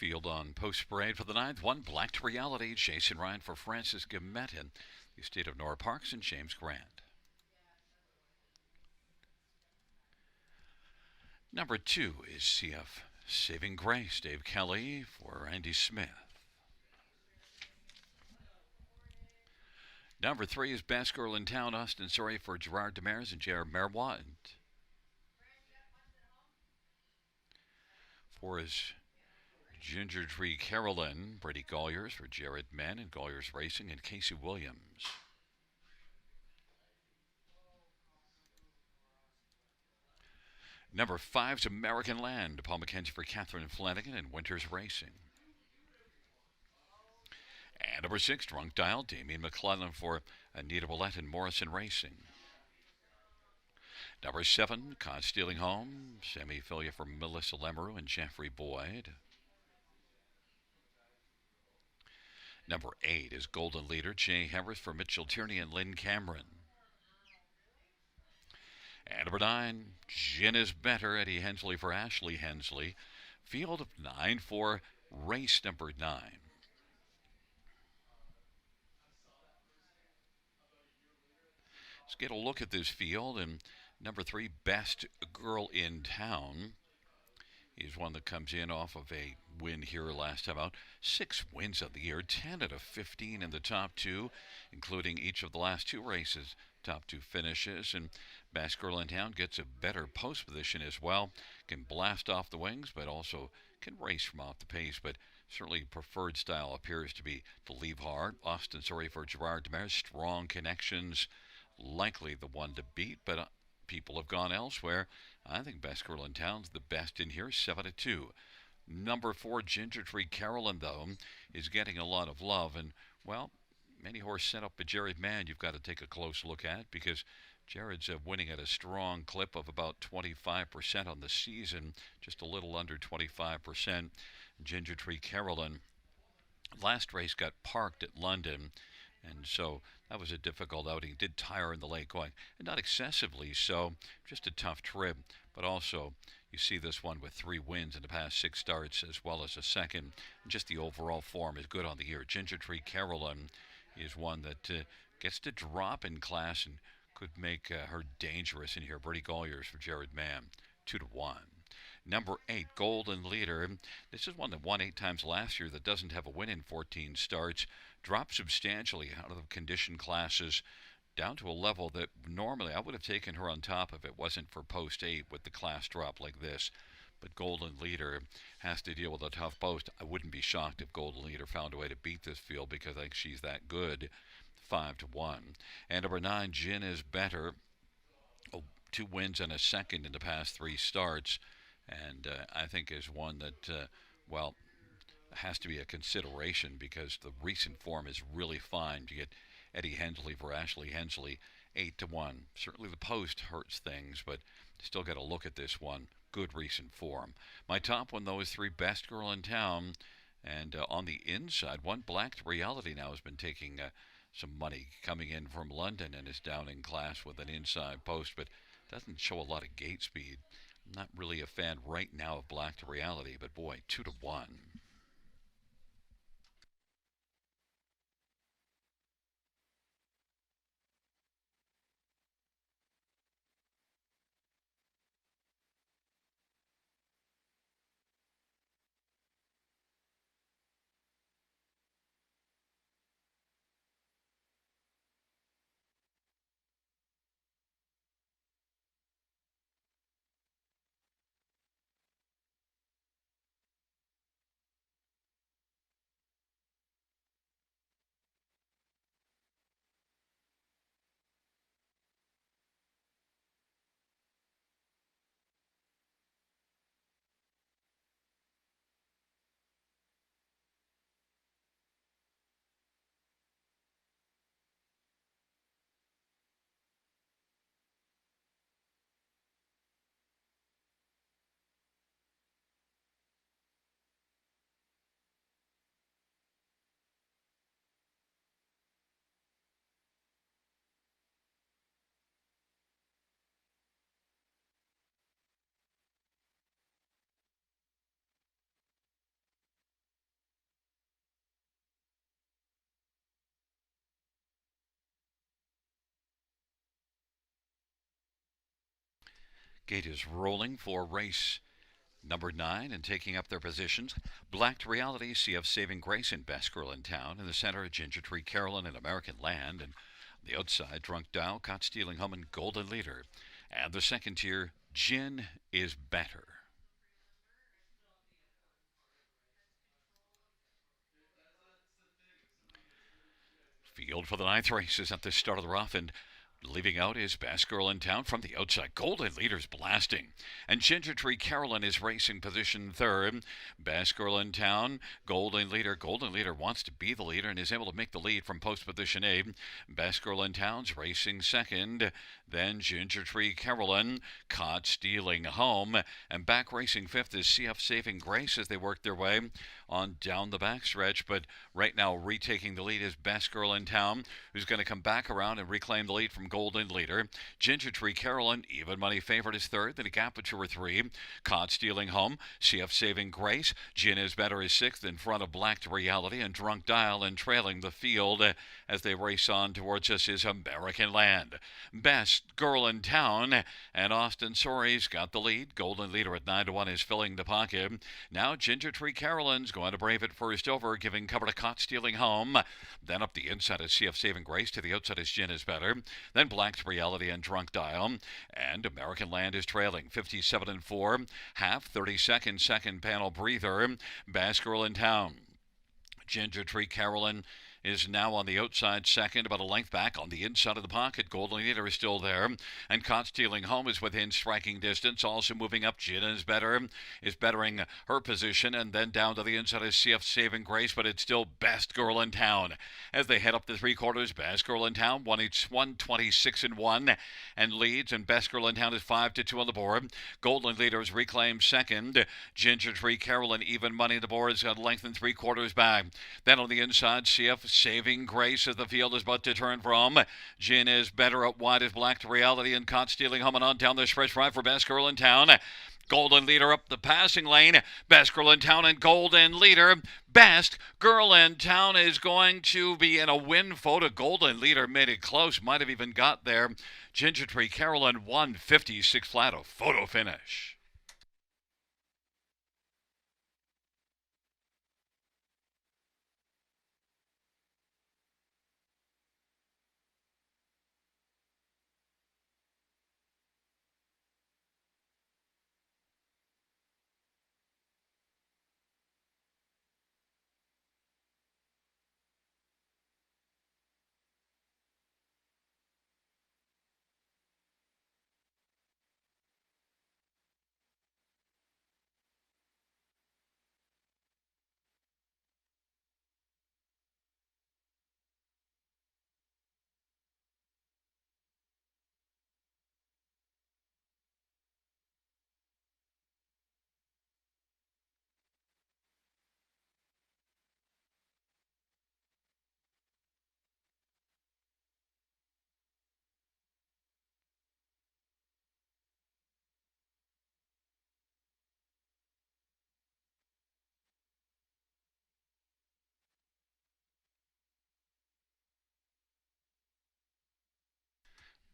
Field on post parade for the ninth. One Black to Reality. Jason Ryan for Francis Gumet in the estate of Nora Parks and James Grant. Number 2 is CF Saving Grace. Dave Kelly for Andy Smith. Number 3 is Best Girl in Town. Austin Sorry for Gerard Demers and Jared Merwant. 4 is Ginger Tree Carolyn. Brady Golliers for Jared Mann and Golliers Racing and Casey Williams. Number 5 is American Land. Paul McKenzie for Catherine Flanagan and Winters Racing. And number 6, Drunk Dial. Damien McClellan for Anita Willett and Morrison Racing. Number 7, Con Stealing Home. Sammy Filia for Melissa Lemeru and Jeffrey Boyd. Number 8 is Golden Leader. Jay Harris for Mitchell Tierney and Lynn Cameron. And number 9, Gin is Better. Eddie Hensley for Ashley Hensley. Field of 9 for race number 9. Let's get a look at this field. And number 3, Best Girl in Town, is one that comes in off of a win here last time out. 6 wins of the year, 10 out of 15 in the top 2, including each of the last 2 races, top 2 finishes. And Best Girl in Town gets a better post position as well. Can blast off the wings, but also can race from off the pace. But certainly preferred style appears to be to leave hard. Austin Sorry for Gerard Demers. Strong connections. Likely the one to beat, but people have gone elsewhere. I think Best Girl in Town's the best in here, 7-2. Number 4, Ginger Tree Carolyn, though, is getting a lot of love. And, well, many horse set up by Jared Mann you've got to take a close look at, because Jared's winning at a strong clip of about 25% on the season, just a little under 25%. Ginger Tree Carolyn, last race got parked at London, and so that was a difficult outing. Did tire in the late going, and not excessively so, just a tough trip. But also, you see this one with 3 wins in the past 6 starts, as well as a second. Just the overall form is good on the year. Ginger Tree Carolyn is one that gets to drop in class and could make her dangerous in here. Brady Golliers for Jared Mann, 2-1. Number 8, Golden Leader. This is one that won 8 times last year that doesn't have a win in 14 starts. Dropped substantially out of the condition classes down to a level that normally I would have taken her on top if it wasn't for post 8 with the class drop like this. But Golden Leader has to deal with a tough post. I wouldn't be shocked if Golden Leader found a way to beat this field, because I think she's that good. 5-1. And number 9, Gin is Better. 2 wins and a second in the past 3 starts. And I think is one that, well, has to be a consideration, because the recent form is really fine. You get Eddie Hensley for Ashley Hensley, 8-1. Certainly the post hurts things, but still got to look at this one. Good recent form. My top one, though, is 3, Best Girl in Town. And on the inside, 1 Black to Reality now has been taking some money coming in from London and is down in class with an inside post, but doesn't show a lot of gate speed. I'm not really a fan right now of Black to Reality, but boy, 2-1. Gate is rolling for race number 9 and taking up their positions. Black Reality, CF Saving Grace, and Best Girl in Town. In the center, Ginger Tree Carolyn and American Land. And on the outside, Drunk Dial, Caught Stealing Home, and Golden Leader. And the second tier, Gin is Better. Field for the ninth race is at the start of the rough, and leaving out is Best Girl in Town from the outside. Golden Leader's blasting. And Ginger Tree Carolyn is racing position third. Best Girl in Town, Golden Leader. Golden Leader wants to be the leader and is able to make the lead from post position A. Best Girl in Town's racing second. Then Ginger Tree Carolyn, Caught Stealing Home. And back racing fifth is CF Saving Grace as they work their way on down the backstretch. But right now retaking the lead is Best Girl in Town, who's going to come back around and reclaim the lead from Golden Leader. Ginger Tree Carolyn, even money favorite, is third. Then a gap of 2 or 3. Caught Stealing Home, CF Saving Grace. Gin is Better is sixth in front of Black Reality and Drunk Dial, and trailing the field as they race on towards us is American Land. Best Girl in Town and Austin Sorry's got the lead. Golden Leader at 9 to 1 is filling the pocket. Now Ginger Tree Carolyn's going to brave it first over, giving cover to Caught Stealing Home. Then up the inside is CF Saving Grace. To the outside is Gin is Better. Then Black's Reality and Drunk Dial. And American Land is trailing 57 and 4. Half 30 seconds, second panel breather. Best Girl in Town. Ginger Tree Carolyn is now on the outside second, about a length back. On the inside of the pocket, Golden Leader is still there, and Caught Stealing Home is within striking distance. Also moving up, Gin is bettering her position, and then down to the inside is CF Saving Grace, but it's still Best Girl in Town. As they head up the three quarters, Best Girl in Town won each 126 and 1 and leads, and Best Girl in Town is 5 to 2 on the board. Golden Leader is reclaimed second. Ginger Tree Carolyn, even money on the board, has got length and 3/4 back. Then on the inside, CF Saving Grace as the field is about to turn from. Gin is Better up wide as Black Reality and Caught Stealing Home, and on down the stretch right for Best Girl in Town. Golden Leader up the passing lane. Best Girl in Town and Golden Leader. Best Girl in Town is going to be in a win photo. Golden Leader made it close, might have even got there. Ginger Tree Carolyn 156 flat, a photo finish.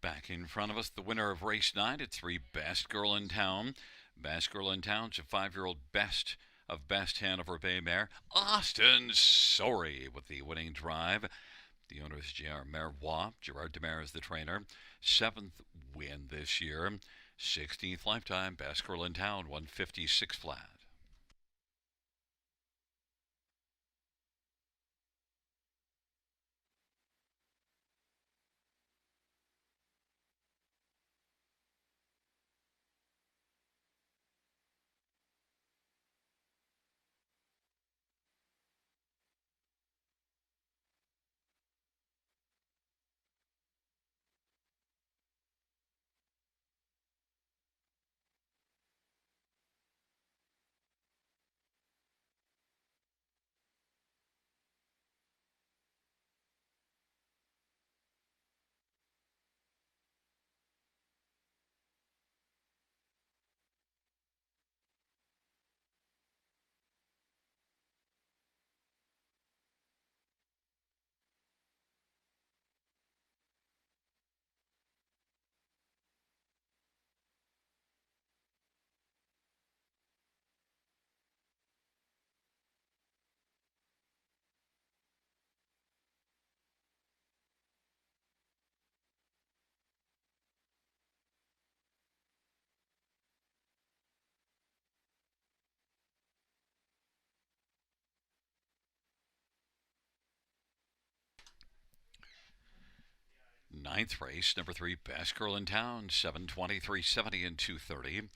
Back in front of us, the winner of race 9 at 3, Best Girl in Town. Best Girl in Town's a 5-year-old best of Best Hanover Bay mare. Austin Sorry with the winning drive. The owner is J.R. Marois. Gerard Demare is the trainer. 7th win this year. 16th lifetime. Best Girl in Town, 156 flat. Ninth race, number 3, Best Girl in Town, 723, 70 and 230.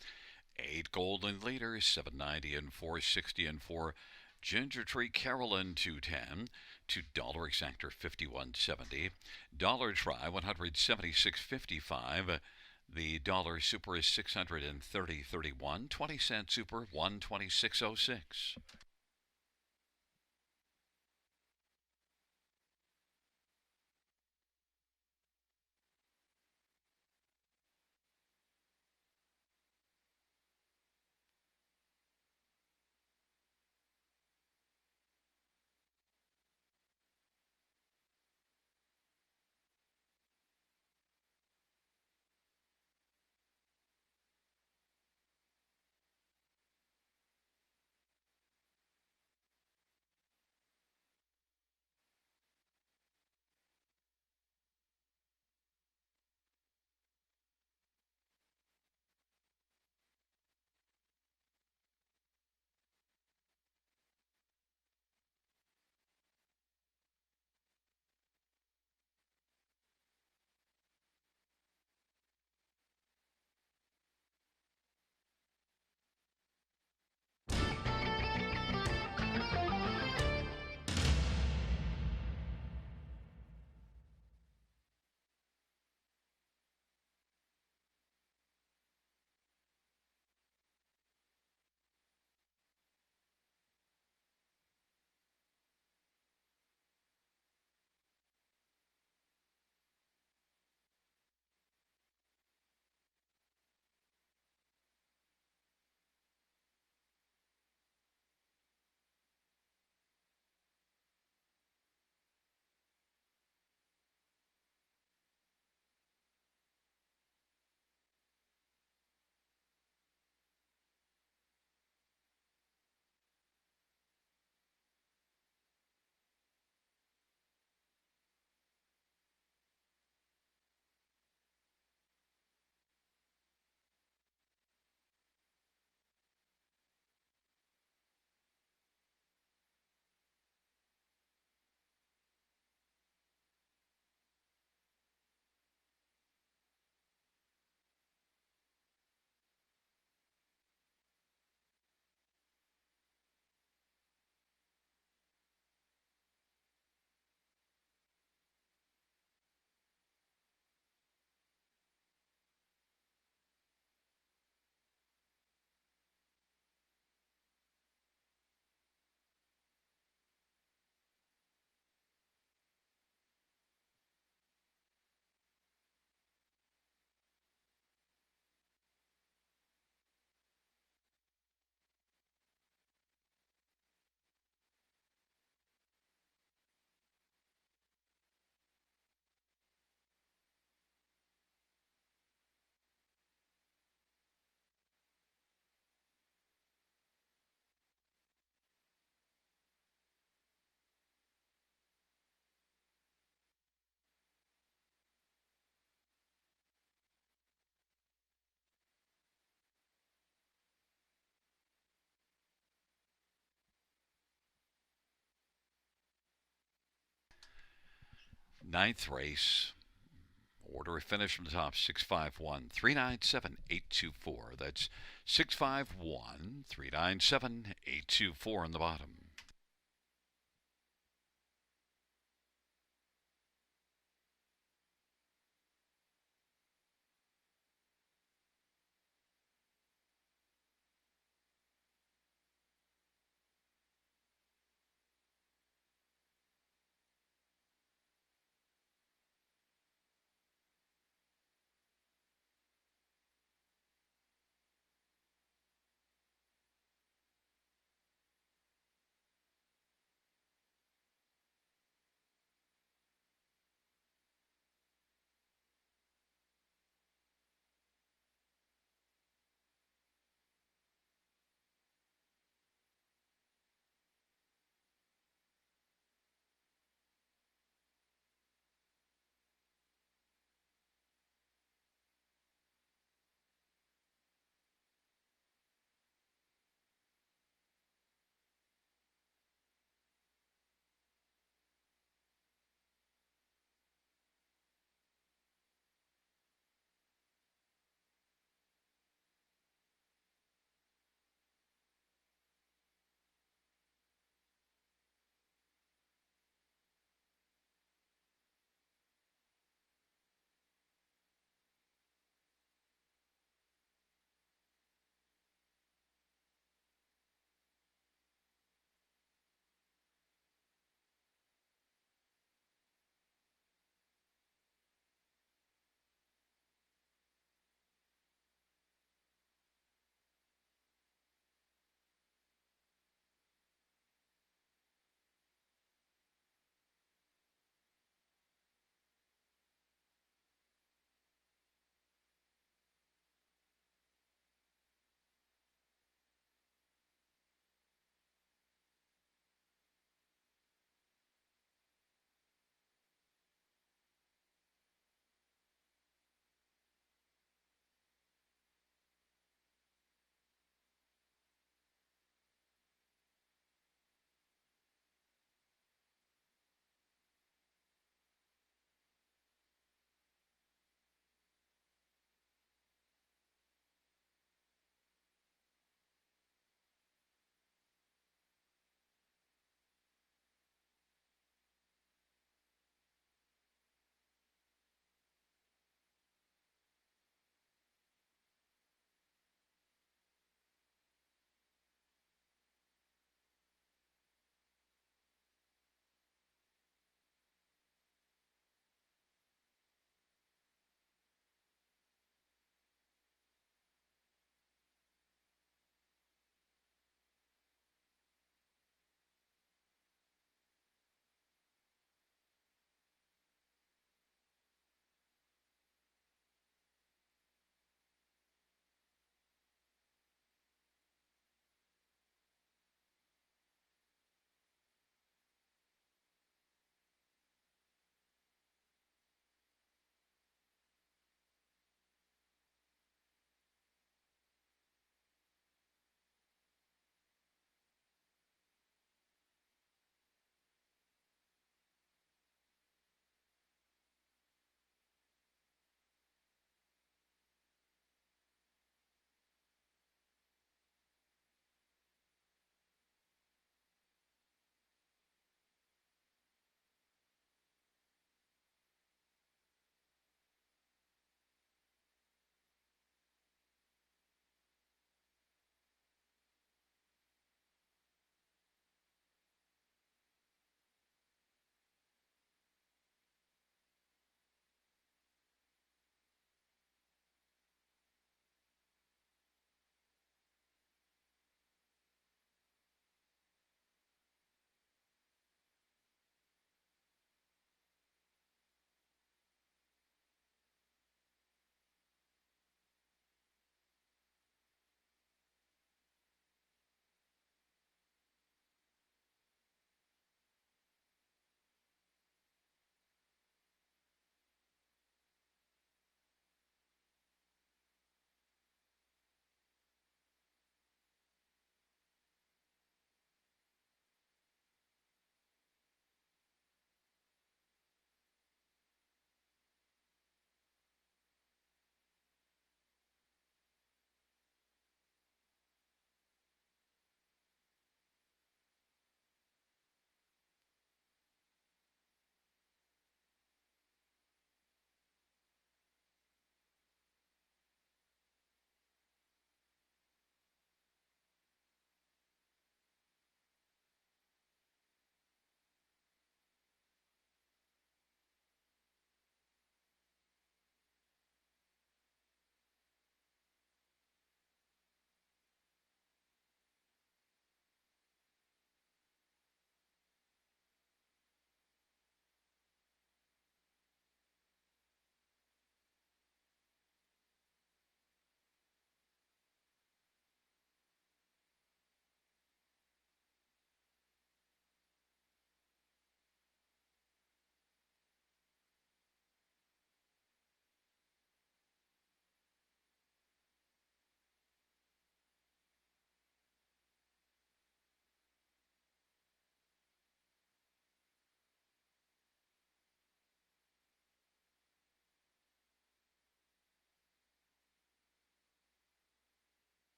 8 Golden Leaders, 790 and 460 and 4. Ginger Tree Carolyn, 210. $2 Exactor, 51.70. Dollar Try, 176.55. The Dollar Super is 630.31. 20-cent Super, 126.06. Ninth race, order of finish from the top, 651 397 824. That's 651 397 824 on the bottom.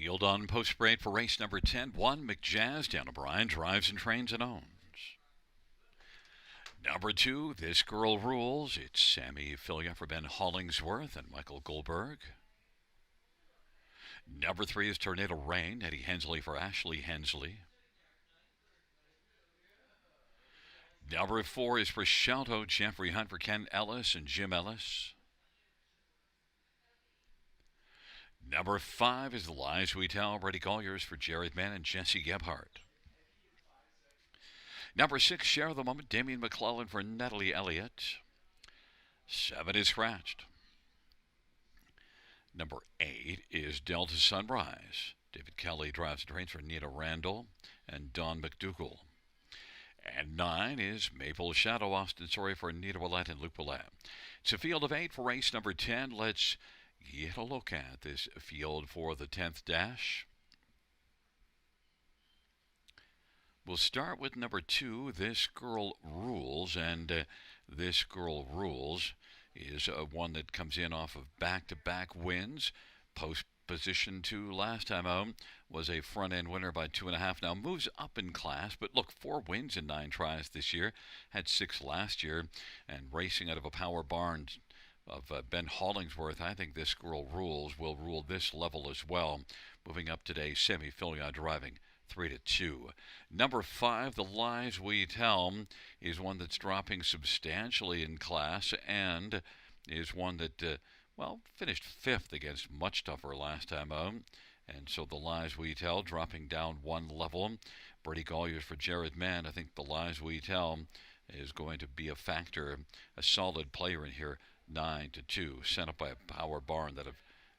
Field on post parade for race number 10. 1, McJazz down O'Brien drives and trains and owns. Number 2, This Girl Rules. It's Sammy Filia for Ben Hollingsworth and Michael Goldberg. Number 3 is Tornado Rain, Eddie Hensley for Ashley Hensley. Number 4 is Prosciutto, Jeffrey Hunt for Ken Ellis and Jim Ellis. Number 5 is The Lies We Tell, Brady Colliers for Jared Mann and Jesse Gebhardt. Number 6, Share the Moment, Damian McClellan for Natalie Elliott. 7 is Scratched. Number 8 is Delta Sunrise. David Kelly drives and trains for Nita Randall and Don McDougall. And 9 is Maple Shadow, Austin Sorry for Anita Willett and Luke Willett. It's a field of 8 for race number 10. Let's get a look at this field for the 10th dash. We'll start with number 2, This Girl Rules, and This Girl Rules is one that comes in off of back-to-back wins. Post position 2 last time out was a front-end winner by 2.5. Now moves up in class, but look, 4 wins in 9 tries this year. Had 6 last year, and racing out of a power barn of Ben Hollingsworth. I think This Girl Rules will rule this level as well. Moving up today, Sammy Filia driving 3-2. Number 5, The Lies We Tell, is one that's dropping substantially in class and is one that, finished 5th against much tougher last time out. And so The Lies We Tell dropping down 1 level. Brady Colliers for Jared Mann. I think The Lies We Tell is going to be a factor, a solid player in here. 9-2, sent up by a power barn that of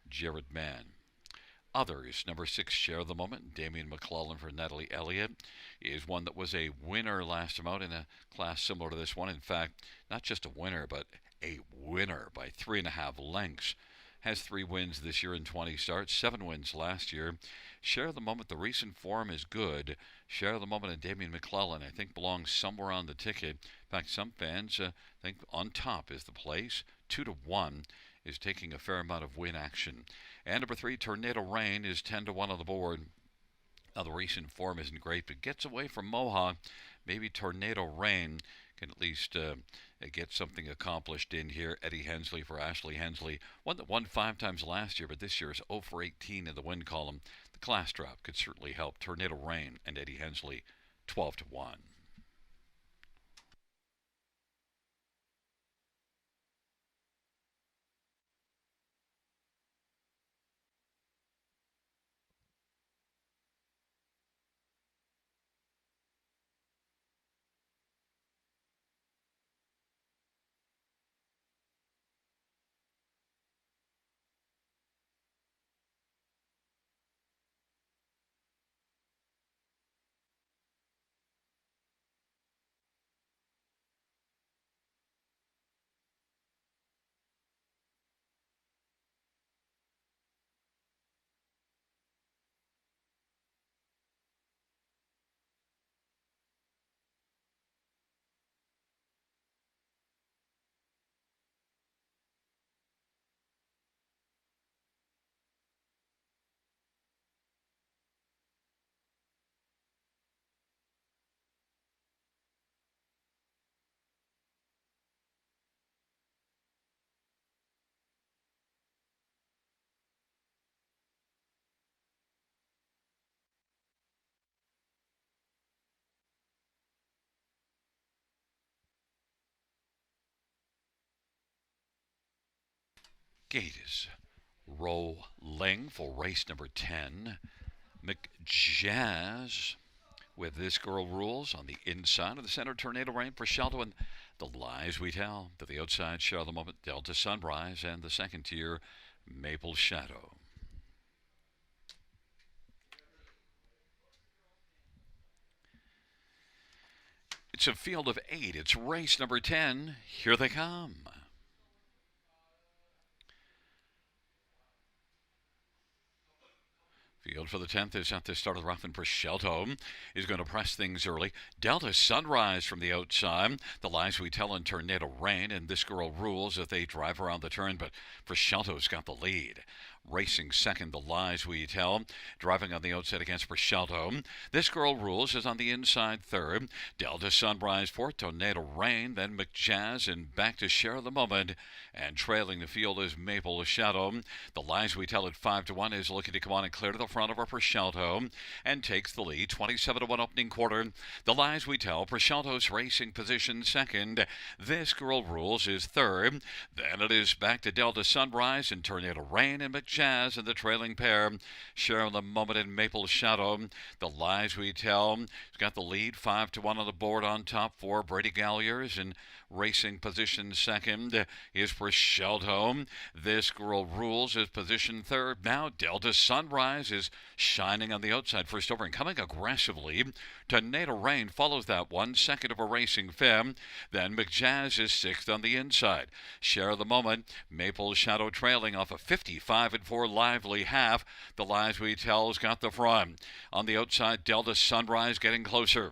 Jared Mann. Others, number 6, Share the Moment, Damian McClellan for Natalie Elliott, is one that was a winner last time out in a class similar to this one. In fact, not just a winner, but a winner by 3.5 lengths. Has 3 wins this year in 20 starts, 7 wins last year. Share the Moment, the recent form is good. Share the Moment and Damian McClellan, I think, belongs somewhere on the ticket. In fact, some fans think on top is the place. 2-1 is taking a fair amount of win action. And number 3, Tornado Rain, is 10-1 on the board. Now, the recent form isn't great, but gets away from Mohawk. Maybe Tornado Rain can at least get something accomplished in here. Eddie Hensley for Ashley Hensley. One that won 5 times last year, but this year is 0 for 18 in the win column. The class drop could certainly help. Tornado Rain and Eddie Hensley, 12-1. Gate is rolling for race number 10. McJazz with This Girl Rules on the inside of the center. Tornado Rain, Prosciutto, and The Lies We Tell. To the outside, Share the Moment, Delta Sunrise, and the second tier, Maple Shadow. It's a field of 8. It's race number 10. Here they come. Field for the 10th is at the start of the rough, and Prosciutto is going to press things early. Delta Sunrise from the outside. The Lies We Tell in Tornado Rain, and This Girl Rules as they drive around the turn, but Prosciutto's got the lead. Racing second, The Lies We Tell. Driving on the outside against Brichelto. This Girl Rules is on the inside third. Delta Sunrise fourth, Tornado Rain. Then McJazz and back to Share the Moment. And trailing the field is Maple Shadow. The Lies We Tell at 5-1 is looking to come on and clear to the front of our Brichelto and takes the lead. 27-1 opening quarter. The Lies We Tell. Brichelto's racing position second. This Girl Rules is third. Then it is back to Delta Sunrise and Tornado Rain and McJazz in the trailing pair. Share the Moment and Maple Shadow. The Lies We Tell has got the lead. 5-1 on the board on top for Brady Galliers and racing position second is Brichelto. This Girl Rules is position third. Now Delta Sunrise is shining on the outside first over and coming aggressively. Tornado Rain follows that one, second of a racing fem. Then McJazz is sixth on the inside. Share the Moment. Maple Shadow trailing off a 55-4 lively half. The Lies We Tell's got the front. On the outside, Delta Sunrise getting closer.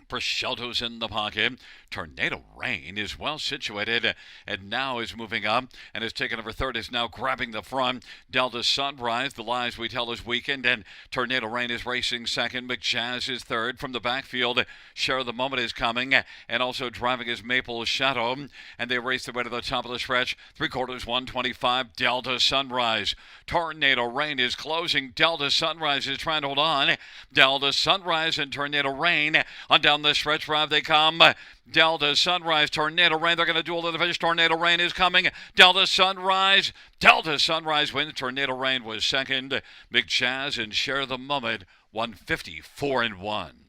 Brichelto's in the pocket. Tornado Rain is well situated and now is moving up and has taken over third, is now grabbing the front. Delta Sunrise, The Lies We Tell is weakened, and Tornado Rain is racing second. McJazz is third from the backfield. Share the Moment is coming, and also driving is Maple Shadow, and they race their way to the top of the stretch. 3/4, 125, Delta Sunrise. Tornado Rain is closing. Delta Sunrise is trying to hold on. Delta Sunrise and Tornado Rain on down the stretch drive they come. Delta Sunrise, Tornado Rain, they're going to duel to the finish. Tornado Rain is coming. Delta Sunrise wins. Tornado Rain was second. McJazz and Share the Moment, 154-1.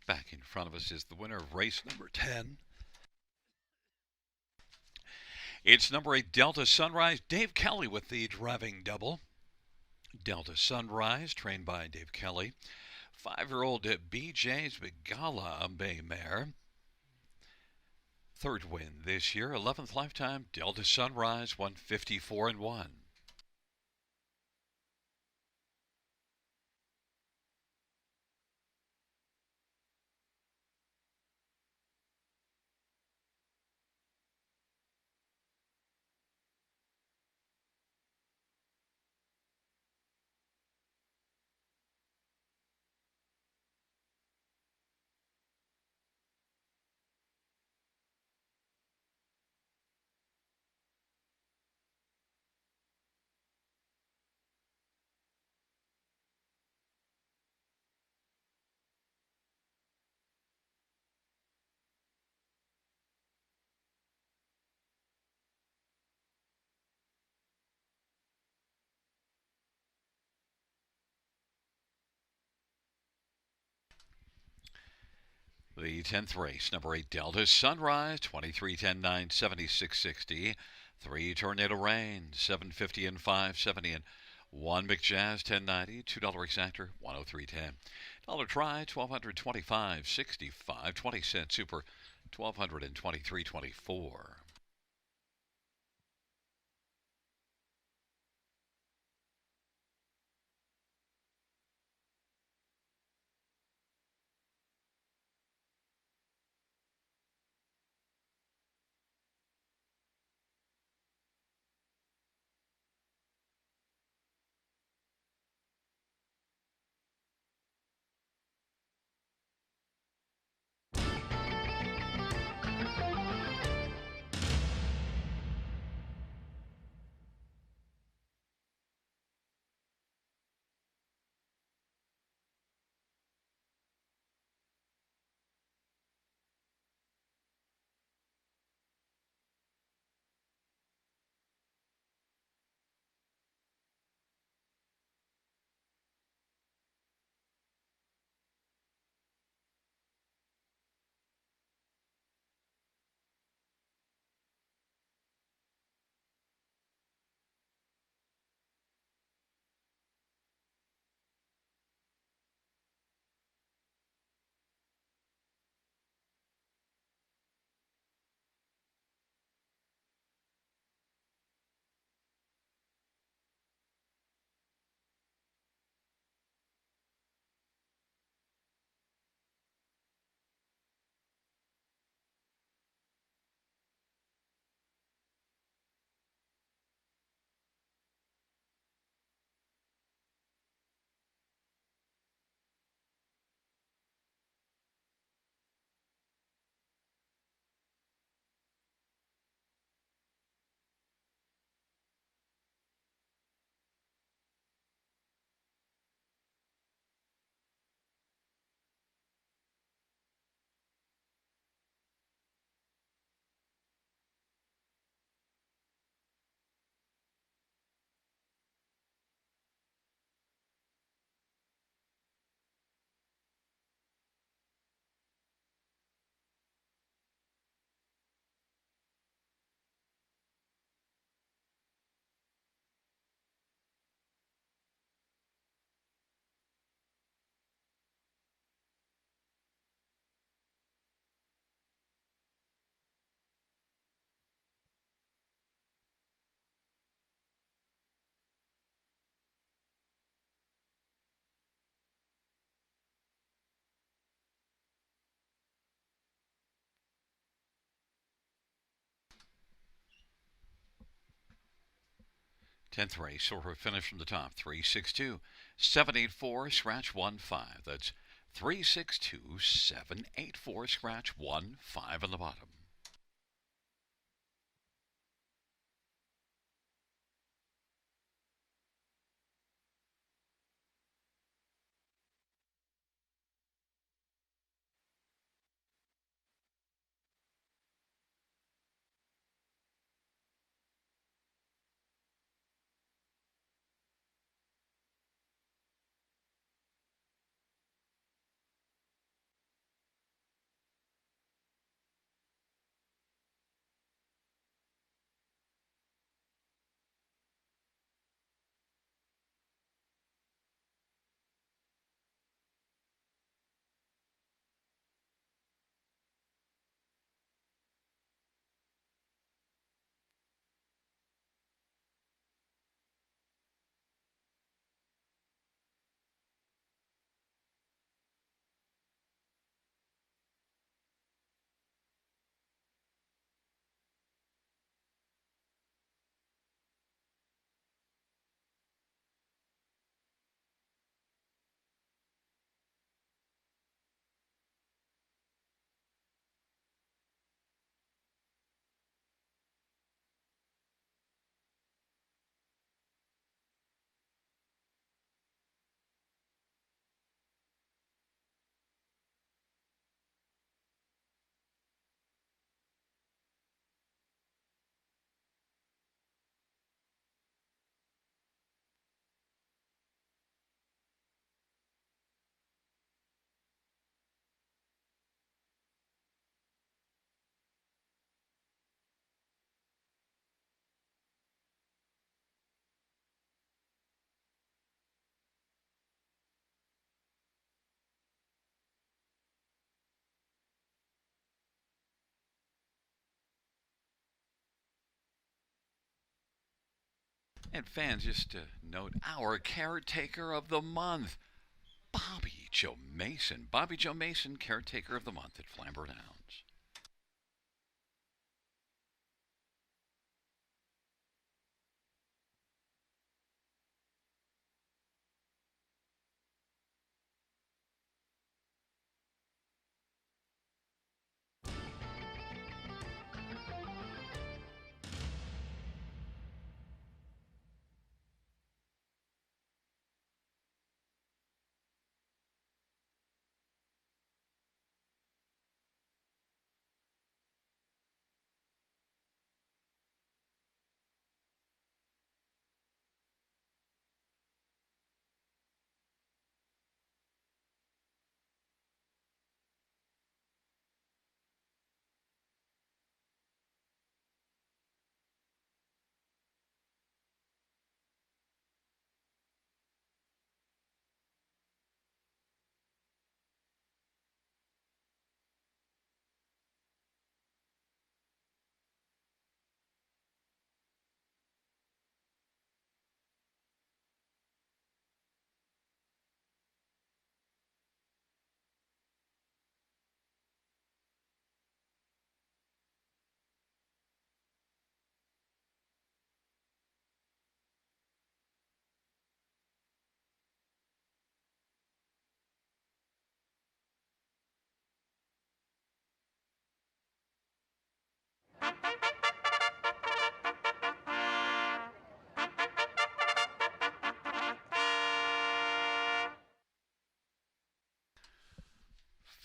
Back in front of us is the winner of race number 10. It's number 8, Delta Sunrise. Dave Kelly with the driving double. Delta Sunrise, trained by Dave Kelly. 5-year-old BJ's Begala Bay Mare. Third win this year, 11th lifetime. Delta Sunrise, 154-1. The 10th race, number 8, Delta Sunrise, 23-10-9, 76-60. 3, Tornado Rain, 750 and 570 and 1, McJazz, 1090, $2 exactor, 103.10. Dollar try, 1225, 65, 20 cents super, 1223.24. 10th race, or we finish from the top. 362 784, scratch 1 5. That's 362 784, scratch 1 5 on the bottom. And fans, just to note, our caretaker of the month, Bobby Joe Mason. Bobby Joe Mason, caretaker of the month at Flamboro Downs.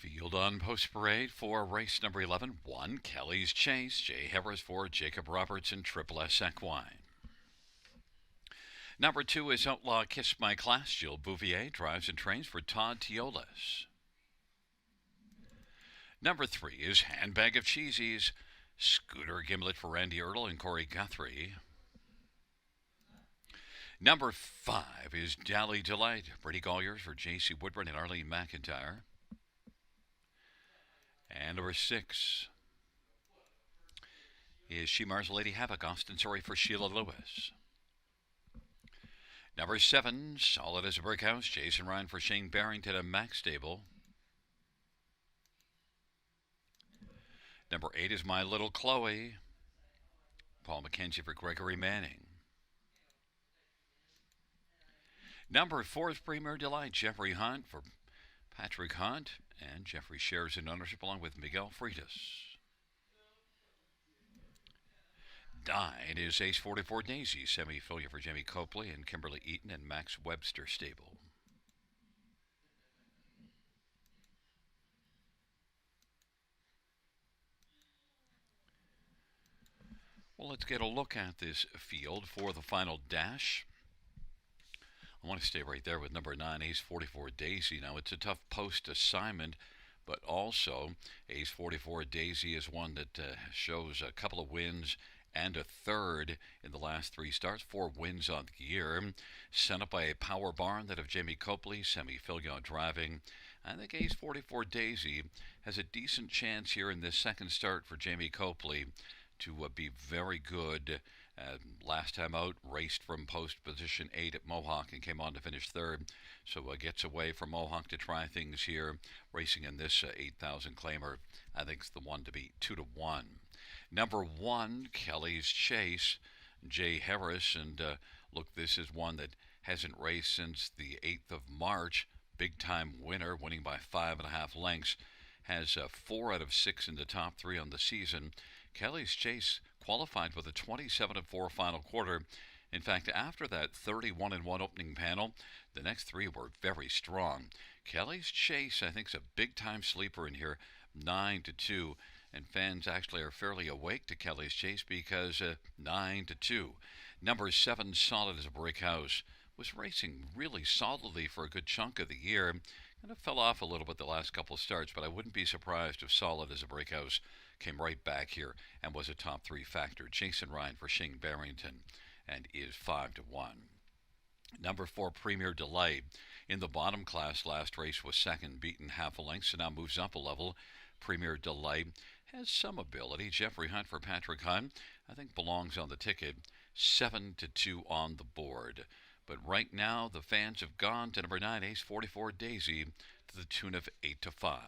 Field on post parade for race number 11. 1, Kelly's Chase. Jay Harris for Jacob Robertson, Triple S Equine. Number 2 is Outlaw Kiss My Class. Jill Bouvier drives and trains for Todd Teolis. Number 3 is Handbag of Cheesies. Scooter Gimlet for Randy Ertl and Corey Guthrie. Number 5 is Dally Delight. Brady Colliers for J.C. Woodburn and Arlene McIntyre. And number 6 is She Mars Lady Havoc. Austin Sorry for Sheila Lewis. Number 7, Solid as a Brick House. Jason Ryan for Shane Barrington and Max Stable. Number 8 is My Little Chloe. Paul McKenzie for Gregory Manning. Number 4 is Premier Delight, Jeffrey Hunt for Patrick Hunt. And Jeffrey shares in ownership along with Miguel Freitas. 9 is Ace 44 Daisy, semi-affiliate for Jamie Copley and Kimberly Eaton and Max Webster Stable. Well, let's get a look at this field for the final dash. I want to stay right there with number 9, Ace 44 Daisy. Now, it's a tough post assignment, but also Ace 44 Daisy is one that shows a couple of wins and a third in the last 3 starts, 4 wins on the year. Sent up by a power barn that of Jamie Copley, semi-filial driving. I think Ace 44 Daisy has a decent chance here in this second start for Jamie Copley to be very good. Last time out, raced from post position 8 at Mohawk and came on to finish third. So gets away from Mohawk to try things here. Racing in this 8,000 claimer, I think it's the one to beat, 2-1. Number 1, Kelly's Chase, Jay Harris. And look, this is one that hasn't raced since the 8th of March. Big time winner, winning by 5.5 lengths. Has 4 out of 6 in the top 3 on the season. Kelly's Chase qualified with a 27-4 final quarter. In fact, after that 31-1 opening panel, the next 3 were very strong. Kelly's Chase, I think, is a big-time sleeper in here, 9-2. And fans actually are fairly awake to Kelly's Chase because 9-2. Number 7, Solid as a Brick House, was racing really solidly for a good chunk of the year. Kind of fell off a little bit the last couple of starts, but I wouldn't be surprised if Solid as a Brick House came right back here and was a top 3 factor. Jason Ryan for Shane Barrington and is 5-1. Number 4, Premier Delight. In the bottom class, last race was second, beaten half a length, so now moves up a level. Premier Delight has some ability. Jeffrey Hunt for Patrick Hunt, I think belongs on the ticket. 7-2 on the board. But right now, the fans have gone to number 9, Ace 44 Daisy, to the tune of 8-5.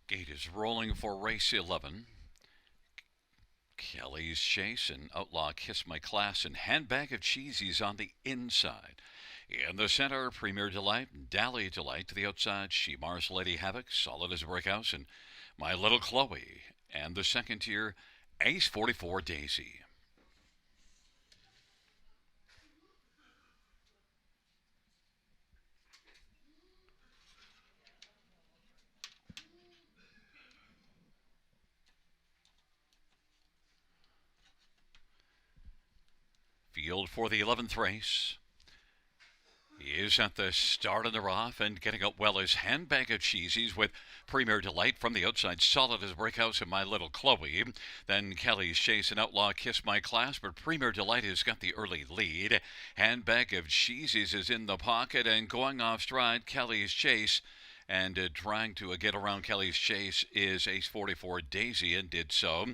Gate is rolling for race 11. Kelly's Chase and Outlaw Kiss My Class and Handbag of Cheesies on the inside. In the center, Premier Delight, Dally Delight to the outside, She Mars Lady Havoc, Solid as a Brick House, and My Little Chloe. And the second tier, Ace 44 Daisy. Field for the 11th race. He is at the start of the off and getting up well as Handbag of Cheesies with Premier Delight from the outside, Solid as a Brick House and My Little Chloe. Then Kelly's Chase and Outlaw Kiss My Class, but Premier Delight has got the early lead. Handbag of Cheesies is in the pocket and going off stride, Kelly's Chase. And trying to get around Kelly's chase is Ace 44 Daisy, and did so.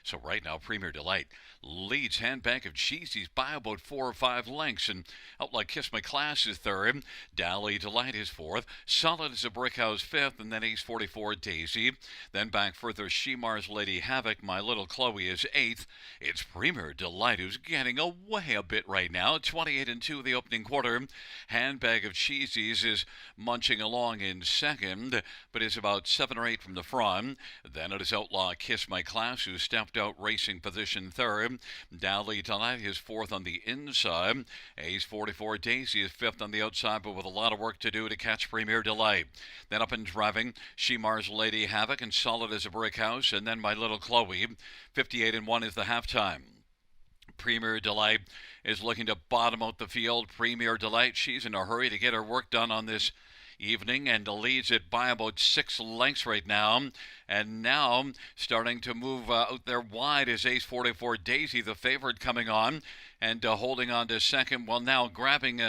So right now, Premier Delight leads Handbag of Cheesies by about 4 or 5 lengths. And out like Kiss My Class is third. Dally Delight is fourth. Solid as a Brick House fifth. And then Ace 44 Daisy. Then back further, Shemar's Lady Havoc. My Little Chloe is eighth. It's Premier Delight who's getting away a bit right now. 28 and 2 the opening quarter. Handbag of Cheesies is munching along in second, but is about 7 or 8 from the front. Then it is Outlaw Kiss My Class, who stepped out racing position third. Dally Delight is fourth on the inside. Ace 44 Daisy is fifth on the outside, but with a lot of work to do to catch Premier Delight. Then up and driving, Shemar's Lady Havoc and Solid as a Brick House, and then My Little Chloe. 58 and 1 is the halftime. Premier Delight is looking to bottom out the field. Premier Delight, she's in a hurry to get her work done on this evening and leads it by about 6 lengths right now. And now starting to move out there wide is Ace 44 Daisy, the favorite, coming on and holding on to second. Well, now grabbing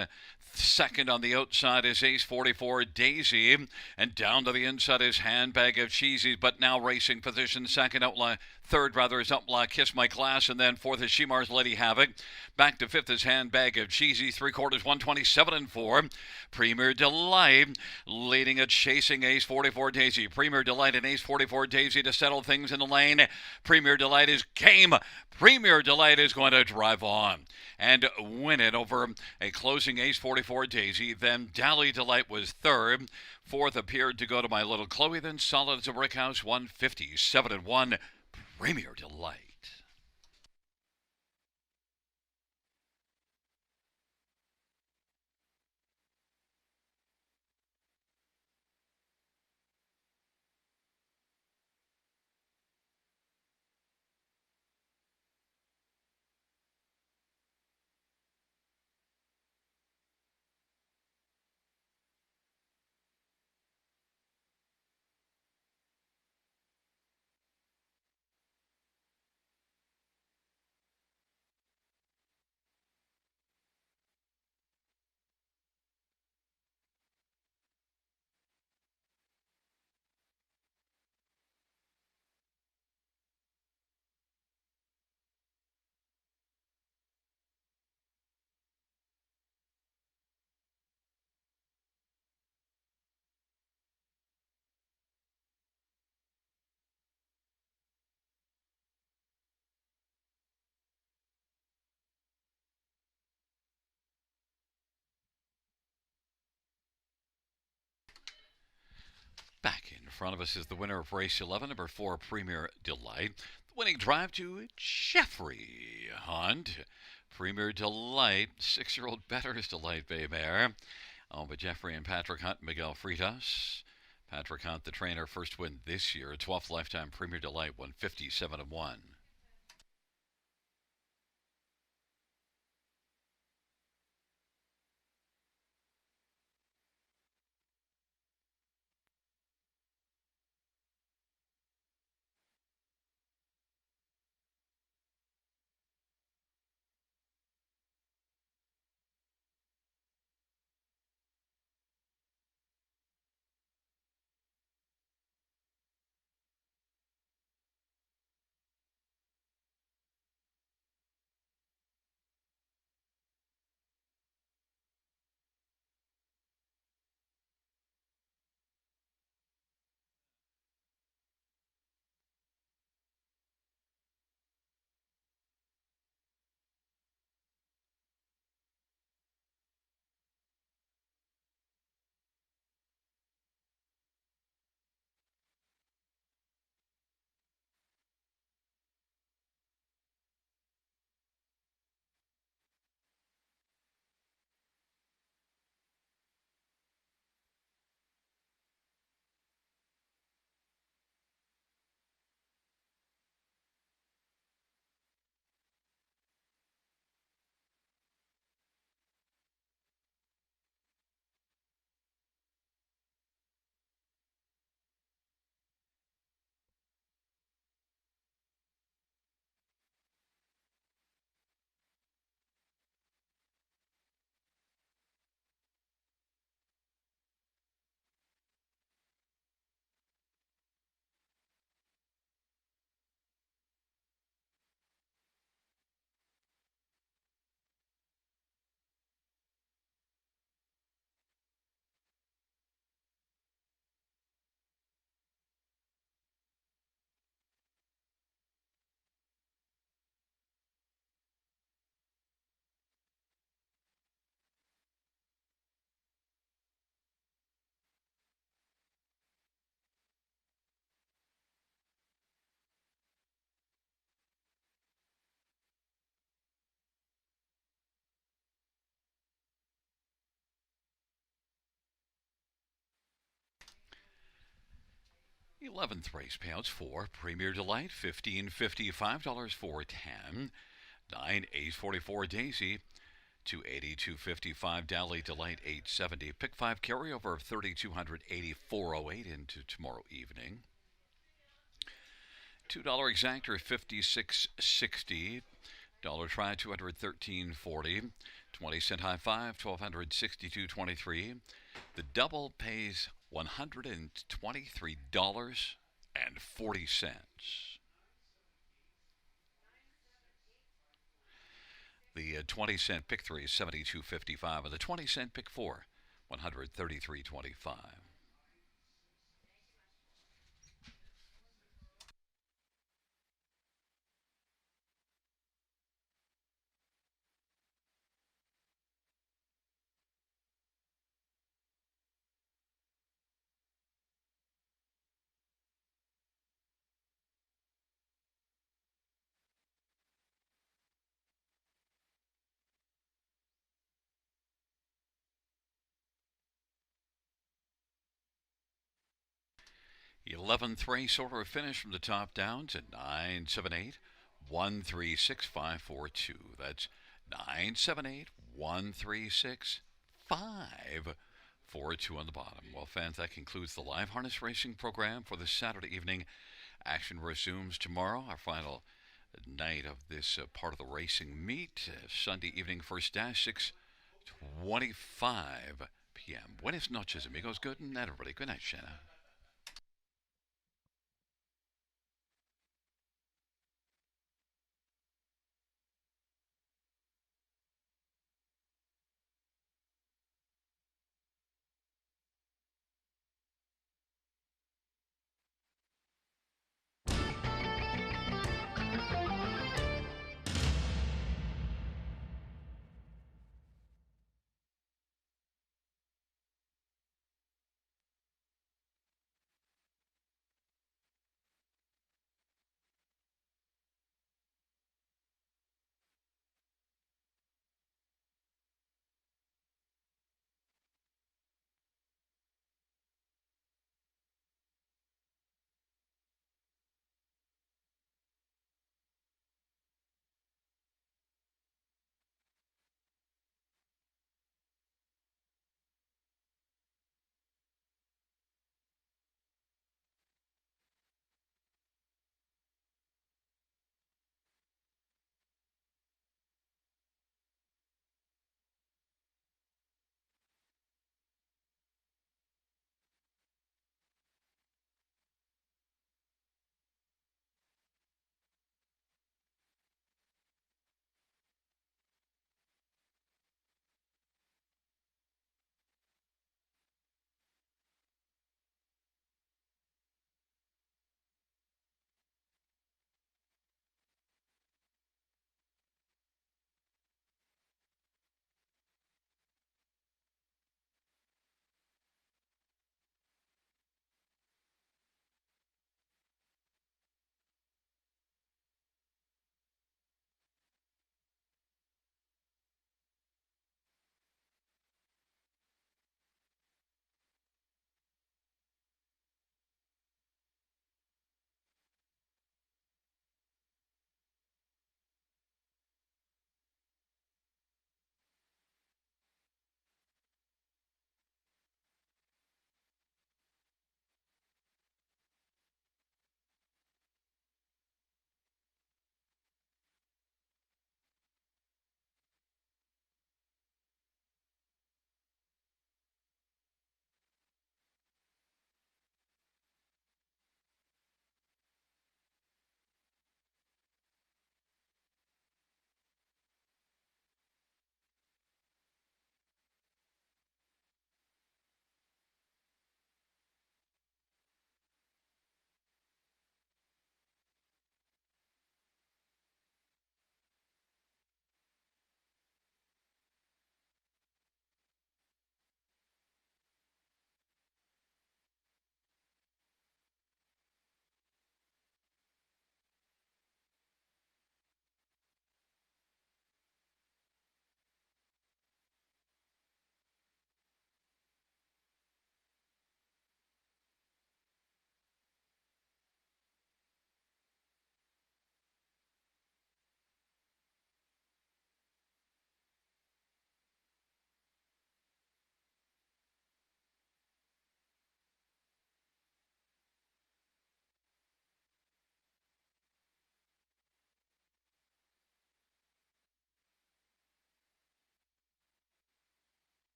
second on the outside is Ace 44 Daisy, and down to the inside is Handbag of Cheesies, but now racing position second. Third is Outlaw Kiss My Class, and then fourth is Shemar's Lady Havoc. Back to fifth is Handbag of Cheesies, 3/4 127 and 4. Premier Delight leading it, chasing Ace 44 Daisy. Premier Delight and Ace 44 Daisy to settle things in the lane. Premier Delight is game. Premier Delight is going to drive on and win it over a closing Ace 44 Daisy. Then Dally Delight was third. Fourth appeared to go to My Little Chloe. Then Solid as a Brick House, 157 and 1. Premier Delight. Back in front of us is the winner of race 11, number 4, Premier Delight. The winning drive to Jeffrey Hunt. Premier Delight, 6-year-old Better's Delight Bay Mare. Oh, but Jeffrey and Patrick Hunt, Miguel Freitas. Patrick Hunt, the trainer, first win this year. 12th lifetime Premier Delight, 157 and 1. 11th race payouts for Premier Delight, $15.50, $5 for 10. 9, 844 Daisy, 280, 255 Dally Delight, 870. Pick 5 carryover of 3,280, 408 into tomorrow evening. $2 exactor, 56.60. Dollar try, 213.40. 20-cent high five, 1,262.23. The double pays $123.40. The 20-cent pick 3 is 72.55, and the 20-cent pick 4, 133.25. 11th race order of finish from the top down to 978 136 542. That's 978 136 542 on the bottom. Well, fans, that concludes the live harness racing program for this Saturday evening. Action resumes tomorrow, our final night of this part of the racing meet. Sunday evening first dash, 6:25 p.m. Buenas noches, amigos. Good night, everybody. Good night, Shanna.